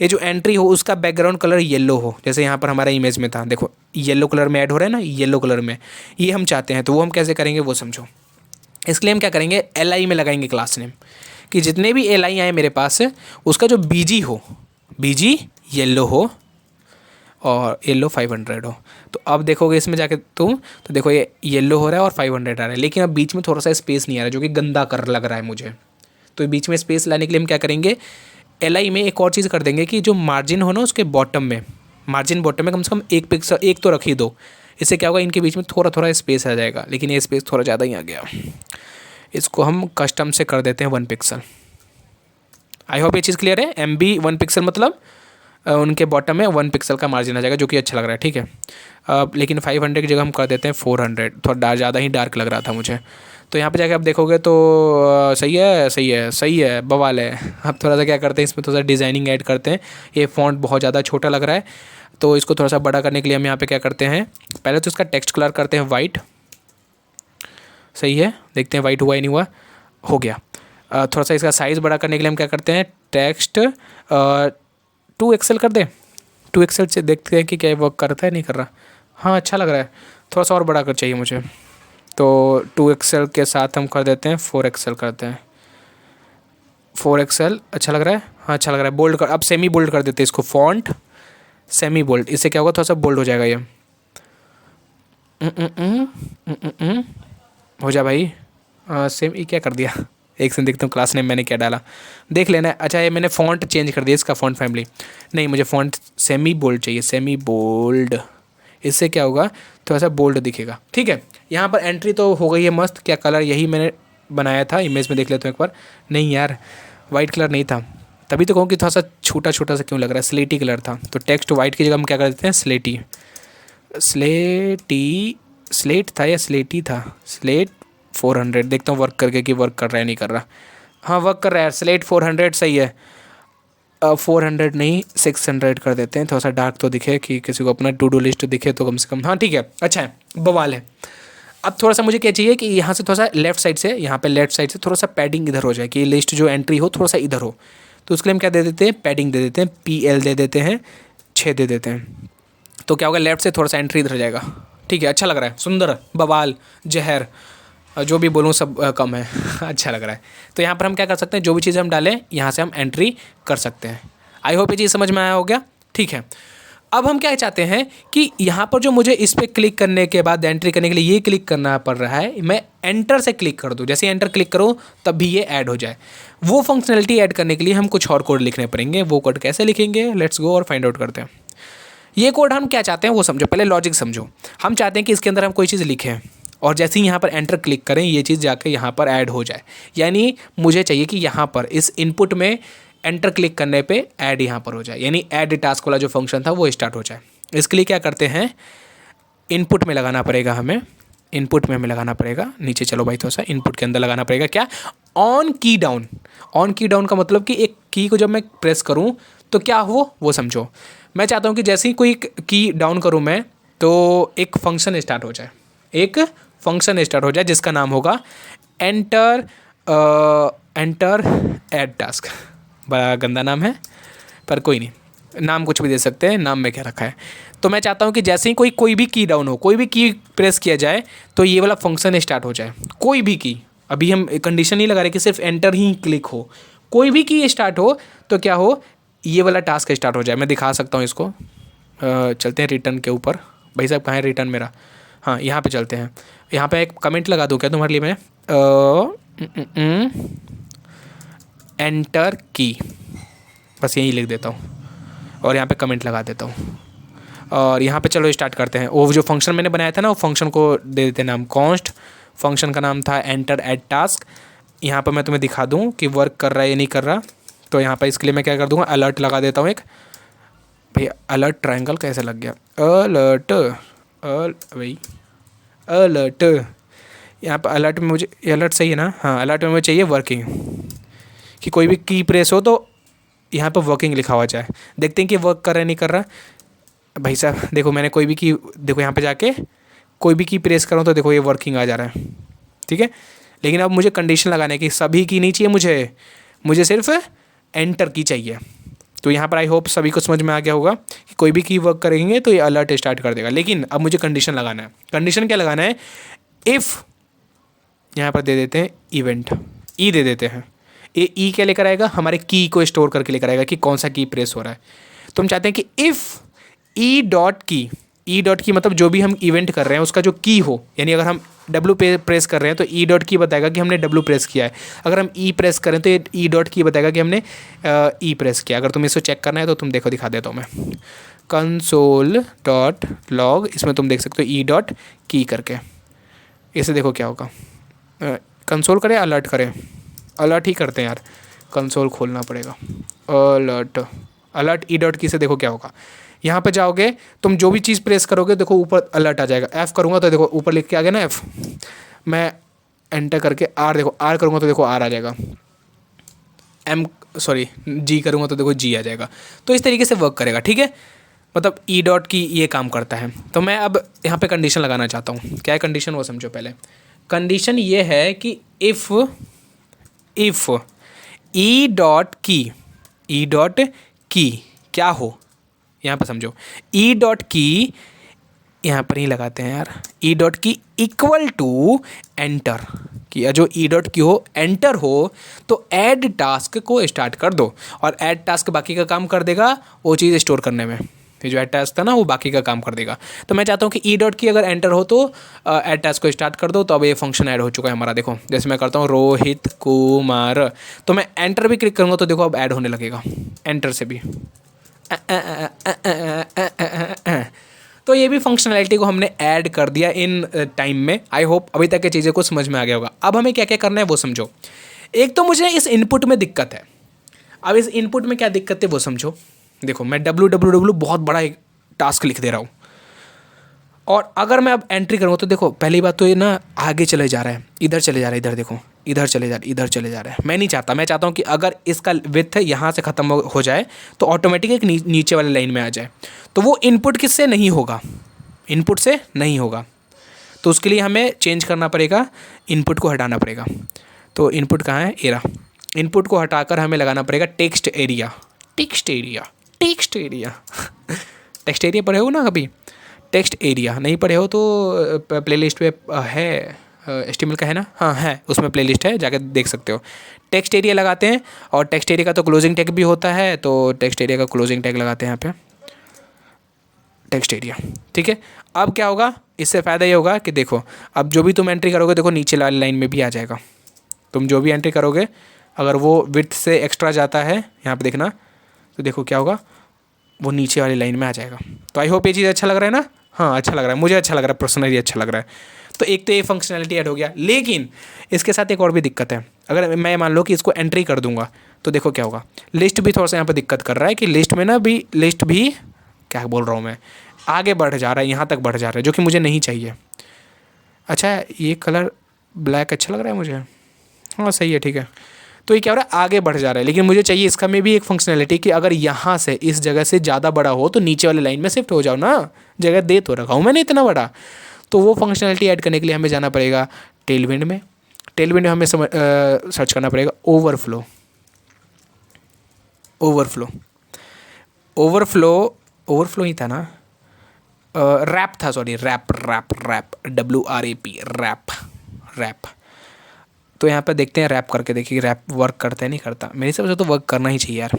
ये जो एंट्री हो उसका बैकग्राउंड कलर येलो हो, जैसे यहाँ पर हमारा इमेज में था, देखो येलो कलर में ऐड हो रहा है ना, येलो कलर में, ये हम चाहते हैं। तो वो हम कैसे करेंगे वो समझो। इसके लिए हम क्या करेंगे, LI में लगाएंगे क्लास नेम, कि जितने भी LI आए मेरे पास उसका जो BG हो, BG येलो हो और येलो 500 हो। तो अब देखोगे इसमें जाके तुम, तो देखो ये येलो हो रहा है और 500 आ रहा है, लेकिन अब बीच में थोड़ा सा स्पेस नहीं आ रहा है, जो कि गंदा कर लग रहा है मुझे। तो बीच में स्पेस लाने के लिए हम क्या करेंगे, LI में एक और चीज़ कर देंगे कि जो मार्जिन हो ना उसके बॉटम में, मार्जिन बॉटम में कम से कम 1 पिक्सल, एक तो रख ही दो। इससे क्या होगा, इनके बीच में थोड़ा थोड़ा स्पेस आ जाएगा, लेकिन ये स्पेस थोड़ा ज़्यादा ही आ गया। इसको हम कस्टम से कर देते हैं 1 पिक्सल। आई होप ये चीज़ क्लियर है। MB 1 पिक्सल मतलब उनके बॉटम में 1 पिक्सल का मार्जिन आ जाएगा, जो कि अच्छा लग रहा है। ठीक है, लेकिन 500 की जगह हम कर देते हैं 400, थोड़ा ज़्यादा ही डार्क लग रहा था मुझे। तो यहाँ पे जाके आप देखोगे तो सही है, सही है, सही है, बवाल है। अब थोड़ा सा क्या करते हैं, इसमें थोड़ा सा डिज़ाइनिंग ऐड करते हैं। ये फ़ॉन्ट बहुत ज़्यादा छोटा लग रहा है, तो इसको थोड़ा सा बड़ा करने के लिए हम यहाँ पे क्या करते हैं, पहले तो इसका टेक्स्ट कलर करते हैं वाइट। सही है, देखते हैं वाइट हुआ ही नहीं हुआ, हो गया। थोड़ा सा इसका साइज़ बड़ा करने के लिए हम क्या करते हैं, टेक्स्ट 2 XL कर दें। 2 XL से देखते हैं कि क्या वर्क करता है, नहीं कर रहा। हाँ अच्छा लग रहा है, थोड़ा सा और बड़ा कर चाहिए मुझे, तो 2 XL के साथ हम कर देते हैं 4 XL करते हैं। 4XL अच्छा लग रहा है, हाँ अच्छा लग रहा है। बोल्ड कर, अब सेमी बोल्ड कर देते हैं इसको, फॉन्ट सेमी बोल्ड, इससे क्या होगा थोड़ा सा बोल्ड हो जाएगा ये। हो जा भाई। सेम ये क्या कर दिया, एक से देखता हूँ क्लास नेम मैंने क्या डाला, देख लेना। अच्छा ये मैंने फ़ॉन्ट चेंज कर दिया इसका, फ़ॉन्ट फैमिली नहीं, मुझे फ़ॉन्ट सेमी बोल्ड चाहिए, सेमी बोल्ड। इससे क्या होगा थोड़ा सा बोल्ड दिखेगा। ठीक है, यहाँ पर एंट्री तो हो गई है मस्त। क्या कलर, यही मैंने बनाया था, इमेज में देख लेते हैं एक बार। नहीं यार वाइट कलर नहीं था, तभी तो कहूँ कि थोड़ा सा छोटा छोटा सा क्यों लग रहा है, स्लेटी कलर था। तो टेक्स्ट वाइट की जगह हम क्या कर देते हैं, स्लेटी। स्लेटी, स्लेट था या स्लेटी था, स्लेट 400। देखता हूँ वर्क करके कि वर्क कर रहा है नहीं कर रहा। हाँ वर्क कर रहा है, स्लेट 400 सही है। 400 नहीं 600 कर देते हैं, थोड़ा सा डार्क तो दिखे कि किसी को अपना टू डू लिस्ट दिखे तो कम से कम। हाँ ठीक है, अच्छा है, बवाल है। अब थोड़ा सा मुझे क्या चाहिए कि यहाँ से थोड़ा सा लेफ्ट साइड से, यहाँ पे लेफ्ट साइड से थोड़ा सा पैडिंग इधर हो जाए, कि लिस्ट जो एंट्री हो थोड़ा सा इधर हो। तो उसके लिए हम क्या दे देते हैं, पैडिंग दे देते हैं, PL दे देते हैं, 6 दे देते हैं। तो क्या होगा, लेफ्ट से थोड़ा सा एंट्री इधर जाएगा। ठीक है, अच्छा लग रहा है, सुंदर, बवाल, जहर, जो भी बोलूँ सब कम है। अच्छा लग रहा है। तो यहाँ पर हम क्या कर सकते हैं, जो भी चीज़ हम डालें यहाँ से हम एंट्री कर सकते हैं। आई होप ये चीज़ समझ में आया हो गया। ठीक है, अब हम क्या चाहते हैं कि यहाँ पर जो मुझे इस पर क्लिक करने के बाद एंट्री करने के लिए ये क्लिक करना पड़ रहा है, मैं एंटर से क्लिक कर दूँ, जैसे एंटर क्लिक करो तब भी ये ऐड हो जाए। वो फंक्शनलिटी ऐड करने के लिए हम कुछ और कोड लिखने पड़ेंगे। वो कोड कैसे लिखेंगे, लेट्स गो और फाइंड आउट करते हैं। ये कोड हम क्या चाहते हैं वो समझो, पहले लॉजिक समझो। हम चाहते हैं कि इसके अंदर हम कोई चीज़ लिखें और जैसे ही यहाँ पर एंटर क्लिक करें ये चीज़ जाकर यहाँ पर ऐड हो जाए। यानी मुझे चाहिए कि यहाँ पर इस इनपुट में एंटर क्लिक करने पे ऐड यहाँ पर हो जाए, यानी ऐड टास्क वाला जो फंक्शन था वो स्टार्ट हो जाए। इसके लिए क्या करते हैं, इनपुट में लगाना पड़ेगा हमें, इनपुट में हमें लगाना पड़ेगा, नीचे चलो भाई थोड़ा सा, इनपुट के अंदर लगाना पड़ेगा क्या, ऑन की डाउन। ऑन की डाउन का मतलब कि एक की को जब मैं प्रेस करूँ तो क्या हो वो समझो। मैं चाहता हूँ कि जैसे ही कोई की डाउन करूँ मैं तो एक फंक्शन स्टार्ट हो जाए, एक फंक्शन स्टार्ट हो जाए जिसका नाम होगा एंटर एंटर ऐड टास्क। बड़ा गंदा नाम है पर कोई नहीं, नाम कुछ भी दे सकते हैं, नाम में क्या रखा है। तो मैं चाहता हूँ कि जैसे ही कोई भी की डाउन हो, कोई भी की प्रेस किया जाए तो ये वाला फंक्शन स्टार्ट हो जाए। कोई भी की, अभी हम कंडीशन नहीं लगा रहे कि सिर्फ एंटर ही क्लिक हो, कोई भी की स्टार्ट हो तो क्या हो, ये वाला टास्क स्टार्ट हो जाए। मैं दिखा सकता हूँ इसको। चलते हैं रिटर्न के ऊपर। भाई साहब कहाँ है रिटर्न मेरा, हाँ यहाँ पे चलते हैं। यहाँ पे एक कमेंट लगा दूँ क्या तुम्हारे लिए मैं, एंटर की, बस यही लिख देता हूँ और यहाँ पे कमेंट लगा देता हूँ। और यहाँ पे चलो स्टार्ट करते हैं। वो जो फंक्शन मैंने बनाया था ना, वो फंक्शन को दे देते हैं नाम कॉन्स्ट। फंक्शन का नाम था एंटर ऐड टास्क। यहाँ पर मैं तुम्हें दिखा दूँ कि वर्क कर रहा है या नहीं कर रहा। तो यहाँ पर इसके लिए मैं क्या कर दूँगा, अलर्ट लगा देता हूँ एक। भैया अलर्ट ट्रायंगल कैसे लग गया, अलर्ट भाई अलर्ट। यहाँ पर अलर्ट में मुझे, अलर्ट सही है ना, हाँ अलर्ट में मुझे चाहिए वर्किंग, कि कोई भी की प्रेस हो तो यहाँ पर वर्किंग लिखा हुआ जाए। देखते हैं कि वर्क कर रहा है नहीं कर रहा। भाई साहब देखो मैंने कोई भी की, देखो यहाँ पे जाके कोई भी की प्रेस करूँ तो देखो ये वर्किंग आ जा रहा है। ठीक है, लेकिन अब मुझे कंडीशन लगाने की, सभी की नहीं चाहिए मुझे सिर्फ एंटर की चाहिए। तो यहाँ पर आई होप सभी को समझ में आ गया होगा कि कोई भी की वर्क करेंगे तो ये अलर्ट स्टार्ट कर देगा। लेकिन अब मुझे कंडीशन लगाना है। कंडीशन क्या लगाना है, इफ़, यहाँ पर दे देते हैं इवेंट, ई दे देते हैं। ये ई क्या लेकर आएगा, हमारे की को स्टोर करके लेकर आएगा कि कौन सा की प्रेस हो रहा है। तो हम चाहते हैं कि इफ़ ई डॉट की, ई डॉट की मतलब जो भी हम इवेंट कर रहे हैं उसका जो की हो, यानी अगर हम डब्ल्यू प्रेस कर रहे हैं तो ई डॉट की बताएगा कि हमने डब्ल्यू प्रेस किया है। अगर हम ई प्रेस करें तो ये ई डॉट की बताएगा कि हमने ई प्रेस किया। अगर तुम्हें इसको चेक करना है तो तुम देखो, दिखा देता हूँ मैं, कंसोल डॉट लॉग, इसमें तुम देख सकते हो ई डॉट की करके। इसे देखो क्या होगा, कंसोल करें अलर्ट करें, अलर्ट ही करते हैं यार, कंसोल खोलना पड़ेगा। अलर्ट, अलर्ट ई डॉट की से देखो क्या होगा। यहाँ पे जाओगे तुम जो भी चीज़ प्रेस करोगे देखो ऊपर अलर्ट आ जाएगा। एफ़ करूँगा तो देखो ऊपर लिख के आ गया ना एफ़। मैं एंटर करके आर, देखो आर करूँगा तो देखो आर आ जाएगा। जी करूँगा तो देखो जी आ जाएगा। तो इस तरीके से वर्क करेगा। ठीक है, मतलब ई डॉट की ये काम करता है। तो मैं अब यहाँ पे कंडीशन लगाना चाहता हूँ। क्या है कंडीशन वो समझो पहले। कंडीशन ये है कि इफ़ ई डॉट की क्या हो, यहाँ पर समझो, ई डॉट की यहाँ पर ही लगाते हैं यार, ई डॉट की इक्वल टू एंटर। कि जो ई डॉट की हो एंटर हो तो ऐड टास्क को स्टार्ट कर दो, और ऐड टास्क बाकी का काम कर देगा वो चीज़ स्टोर करने में। ये जो ऐड टास्क था ना वो बाकी का काम कर देगा। तो मैं चाहता हूँ कि ई डॉट की अगर एंटर हो तो ऐड टास्क को स्टार्ट कर दो। तो अब ये फंक्शन ऐड हो चुका है हमारा। देखो जैसे मैं करता हूँ रोहित कुमार, तो मैं एंटर भी क्लिक करूँगा तो देखो अब ऐड होने लगेगा एंटर से भी। तो ये भी फंक्शनैलिटी को हमने ऐड कर दिया इन टाइम में। आई होप अभी तक की चीज़ें को समझ में आ गया होगा। अब हमें क्या क्या करना है वो समझो। एक तो मुझे इस इनपुट में दिक्कत है। अब इस इनपुट में क्या दिक्कत है वो समझो। देखो मैं www बहुत बड़ा एक टास्क लिख दे रहा हूँ, और अगर मैं अब एंट्री करूँगा तो देखो पहली बात तो ये ना आगे चले जा रहा है, इधर चले जा रहा है, इधर देखो इधर चले जा रहा है, इधर चले जा रहा है। मैं नहीं चाहता, मैं चाहता हूँ कि अगर इसका विड्थ यहाँ से ख़त्म हो जाए तो ऑटोमेटिक एक नीचे वाले लाइन में आ जाए। तो वो इनपुट किससे नहीं होगा, इनपुट से नहीं होगा। तो उसके लिए हमें चेंज करना पड़ेगा, इनपुट को हटाना पड़ेगा। तो इनपुट कहाँ है, एरा। इनपुट को हटाकर हमें लगाना पड़ेगा text area. Text area, text area text area पढ़े हो ना कभी? टेक्स्ट एरिया नहीं पढ़े हो तो प्लेलिस्ट पे है, HTML का है ना, हाँ है, उसमें प्लेलिस्ट है, जाकर देख सकते हो। टेक्स्ट एरिया लगाते हैं, और टेक्स्ट एरिया का तो क्लोजिंग टैग भी होता है, तो टेक्स्ट एरिया का क्लोजिंग टैग लगाते हैं यहाँ पे टेक्स्ट एरिया। ठीक है, अब क्या होगा, इससे फ़ायदा ये होगा कि देखो अब जो भी तुम एंट्री करोगे देखो नीचे वाली लाइन में भी आ जाएगा। तुम जो भी एंट्री करोगे अगर वो विड्थ से एक्स्ट्रा जाता है यहाँ पे देखना, तो देखो क्या होगा, वो नीचे वाली लाइन में आ जाएगा। तो आई होप ये चीज़ अच्छा लग रहा है ना? हाँ अच्छा लग रहा है, मुझे अच्छा लग रहा है, पर्सनली अच्छा लग रहा है। तो एक तो ये फंक्शनैलिटी ऐड हो गया, लेकिन इसके साथ एक और भी दिक्कत है। अगर मैं मान लो कि इसको एंट्री कर दूंगा तो देखो क्या होगा, लिस्ट भी थोड़ा सा यहाँ पर दिक्कत कर रहा है कि लिस्ट में ना भी, लिस्ट भी क्या बोल रहा हूँ मैं, आगे बढ़ जा रहा है, यहाँ तक बढ़ जा रहा है, जो कि मुझे नहीं चाहिए। अच्छा ये कलर ब्लैक अच्छा लग रहा है मुझे, हाँ सही है, ठीक है। तो ये क्या हो रहा है, आगे बढ़ जा रहा है, लेकिन मुझे चाहिए इसका में भी एक फंक्शनैलिटी कि अगर यहाँ से इस जगह से ज़्यादा बड़ा हो तो नीचे वाली लाइन में शिफ्ट हो जाओ ना, जगह दे तो रखा हूँ मैंने इतना बड़ा। तो वो फंक्शनैलिटी ऐड करने के लिए हमें जाना पड़ेगा टेलविंड में। टेलविंड में हमें सर्च करना पड़ेगा ओवरफ्लो। ओवरफ्लो ओवरफ्लो ओवरफ्लो ही था ना, रैप था, sorry wrap wrap wrap WRAP wrap wrap. तो यहाँ पर देखते हैं, रैप करके देखिए रैप वर्क करता है नहीं करता। मेरे हिसाब से तो वर्क करना ही चाहिए यार।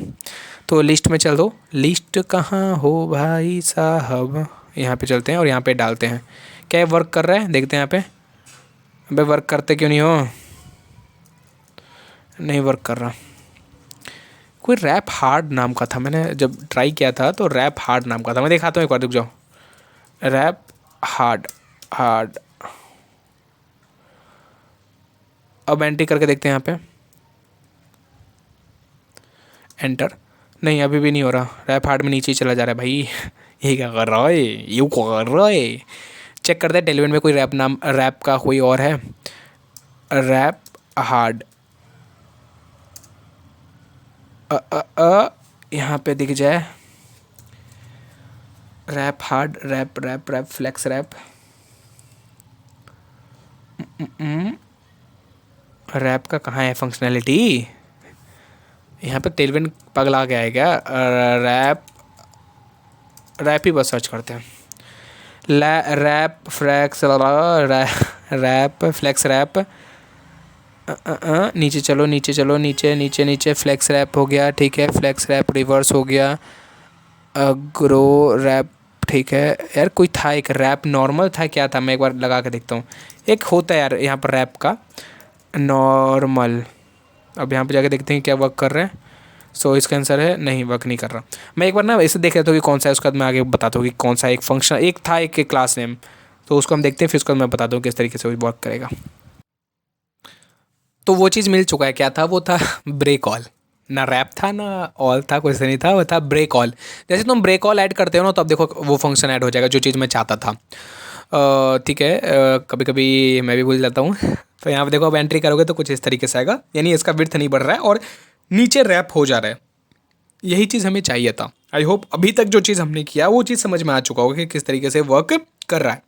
तो लिस्ट में चल दो, लिस्ट कहाँ हो भाई साहब, यहाँ पे चलते हैं और यहाँ पे डालते हैं। क्या ये वर्क कर रहा है, देखते हैं यहाँ पे। अबे वर्क करते क्यों नहीं हो, नहीं वर्क कर रहा। कोई रैप हार्ड नाम का था, मैंने जब ट्राई किया था तो रैप हार्ड नाम का था। मैं दिखाता हूँ एक बार, रुक जाओ। रैप हार्ड हार्ड, अब एंट्री करके देखते हैं यहाँ पे, एंटर, नहीं अभी भी नहीं हो रहा, रैप हार्ड में नीचे ही चला जा रहा है भाई। ये क्या कर रहा है, ये क्या कर रहा है। चेक करते हैं टेलविंड में कोई रैप नाम, रैप का कोई और है, रैप हार्ड यहाँ पे दिख जाए, wrap hard, wrap wrap wrap flex wrap, wrap का कहाँ है फंक्शनैलिटी। यहाँ पे टेलविंड पगला गया है क्या, रैप रैप ही बस सर्च करते हैं, wrap flex wrap flex wrap, नीचे चलो नीचे चलो, नीचे नीचे नीचे, फ्लैक्स रैप हो गया, ठीक है, फ्लैक्स रैप रिवर्स हो गया, ग्रो रैप, ठीक है यार। कोई था एक रैप नॉर्मल था, क्या था, मैं एक बार लगा के देखता हूँ। एक होता है यार यहाँ पर रैप का नॉर्मल, अब यहाँ पे जाके देखते हैं क्या वर्क कर रहा है। सो इसका आंसर है नहीं, वर्क नहीं कर रहा। मैं एक बार ना इसे देख लेता हूँ कि कौन सा है, उसके बाद मैं आगे बताता हूँ कि कौन सा एक फंक्शन, एक था एक क्लास नेम, तो उसको हम देखते हैं, फिर उसके बाद मैं बताता हूँ किस तरीके से वो वर्क करेगा। तो वो चीज़ मिल चुका है, क्या था वो, था ब्रेक ऑल। ना रैप था ना ऑल था, कुछ नहीं था, वो था ब्रेक ऑल। जैसे तुम ब्रेक ऑल ऐड करते हो ना, तो अब देखो वो फंक्शन ऐड हो जाएगा, जो चीज़ मैं चाहता था। ठीक है, कभी कभी मैं भी भूल जाता हूँ। तो यहाँ पे देखो अब एंट्री करोगे तो कुछ इस तरीके से आएगा, यानी इसका विड्थ नहीं बढ़ रहा है और नीचे रैप हो जा रहा है। यही चीज़ हमें चाहिए था। आई होप अभी तक जो चीज़ हमने किया वो चीज़ समझ में आ चुका होगा कि किस तरीके से वर्क कर रहा है।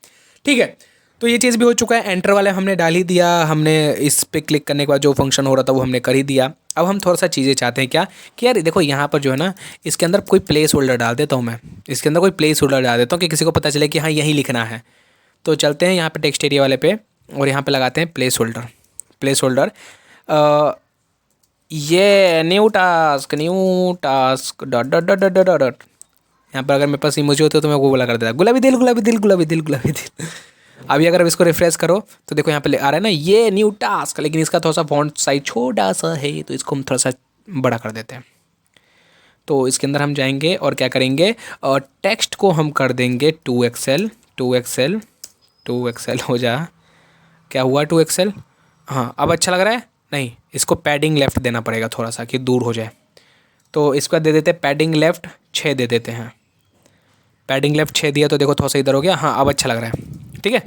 ठीक है, तो ये चीज़ भी हो चुका है। एंटर वाले हमने डाल ही दिया, हमने इस पे क्लिक करने के बाद जो फंक्शन हो रहा था वो हमने कर ही दिया। अब हम थोड़ा सा चीज़ें चाहते हैं क्या कि यार देखो यहाँ पर जो है ना, इसके अंदर कोई प्लेस होल्डर डाल देता हूँ मैं, इसके अंदर कोई प्लेस होल्डर डाल देता हूँ कि किसी को पता चले कि हाँ यहीं लिखना है। तो चलते हैं यहाँ पे टेक्स्ट एरिया वाले पे और यहाँ पे लगाते हैं प्लेस होल्डर। Place holder. ये new task dot dot dot dot dot dot. यहाँ पर अगर मेरे पास इमोजी होते तो मैं वो बोला कर देता, गुलाबी दिल गुलाबी दिल गुलाबी दिल गुलाबी दिल। अभी अगर आप इसको रिफ्रेश करो तो देखो यहाँ पे आ रहा है ना ये न्यू टास्क, लेकिन इसका थोड़ा सा फॉन्ट साइज छोटा सा है, तो इसको हम थोड़ा सा बड़ा कर देते हैं। तो इसके अंदर हम जाएंगे और क्या करेंगे, और टेक्स्ट को हम कर देंगे 2XL 2XL 2XL हो जा। क्या हुआ 2XL? हाँ अब अच्छा लग रहा है। नहीं, इसको पैडिंग लेफ़्ट देना पड़ेगा थोड़ा सा कि दूर हो जाए। तो इसका दे देते हैं पैडिंग लेफ़्ट 6 दे देते हैं। पैडिंग लेफ़्ट 6 दिया तो देखो थोड़ा सा इधर हो गया। हाँ अब अच्छा लग रहा है, ठीक है।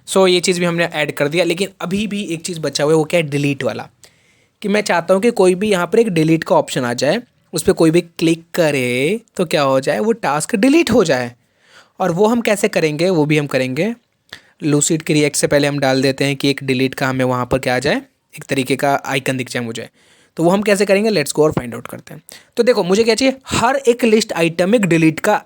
सो ये चीज़ भी हमने ऐड कर दिया, लेकिन अभी भी एक चीज़ बचा हुआ है, वो क्या है, डिलीट वाला। कि मैं चाहता हूँ कि कोई भी यहाँ पर एक डिलीट का ऑप्शन आ जाए, उस पर कोई भी क्लिक करे तो क्या हो जाए, वो टास्क डिलीट हो जाए। और वो हम कैसे करेंगे, वो भी हम करेंगे। लूसिड के रिएक्ट से पहले हम डाल देते हैं कि एक डिलीट का हमें वहाँ पर क्या आ जाए, एक तरीके का आइकन दिख जाए मुझे। तो वो हम कैसे करेंगे, लेट्स गो और फाइंड आउट करते हैं। तो देखो मुझे क्या चाहिए, हर एक लिस्ट आइटम में एक डिलीट का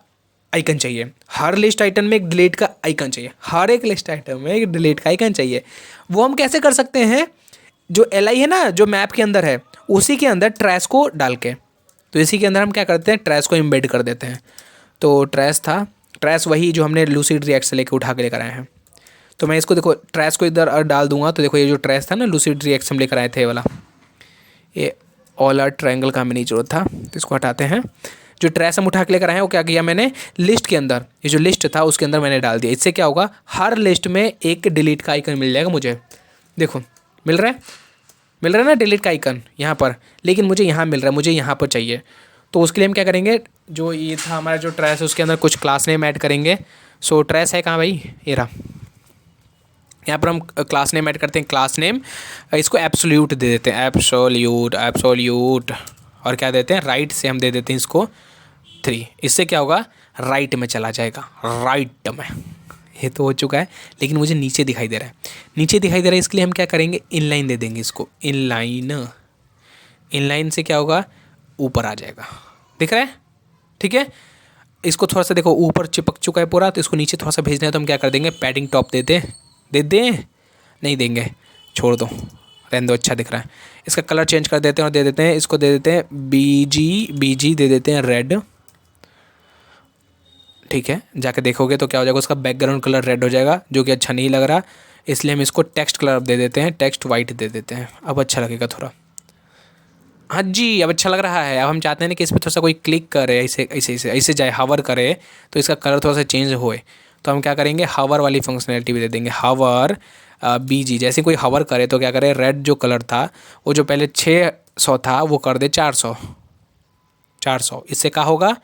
आइकन चाहिए। हर लिस्ट आइटम में एक डिलीट का आइकन चाहिए। हर एक लिस्ट आइटम में एक डिलीट का आइकन चाहिए। वो हम कैसे कर सकते हैं, जो LI है ना, जो मैप के अंदर है, उसी के अंदर ट्रैश को डाल के। तो इसी के अंदर हम क्या करते हैं, ट्रैश को इम्बेड कर देते हैं। तो ट्रैश था, ट्रैश वही जो हमने लूसिड रिएक्ट से लेकर उठा के लेकर आए हैं। तो मैं इसको देखो ट्रैश को इधर डाल दूंगा, तो देखो ये जो ट्रैश था ना लूसिड रिएक्ट हम लेकर आए थे वाला, ये ऑल आर ट्रायंगल का हमें नहीं जरूरत था, तो इसको हटाते हैं। जो ट्रैश हम उठा के लेकर आए हैं वो क्या किया मैंने, लिस्ट के अंदर, ये जो लिस्ट था उसके अंदर मैंने डाल दिया। इससे क्या होगा, हर लिस्ट में एक डिलीट का आइकन मिल जाएगा मुझे। देखो मिल रहा है ना डिलीट का आइकन यहाँ पर, लेकिन मुझे यहाँ मिल रहा है, मुझे यहाँ पर चाहिए। तो उसके लिए हम क्या करेंगे, जो ये था हमारा जो ट्रैश है उसके अंदर कुछ क्लास नेम ऐड करेंगे। सो ट्रैश है कहाँ भाई, ये रहा। यहाँ पर हम क्लास नेम ऐड करते हैं, क्लास नेम इसको एब्सोल्यूट दे देते हैं, एब्सोल्यूट। और क्या देते हैं, राइट से हम दे देते हैं इसको 3। इससे क्या होगा, राइट में चला जाएगा, राइट में। ये तो हो चुका है, लेकिन मुझे नीचे दिखाई दे रहा है, इसके लिए हम क्या करेंगे, इनलाइन दे देंगे इसको, इनलाइन से क्या होगा, ऊपर आ जाएगा, दिख रहा है, ठीक है। इसको थोड़ा सा देखो ऊपर चिपक चुका है पूरा, तो इसको नीचे थोड़ा सा भेजना है, तो हम क्या कर देंगे, पैडिंग टॉप दे दें, नहीं देंगे, छोड़ दो, रहने दो, अच्छा दिख रहा है। इसका कलर चेंज कर देते हैं और दे देते हैं, इसको दे देते हैं BG दे देते हैं रेड, ठीक है। जाके देखोगे तो क्या हो जाएगा, उसका बैकग्राउंड कलर रेड हो जाएगा, जो कि अच्छा नहीं लग रहा। इसलिए हम इसको टेक्स्ट कलर दे देते हैं, टेक्स्ट वाइट दे देते हैं, अब अच्छा लगेगा थोड़ा। हाँ जी, अब अच्छा लग रहा है। अब हम चाहते हैं ना कि इस पर थोड़ा सा कोई क्लिक करे, ऐसे जाए, हावर करे, तो इसका कलर थोड़ा सा चेंज होए। तो हम क्या करेंगे, हावर वाली फंक्शनैलिटी भी दे देंगे, हावर BG। जैसे कोई हावर करे तो क्या करे, रेड जो कलर था वो जो पहले 600 था वो कर दे 400। इससे क्या होगा,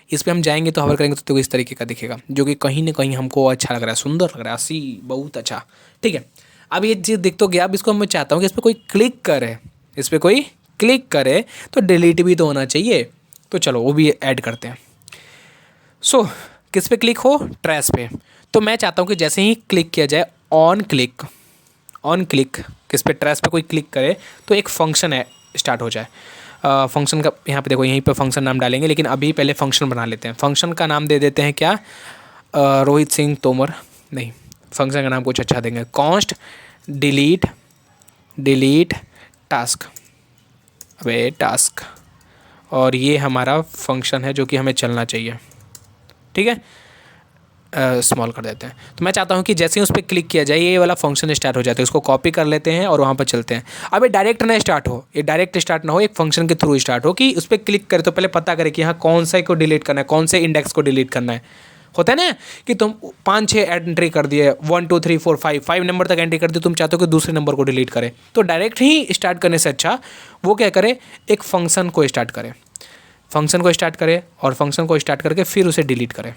इस पर हम जाएंगे तो हावर करेंगे तो इस तरीके का दिखेगा, जो कि कहीं ना कहीं हमको अच्छा लग रहा है, सुंदर लग रहा है, बहुत अच्छा, ठीक है। अब ये चीज़ दिख तो गया, अब इसको मैं चाहता हूँ कि इस पर कोई क्लिक करे, तो डिलीट भी तो होना चाहिए। तो चलो वो भी ऐड करते हैं। सो किस पे क्लिक हो, ट्रैश पे। तो मैं चाहता हूँ कि जैसे ही क्लिक किया जाए, ऑन क्लिक किस पे, ट्रैश पे कोई क्लिक करे तो एक फंक्शन है स्टार्ट हो जाए। फंक्शन का यहाँ पे देखो, यहीं पे फंक्शन नाम डालेंगे, लेकिन अभी पहले फंक्शन बना लेते हैं। फंक्शन का नाम दे देते हैं क्या, रोहित सिंह तोमर, नहीं, फंक्शन का नाम कुछ अच्छा देंगे, कॉन्स्ट डिलीट टास्क। और ये हमारा फंक्शन है जो कि हमें चलना चाहिए, ठीक है। स्मॉल कर देते हैं। तो मैं चाहता हूँ कि जैसे ही उस पर क्लिक किया जाए ये वाला फंक्शन स्टार्ट हो जाता है। इसको कॉपी कर लेते हैं और वहाँ पर चलते हैं। अब ये डायरेक्ट ना स्टार्ट हो, एक फंक्शन के थ्रू स्टार्ट हो, कि उस पर क्लिक करे तो पहले पता करे कि हाँ कौन सा को डिलीट करना है, कौन से इंडेक्स को डिलीट करना है। होता है ना कि तुम 5-6 एंट्री कर दिए, 1 2 3 4 5 नंबर तक एंट्री कर दी, तुम चाहते हो कि दूसरे नंबर को डिलीट करे, तो डायरेक्ट ही स्टार्ट करने से अच्छा वो क्या करे, एक फंक्शन को स्टार्ट करे, और फंक्शन को स्टार्ट करके फिर उसे डिलीट करे।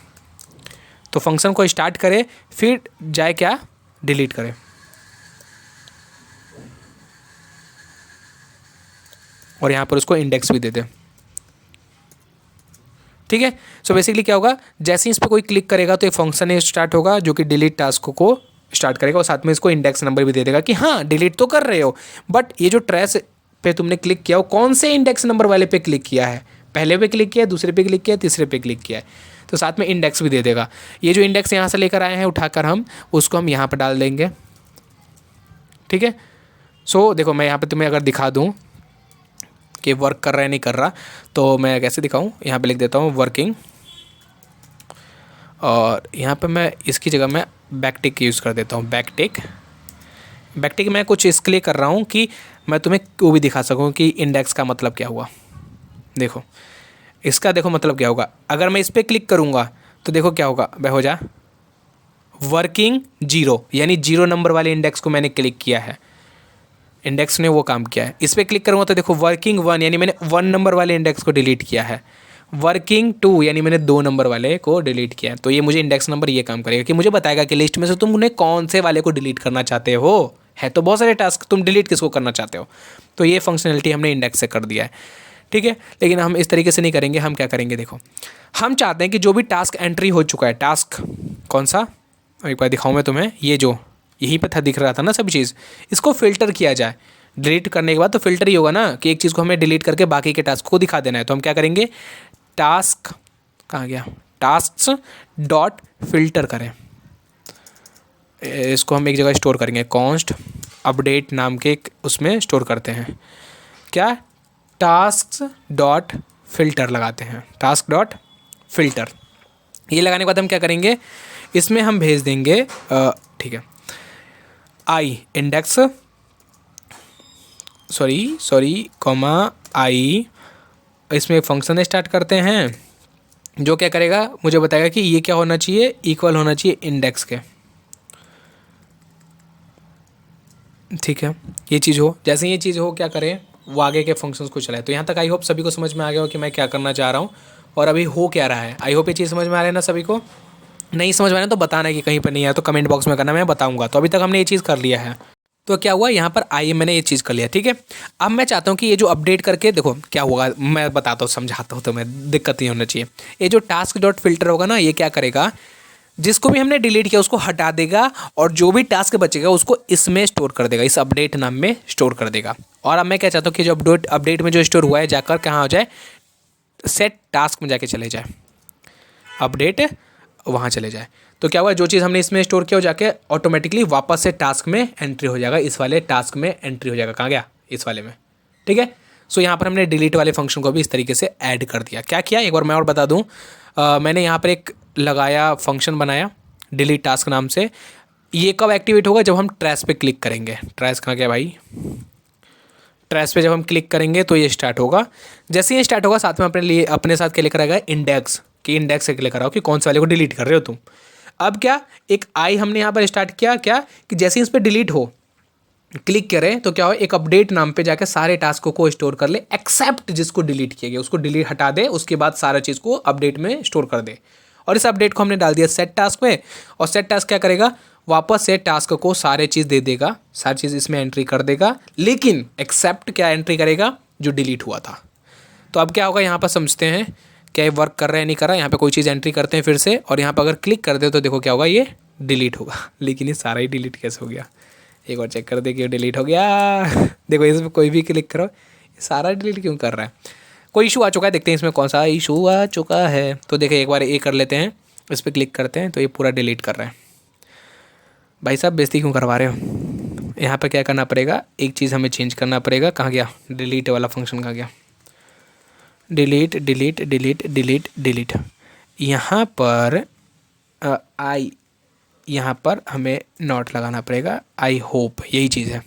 तो फंक्शन को स्टार्ट करे, फिर जाए क्या, डिलीट करे। और यहाँ पर उसको इंडेक्स भी दे दे, ठीक है। सो बेसिकली क्या होगा, जैसे ही इस पर कोई क्लिक करेगा तो एक फंक्शन स्टार्ट होगा जो कि डिलीट टास्क को स्टार्ट करेगा, और साथ में इसको इंडेक्स नंबर भी दे देगा कि हाँ डिलीट तो कर रहे हो, बट ये जो ट्रैश पे तुमने क्लिक किया वो कौन से इंडेक्स नंबर वाले पे क्लिक किया है, पहले पे क्लिक किया है, दूसरे पे क्लिक किया है, तीसरे पे क्लिक किया है, तो साथ में इंडेक्स भी दे देगा। ये जो इंडेक्स यहाँ से लेकर आए हैं उठाकर, हम उसको हम यहाँ पर डाल देंगे, ठीक है। सो देखो मैं यहाँ पे तुम्हें अगर दिखा दूँ कि वर्क कर रहा है नहीं कर रहा, तो मैं कैसे दिखाऊँ, यहाँ पे लिख देता हूँ वर्किंग, और यहाँ पे मैं इसकी जगह मैं बैकटिक यूज़ कर देता हूँ। बैकटिक मैं कुछ इसके लिए कर रहा हूँ कि मैं तुम्हें वो भी दिखा सकूँ कि इंडेक्स का मतलब क्या हुआ। देखो इसका देखो मतलब क्या होगा, अगर मैं इस पर क्लिक करूँगा तो देखो क्या होगा, वह हो जा वर्किंग 0, यानी 0 नंबर वाले इंडेक्स को मैंने क्लिक किया है, इंडेक्स ने वो काम किया है। इस पर क्लिक करूँगा तो देखो वर्किंग 1, यानी मैंने 1 नंबर वाले इंडेक्स को डिलीट किया है। वर्किंग 2, यानी मैंने 2 नंबर वाले को डिलीट किया है। तो ये मुझे इंडेक्स नंबर ये काम करेगा कि मुझे बताएगा कि लिस्ट में से तुम उन्हें कौन से वाले को डिलीट करना चाहते हो। है तो बहुत सारे टास्क, तुम डिलीट किसको करना चाहते हो। तो ये फंक्शनलिटी हमने इंडेक्स से कर दिया है, ठीक है। लेकिन हम इस तरीके से नहीं करेंगे, हम क्या करेंगे, देखो हम चाहते हैं कि जो भी टास्क एंट्री हो चुका है, टास्क कौन सा, एक बार दिखाऊँ मैं तुम्हें, ये जो यहीं पे था दिख रहा था ना सभी चीज़, इसको फिल्टर किया जाए। डिलीट करने के बाद तो फिल्टर ही होगा ना कि एक चीज़ को हमें डिलीट करके बाकी के टास्क को दिखा देना है। तो हम क्या करेंगे, टास्क कहाँ गया, टास्क्स डॉट फिल्टर करें, इसको हम एक जगह स्टोर करेंगे, कॉन्स्ट अपडेट नाम के एक उसमें स्टोर करते हैं। क्या, टास्क्स डॉट फिल्टर लगाते हैं, टास्क डॉट फिल्टर। ये लगाने के बाद हम क्या करेंगे, इसमें हम भेज देंगे, ठीक है, आई इंडेक्स सॉरी कॉमा आई, इसमें एक फंक्शन स्टार्ट करते हैं जो क्या करेगा, मुझे बताएगा कि ये क्या होना चाहिए, इक्वल होना चाहिए इंडेक्स के, ठीक है। ये चीज़ हो, जैसे ये चीज़ हो क्या करें, वो आगे के फंक्शंस को चलाए। तो यहाँ तक आई होप सभी को समझ में आ गया हो कि मैं क्या करना चाह रहा हूँ और अभी हो क्या रहा है। आई होप ये चीज़ समझ में आ रहा है ना सभी को। नहीं समझ में आया तो बताना है कि कहीं पर नहीं आया तो कमेंट बॉक्स में करना, मैं बताऊँगा। तो अभी तक हमने ये चीज़ कर लिया है। तो क्या हुआ यहाँ पर आई, मैंने ये चीज़ कर लिया, ठीक है। अब मैं चाहता हूँ कि ये जो अपडेट करके देखो क्या होगा, मैं बताता हूँ, समझाता हूँ, तो मैं दिक्कत नहीं होना चाहिए। ये जो टास्क डॉट फिल्टर होगा ना, ये क्या करेगा, जिसको भी हमने डिलीट किया उसको हटा देगा और जो भी टास्क बचेगा उसको इसमें स्टोर कर देगा, इस अपडेट नाम में स्टोर कर देगा। और अब मैं क्या चाहता हूँ कि जो अपडेट में जो स्टोर हुआ है जाकर कहाँ हो जाए, सेट टास्क में जाके चले जाए, अपडेट वहाँ चले जाए। तो क्या हुआ, जो चीज़ हमने इसमें स्टोर किया हो जाके ऑटोमेटिकली वापस से टास्क में एंट्री हो जाएगा, इस वाले टास्क में एंट्री हो जाएगा, कहाँ गया, इस वाले में, ठीक है। सो यहाँ पर हमने डिलीट वाले फंक्शन को भी इस तरीके से ऐड कर दिया। क्या किया एक बार मैं और बता दूँ, मैंने यहाँ पर एक लगाया फंक्शन बनाया डिलीट टास्क नाम से। ये कब एक्टिवेट होगा, जब हम ट्रैश पे क्लिक करेंगे, ट्रैश कहाँ गया भाई, ट्रैश पे जब हम क्लिक करेंगे तो ये स्टार्ट होगा। जैसे ये स्टार्ट होगा साथ में अपने साथ क्या लेकर आएगा, इंडेक्स, कि इंडेक्स से लेकर आओ कि कौन से वाले को डिलीट कर रहे हो तुम। अब क्या, एक आई हमने यहाँ पर स्टार्ट किया, क्या कि जैसे इस पर डिलीट हो क्लिक करें तो क्या हो, एक अपडेट नाम पे जाकर सारे टास्कों को स्टोर कर ले, एक्सेप्ट जिसको डिलीट किया गया उसको डिलीट हटा दे, उसके बाद सारा चीज़ को अपडेट में स्टोर कर दे। और इस अपडेट को हमने डाल दिया सेट टास्क में, और सेट टास्क क्या करेगा, वापस से टास्क को सारे चीज़ दे देगा, सारी चीज़ इसमें एंट्री कर देगा, लेकिन एक्सेप्ट क्या एंट्री करेगा, जो डिलीट हुआ था। तो अब क्या होगा, यहाँ पर समझते हैं क्या ये वर्क कर रहा है नहीं कर रहा है। यहाँ पे कोई चीज़ एंट्री करते हैं फिर से, और यहाँ पर अगर क्लिक कर दे तो देखो क्या होगा, ये डिलीट होगा। लेकिन ये सारा ही डिलीट कैसे हो गया, एक और चेक कर दे कि डिलीट हो गया। देखो इसमें कोई भी क्लिक करो, ये सारा डिलीट क्यों कर रहा है, कोई इशू आ चुका है, देखते हैं इसमें कौन सा इशू आ चुका है। तो देखिए एक बार ये कर लेते हैं, इस पर क्लिक करते हैं तो ये पूरा डिलीट कर रहा है। भाई साहब बेइज्जती क्यों करवा रहे हो, यहाँ पर क्या करना पड़ेगा, एक चीज़ हमें चेंज करना पड़ेगा, कहाँ गया डिलीट वाला फंक्शन, कहाँ गया, delete delete delete delete delete, यहाँ पर आई, यहाँ पर हमें नॉट लगाना पड़ेगा, आई होप यही चीज़ है।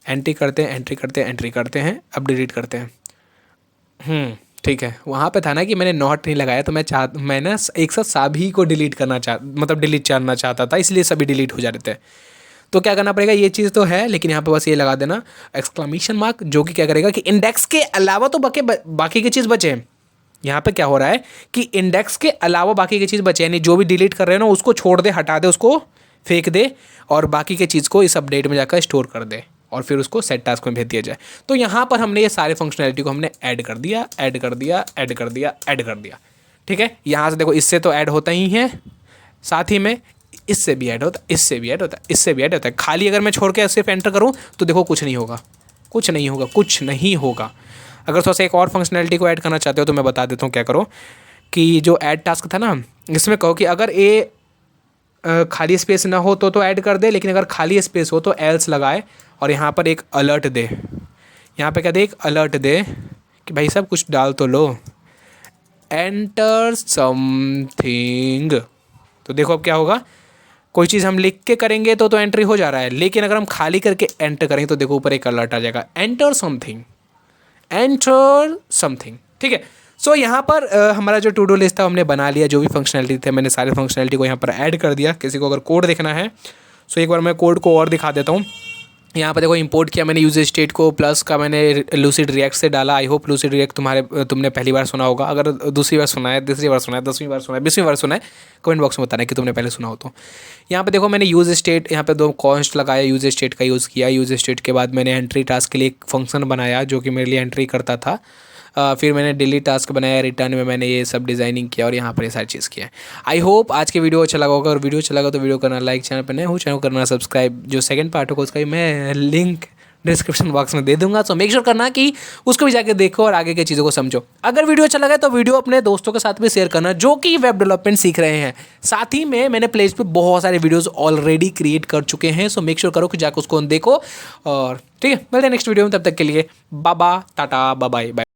एंट्री करते हैं एंट्री करते हैं एंट्री करते हैं, अब डिलीट करते हैं। ठीक है, वहाँ पे था ना कि मैंने नॉट नहीं लगाया, तो मैं ना एक साथ सभी को डिलीट करना मतलब डिलीट करना चाहता था, इसलिए सभी डिलीट हो जा रहे थे। तो क्या करना पड़ेगा, ये चीज़ तो है, लेकिन यहाँ पे बस ये लगा देना एक्सक्लेमेशन मार्क, जो कि क्या करेगा कि इंडेक्स के अलावा तो बाकी की चीज़ बचे। यहाँ पे क्या हो रहा है कि इंडेक्स के अलावा बाकी की चीज़ बचे, यानी जो भी डिलीट कर रहे हैं ना उसको छोड़ दे, हटा दे, उसको फेंक दे, और बाकी के चीज़ को इस अपडेट में जाकर स्टोर कर दे, और फिर उसको सेट टास्क में भेज दिया जाए। तो यहाँ पर हमने ये सारे फंक्शनैलिटी को हमने ऐड कर दिया, ऐड कर दिया, ऐड कर दिया, ऐड कर दिया। ठीक है, यहाँ से देखो इससे तो ऐड होता ही है, साथ ही में इससे भी ऐड होता है, इससे भी ऐड होता है, इससे भी ऐड होता है। खाली अगर मैं छोड़ के सिर्फ एंटर करूँ तो देखो कुछ नहीं होगा, कुछ नहीं होगा, कुछ नहीं होगा। अगर थोड़ा सा एक और फंक्शनैलिटी को ऐड करना चाहते हो तो मैं बता देता हूँ क्या करो, कि जो ऐड टास्क था ना, इसमें कहो कि अगर ये खाली स्पेस ना हो तो ऐड कर दे, लेकिन अगर खाली स्पेस हो तो एल्स लगाए, और यहाँ पर एक अलर्ट दे, यहाँ पे क्या दे, एक अलर्ट दे कि भाई साहब कुछ डाल तो लो, एंटर समथिंग। तो देखो अब क्या होगा, कोई चीज़ हम लिख के करेंगे तो एंट्री हो जा रहा है, लेकिन अगर हम खाली करके एंटर करेंगे तो देखो ऊपर एक अलर्ट आ जाएगा, एंटर समथिंग, एंटर समथिंग। ठीक है। सो यहाँ पर हमारा जो टू डू लिस्ट था हमने बना लिया, जो भी फंक्शनैलिटी थे मैंने सारे फंक्शनैलिटी को यहाँ पर ऐड कर दिया। किसी को अगर कोड देखना है सो एक बार मैं कोड को और दिखा देता हूँ। यहाँ पर देखो इंपोर्ट किया मैंने यूज स्टेट को, प्लस का मैंने लूसिड रिएक्ट से डाला। आई होप लूसिड रिएक्ट तुमने पहली बार सुना होगा, अगर दूसरी बार सुना है, तीसरी बार सुना है, 10वीं बार सुना है, 20वीं बार सुना है, कमेंट बॉक्स में बताना कि तुमने पहले सुना हो तो। यहाँ पे देखो मैंने यूज स्टेट, यहाँ पे 2 कॉन्स्ट लगाया, यूज स्टेट का यूज़ किया। यूज स्टेट के बाद मैंने एंट्री टास्क के लिए एक फंक्शन बनाया जो कि मेरे लिए एंट्री करता था। फिर मैंने डिलीट टास्क बनाया, रिटर्न में मैंने ये सब डिज़ाइनिंग किया और यहाँ पर ये सारी चीज़ किया है। आई होप आज की वीडियो अच्छा लगा होगा, और वीडियो अच्छा लगा तो वीडियो करना लाइक, चैनल पर नए हो चैनल करना सब्सक्राइब। जो सेकंड पार्ट होगा उसका भी मैं लिंक डिस्क्रिप्शन बॉक्स में दे दूंगा, तो मेक श्योर करना कि उसको भी जाके देखो और आगे की चीज़ों को समझो। अगर वीडियो अच्छा लगा तो वीडियो अपने दोस्तों के साथ भी शेयर करना जो कि वेब डेवलपमेंट सीख रहे हैं। साथ ही में मैंने प्लेलिस्ट पे बहुत सारे वीडियोस ऑलरेडी क्रिएट कर चुके हैं, सो मेक श्योर करो कि जाकर उसको देखो। और ठीक है, मिलते हैं नेक्स्ट वीडियो में, तब तक के लिए बाबा टाटा बाय बाय।